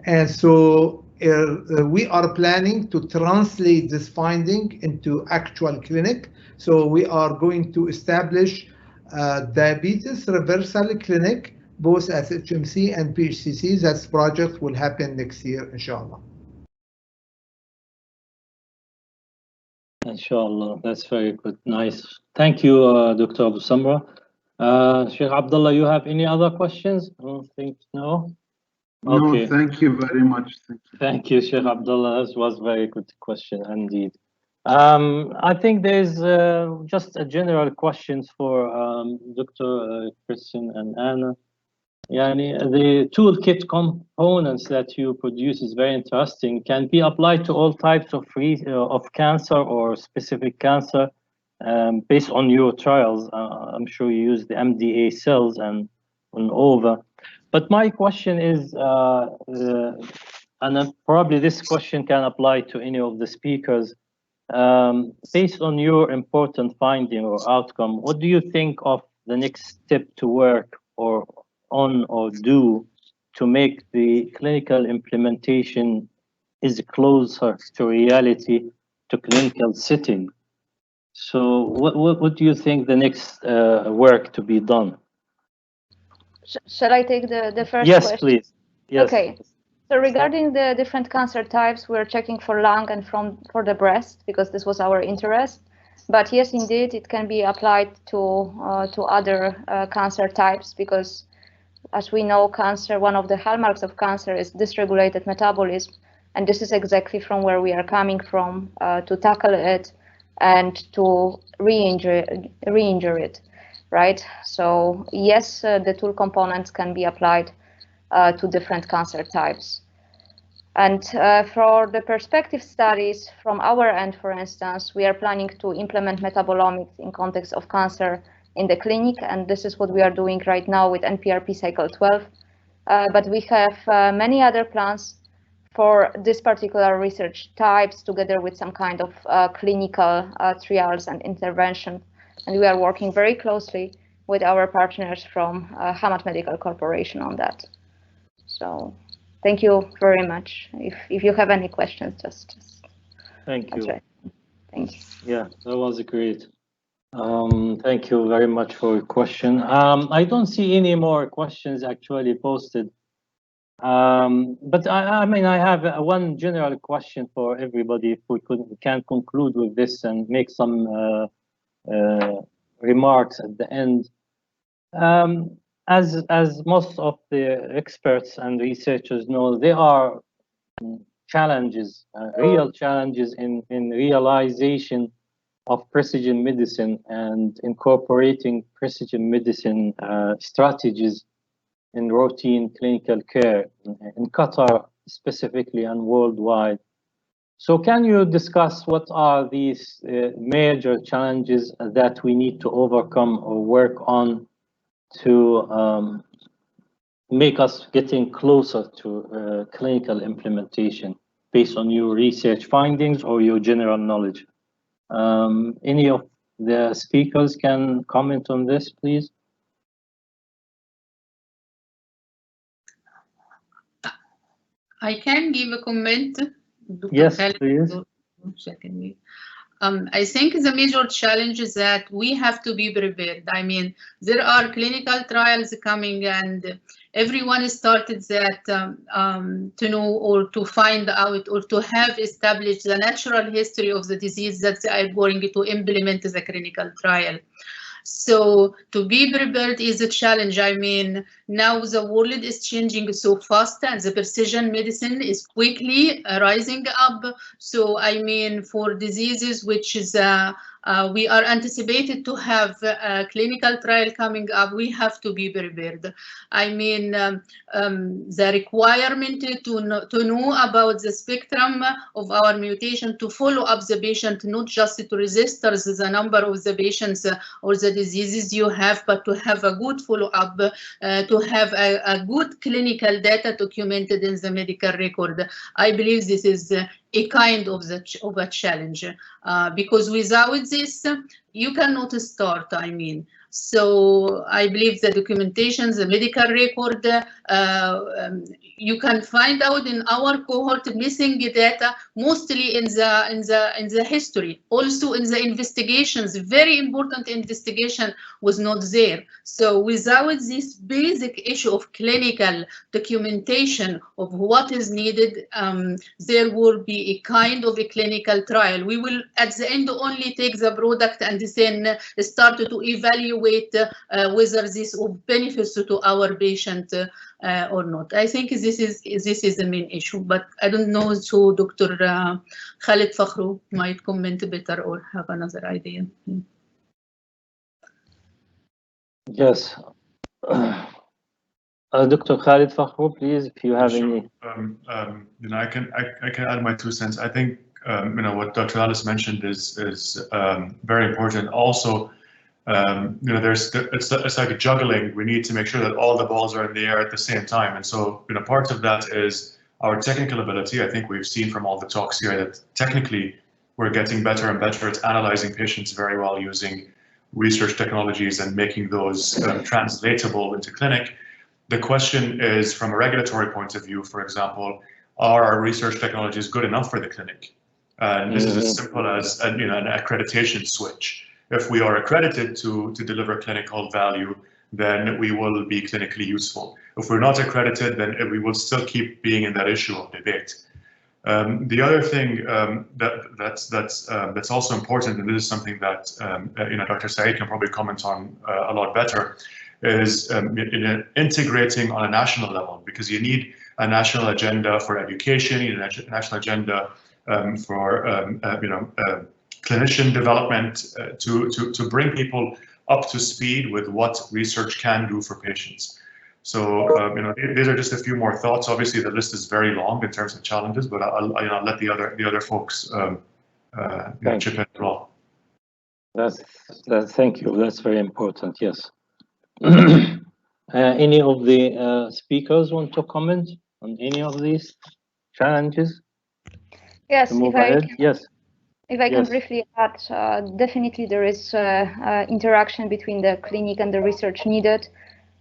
And so we are planning to translate this finding into actual clinic. So we are going to establish diabetes reversal clinic, both at HMC and PHCC. That project will happen next year, inshallah. Inshallah, that's very good. Nice. Thank you, Dr. Abu Samra. Sheikh Abdullah, you have any other questions? I don't think, no? Okay. No, thank you very much. Thank you, Sheikh Abdullah. This was a very good question indeed. I think there's just a general questions for Dr. Christian and Anna. The toolkit components that you produce is very interesting. Can be applied to all types of cancer or specific cancer based on your trials. I'm sure you use the MDA cells and over. But my question is, and probably this question can apply to any of the speakers. Based on your important finding or outcome, what do you think of the next step to work or do to make the clinical implementation is closer to reality, to clinical setting? So what do you think the next work to be done? Shall I take the first yes, question? Please. Yes. Okay. So regarding the different cancer types, we're checking for lung and for the breast, because this was our interest. But yes, indeed, it can be applied to other cancer types, because as we know, cancer, one of the hallmarks of cancer is dysregulated metabolism. And this is exactly from where we are coming from to tackle it and to re-injure it. right? So yes, the tool components can be applied to different cancer types. And for the perspective studies from our end, for instance, we are planning to implement metabolomics in context of cancer in the clinic, and this is what we are doing right now with NPRP cycle 12. But we have many other plans for this particular research types, together with some kind of clinical trials and intervention. And we are working very closely with our partners from Hamad Medical Corporation on that. So thank you very much. If you have any questions, just thank you. Thank you. Yeah, that was great. Thank you very much for your question. I don't see any more questions actually posted. But I mean, I have one general question for everybody. If we can conclude with this and make some remarks at the end. As most of the experts and researchers know, there are challenges, real challenges in realization of precision medicine and incorporating precision medicine strategies in routine clinical care in Qatar specifically and worldwide. So can you discuss what are these major challenges that we need to overcome or work on to make us getting closer to clinical implementation based on your research findings or your general knowledge? Any of the speakers can comment on this, please? I can give a comment. Dr. Yes, Khalid, please. I think the major challenge is that we have to be prepared. I mean, there are clinical trials coming, and everyone started that to know or to find out or to have established the natural history of the disease that they are going to implement the clinical trial. So to be prepared is a challenge. I mean, now the world is changing so fast and the precision medicine is quickly rising up. So I mean, for diseases which is we are anticipated to have a clinical trial coming up, we have to be prepared. I mean, the requirement to know about the spectrum of our mutation, to follow up the patient, not just to register the number of the patients or the diseases you have, but to have a good follow-up, to have a good clinical data documented in the medical record. I believe this is a kind of a challenge, because without this, you cannot start, I mean. So I believe the documentation, the medical record, you can find out in our cohort missing data, mostly in the history, also in the investigations. Very important investigation was not there. So without this basic issue of clinical documentation of what is needed, there will be a kind of a clinical trial. We will at the end only take the product and then start to evaluate whether this benefits to our patient or not. I think this is the main issue, but I don't know, so Dr. Khalid Fakhru might comment better or have another idea. Yes. Dr. Khalid Fakhru, please, if you have any. You know, I can add my 2 cents. I think you know, what Dr. Alice mentioned is very important. Also, you know, it's like a juggling. We need to make sure that all the balls are in the air at the same time. And so, you know, part of that is our technical ability. I think we've seen from all the talks here that technically we're getting better and better at analyzing patients very well using research technologies and making those translatable into clinic. The question is, from a regulatory point of view, for example, are our research technologies good enough for the clinic? And this is as simple as you know, an accreditation switch. If we are accredited to deliver clinical value, then we will be clinically useful. If we're not accredited, then we will still keep being in that issue of debate. The other thing that's also important, and this is something that you know, Dr. Saeed can probably comment on a lot better, is integrating on a national level, because you need a national agenda for education, you need a national agenda for you know, clinician development to bring people up to speed with what research can do for patients. So these are just a few more thoughts. Obviously, the list is very long in terms of challenges, but I'll let the other folks chip in as well. Thank you. That's very important. Yes. Any of the speakers want to comment on any of these challenges? Yes. If I can Yes. briefly add, definitely there is interaction between the clinic and the research needed.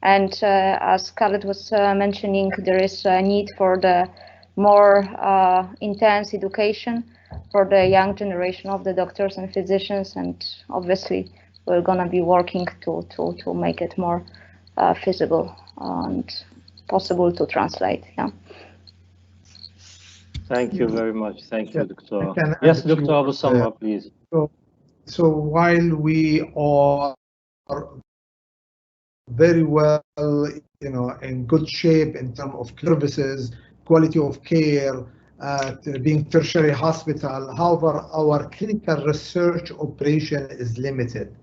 And as Khaled was mentioning, there is a need for the more intense education for the young generation of the doctors and physicians. And obviously, we're going to be working to make it more feasible and possible to translate. Yeah. Thank you very much. Thank you, Dr. Yes, Dr. Abu Samra, please. So while we are very well, in good shape in terms of services, quality of care, being tertiary hospital, however, our clinical research operation is limited,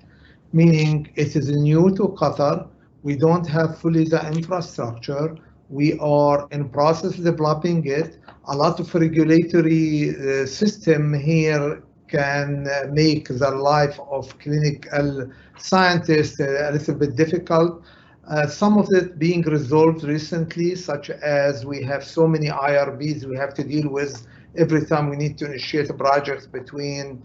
meaning it is new to Qatar. We don't have fully the infrastructure. We are in process of developing it. A lot of regulatory system here can make the life of clinical scientists a little bit difficult. Some of it being resolved recently, such as we have so many IRBs we have to deal with every time we need to initiate a project between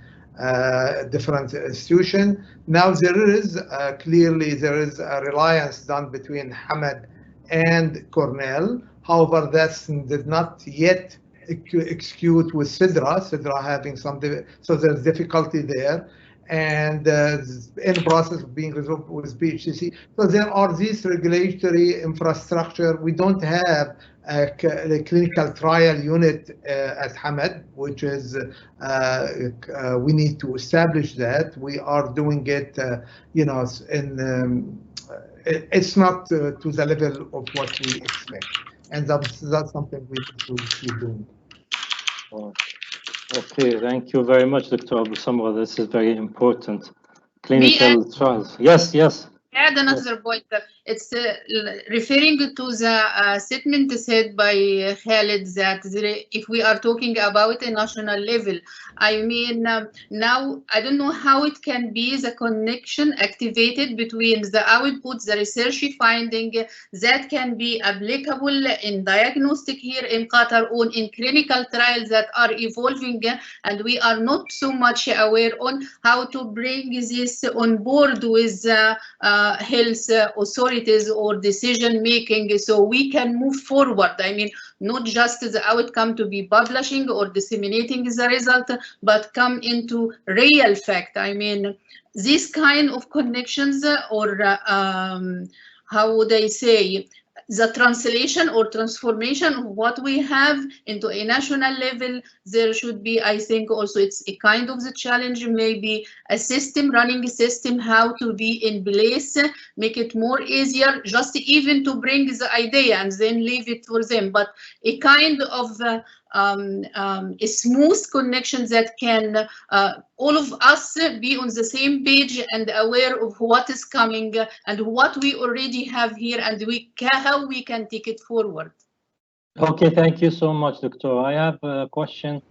different institutions. Now there is clearly a reliance done between Hamad and Cornell. However, that did not yet execute with Sidra having some, so there's difficulty there, and in the process of being resolved with BHCC. So there are these regulatory infrastructure. We don't have a clinical trial unit at Hamad, which is we need to establish that. We are doing it, it's not to the level of what we expect, and that's something we need to keep doing. Okay, thank you very much, Dr. Abu Samra. This is very important. Clinical trials. Yes. Add another point. It's referring to the statement said by Khaled that if we are talking about a national level, I mean, now I don't know how it can be the connection activated between the output, the research finding that can be applicable in diagnostic here in Qatar or in clinical trials that are evolving, and we are not so much aware on how to bring this on board with health authorities or decision making so we can move forward. I mean, not just the outcome to be publishing or disseminating the result, but come into real fact. I mean, this kind of connections or how would I say, the translation or transformation of what we have into a national level, there should be, I think also it's a kind of the challenge, maybe a system, running a system, how to be in place, make it more easier, just even to bring the idea and then leave it for them, but a kind of a smooth connection that can all of us be on the same page and aware of what is coming and what we already have here and how we can take it forward. Okay, thank you so much, Doctor. I have a question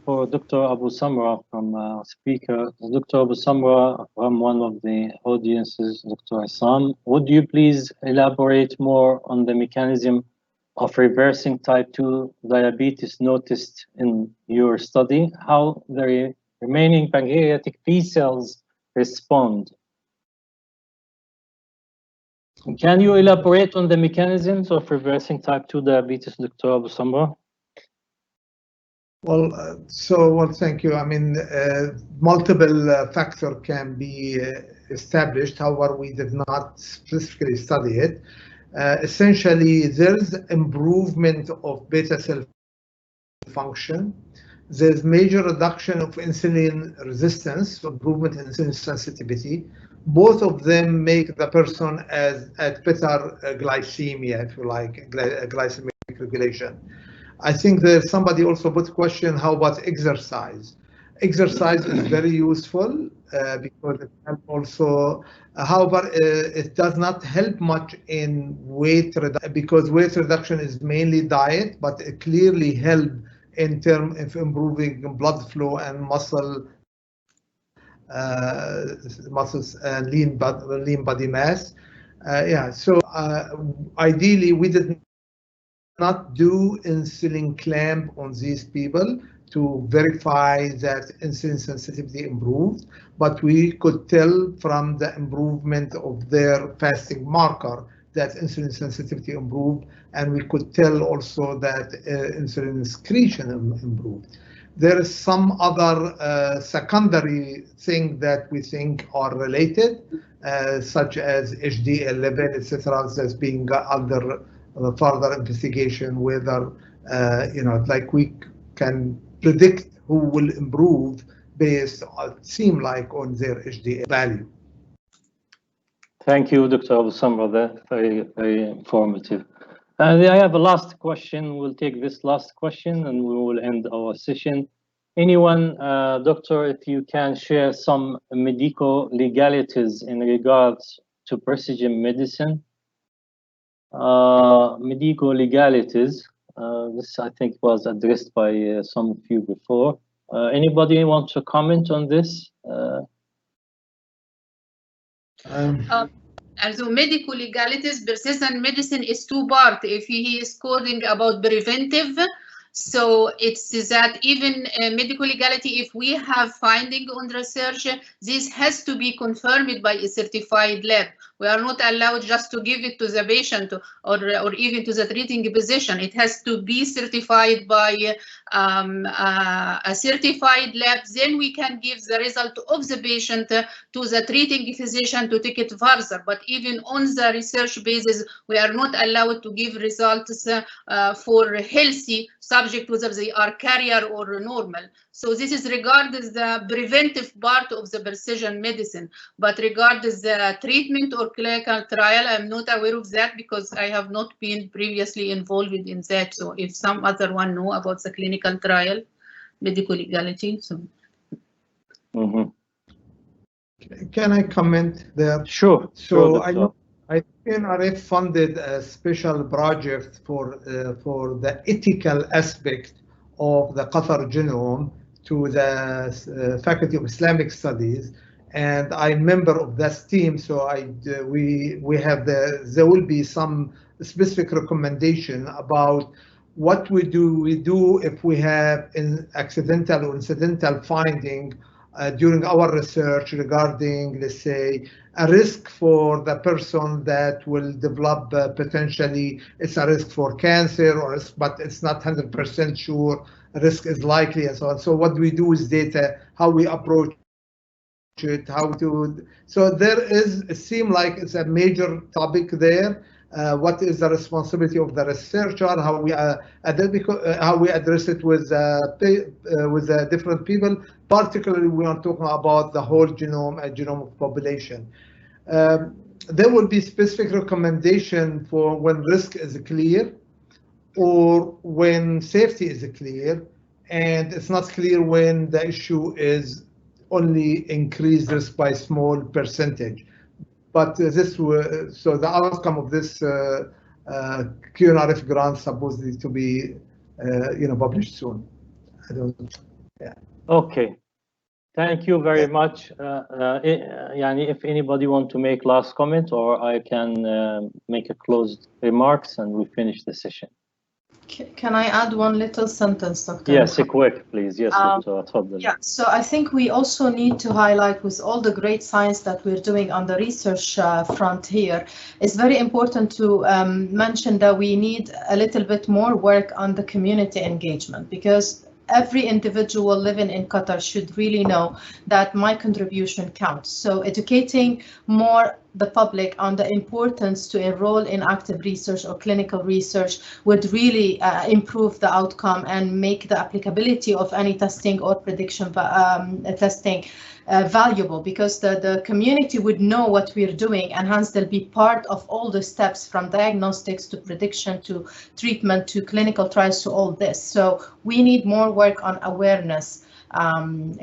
for Dr. Abu Samra from speaker. Dr. Abu Samra from one of the audiences, Dr. Isam, would you please elaborate more on the mechanism of reversing type 2 diabetes noticed in your study, how the remaining pancreatic B cells respond? Can you elaborate on the mechanisms of reversing type 2 diabetes, Dr. Abu Samra? Well, thank you. I mean, multiple factors can be established. However, we did not specifically study it. Essentially, there's improvement of beta cell function. There's major reduction of insulin resistance, improvement in insulin sensitivity. Both of them make the person at better glycemia, if you like, glycemic regulation. I think that somebody also put a question, how about exercise? exercise is very useful because it helps also. However, it does not help much in weight reduction because weight reduction is mainly diet, but it clearly helps in terms of improving blood flow and muscles and lean body mass. Yeah, so ideally we did not do insulin clamp on these people to verify that insulin sensitivity improved, but we could tell from the improvement of their fasting marker that insulin sensitivity improved, and we could tell also that insulin excretion improved. There is some other secondary thing that we think are related, such as HDL level, etc., that's being under further investigation, whether like we can predict who will improve based on on their HDL value. Thank you, Dr. Abu Samra. Very, very informative. And I have a last question. We'll take this last question and we will end our session. Anyone, doctor, if you can share some medical legalities in regards to precision medicine. Medical legalities. This, I think, was addressed by some of you before. Anybody want to comment on this? Also medical legalities, precision medicine is two parts. If he is coding about preventive, so it's that even medical legality, if we have finding on research, this has to be confirmed by a certified lab. We are not allowed just to give it to the patient or even to the treating physician. It has to be certified by a certified lab. Then we can give the result of the patient to the treating physician to take it further. But even on the research basis, we are not allowed to give results for healthy subject, whether they are carrier or normal. So this is regarding the preventive part of the precision medicine. But regarding the treatment or clinical trial, I'm not aware of that because I have not been previously involved in that. So if some other one know about the clinical trial, medical legality, so. Can I comment there? Sure. So I know QNRF funded a special project for the ethical aspect of the Qatar genome to the Faculty of Islamic Studies, and I'm a member of that team. So we have there will be some specific recommendation about what we do if we have an accidental or incidental finding during our research regarding, let's say, a risk for the person that will develop potentially, it's a risk for cancer, but it's not 100% sure, risk is likely, and so on. So what do we do with data, how we approach it, so there is, it seems like it's a major topic there. What is the responsibility of the researcher? How we address it with different people. Particularly, we are talking about the whole genome and genomic population. There will be specific recommendation for when risk is clear, or when safety is clear, and it's not clear when the issue is only increased risk by small percentage. But this so the outcome of this QNRF grant supposedly to be published soon. Yeah. Okay. Thank you very much. Yani, if anybody want to make last comment, or I can make a closed remarks and we finish the session. Can I add one little sentence, Dr. Yes, quick, please. Yes, yeah, so I think we also need to highlight, with all the great science that we're doing on the research front here, it's very important to mention that we need a little bit more work on the community engagement, because every individual living in Qatar should really know that my contribution counts. So educating more the public on the importance to enroll in active research or clinical research would really improve the outcome and make the applicability of any testing or prediction testing valuable, because the community would know what we're doing, and hence they'll be part of all the steps from diagnostics to prediction to treatment to clinical trials to all this. So we need more work on awareness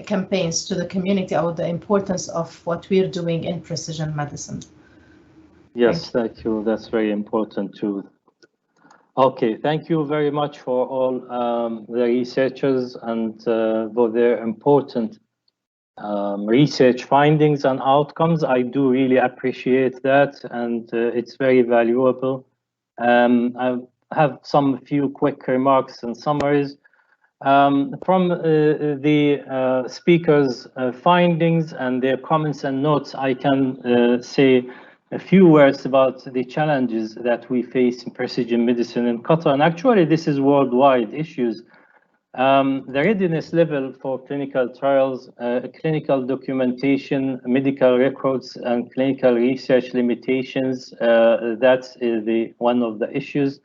campaigns to the community about the importance of what we're doing in precision medicine. Yes, thank you. That's very important too. Okay, thank you very much for all the researchers and for their important research findings and outcomes. I do really appreciate that, and it's very valuable. I have some few quick remarks and summaries. From the speakers' findings and their comments and notes, I can say a few words about the challenges that we face in precision medicine in Qatar. And actually, this is worldwide issues. The readiness level for clinical trials, clinical documentation, medical records, and clinical research limitations, that's one of the issues.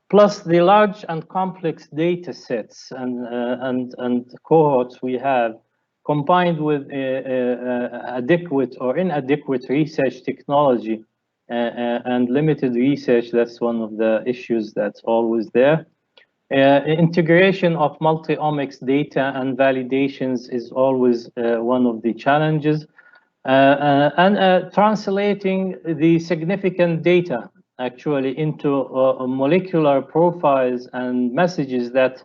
Plus the large and complex data sets and cohorts we have, combined with adequate or inadequate research technology and limited research, that's one of the issues that's always there. Integration of multi-omics data and validations is always one of the challenges. And translating the significant data actually into molecular profiles and messages that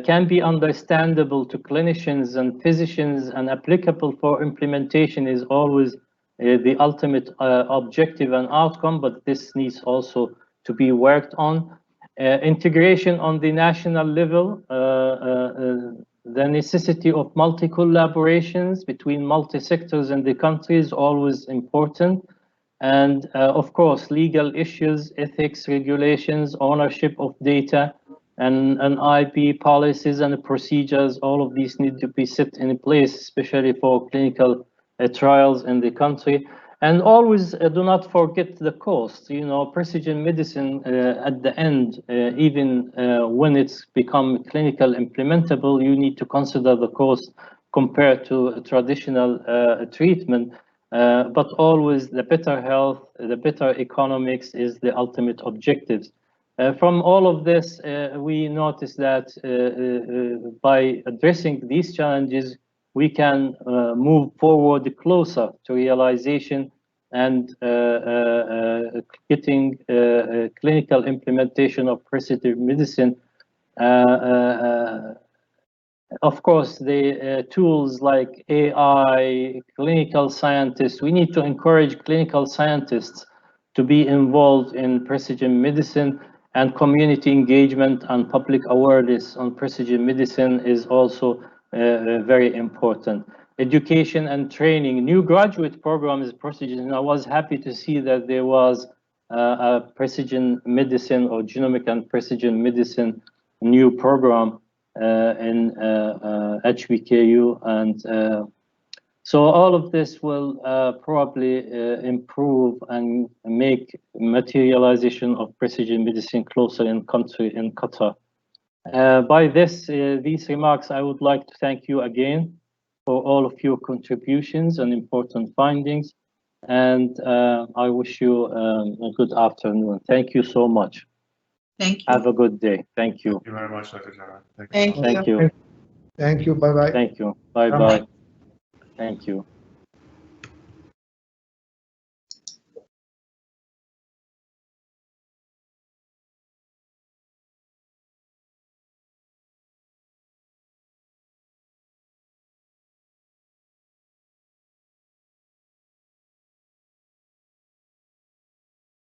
can be understandable to clinicians and physicians and applicable for implementation is always the ultimate objective and outcome, but this needs also to be worked on. Integration on the national level, the necessity of multi-collaborations between multi-sectors in the country is always important. And of course, legal issues, ethics, regulations, ownership of data, and IP policies and procedures, all of these need to be set in place, especially for clinical trials in the country. And always do not forget the cost. You know, precision medicine at the end, even when it's become clinical implementable, you need to consider the cost compared to traditional treatment. But always the better health, the better economics is the ultimate objective. From all of this, we notice that by addressing these challenges, we can move forward closer to realization and getting clinical implementation of precision medicine. Of course, the tools like AI, clinical scientists, we need to encourage clinical scientists to be involved in precision medicine, and community engagement and public awareness on precision medicine is also very important. Education and training, new graduate programs, precision. And I was happy to see that there was a precision medicine or genomic and precision medicine new program in HBKU, and so all of this will probably improve and make materialization of precision medicine closer in Qatar. By these remarks, I would like to thank you again for all of your contributions and important findings, and I wish you a good afternoon. Thank you so much. Thank you. Have a good day. Thank you. Thank you very much, Dr. Jara. Thank you. Thank you. Thank you. Bye-bye. Thank you. Bye-bye. Thank you.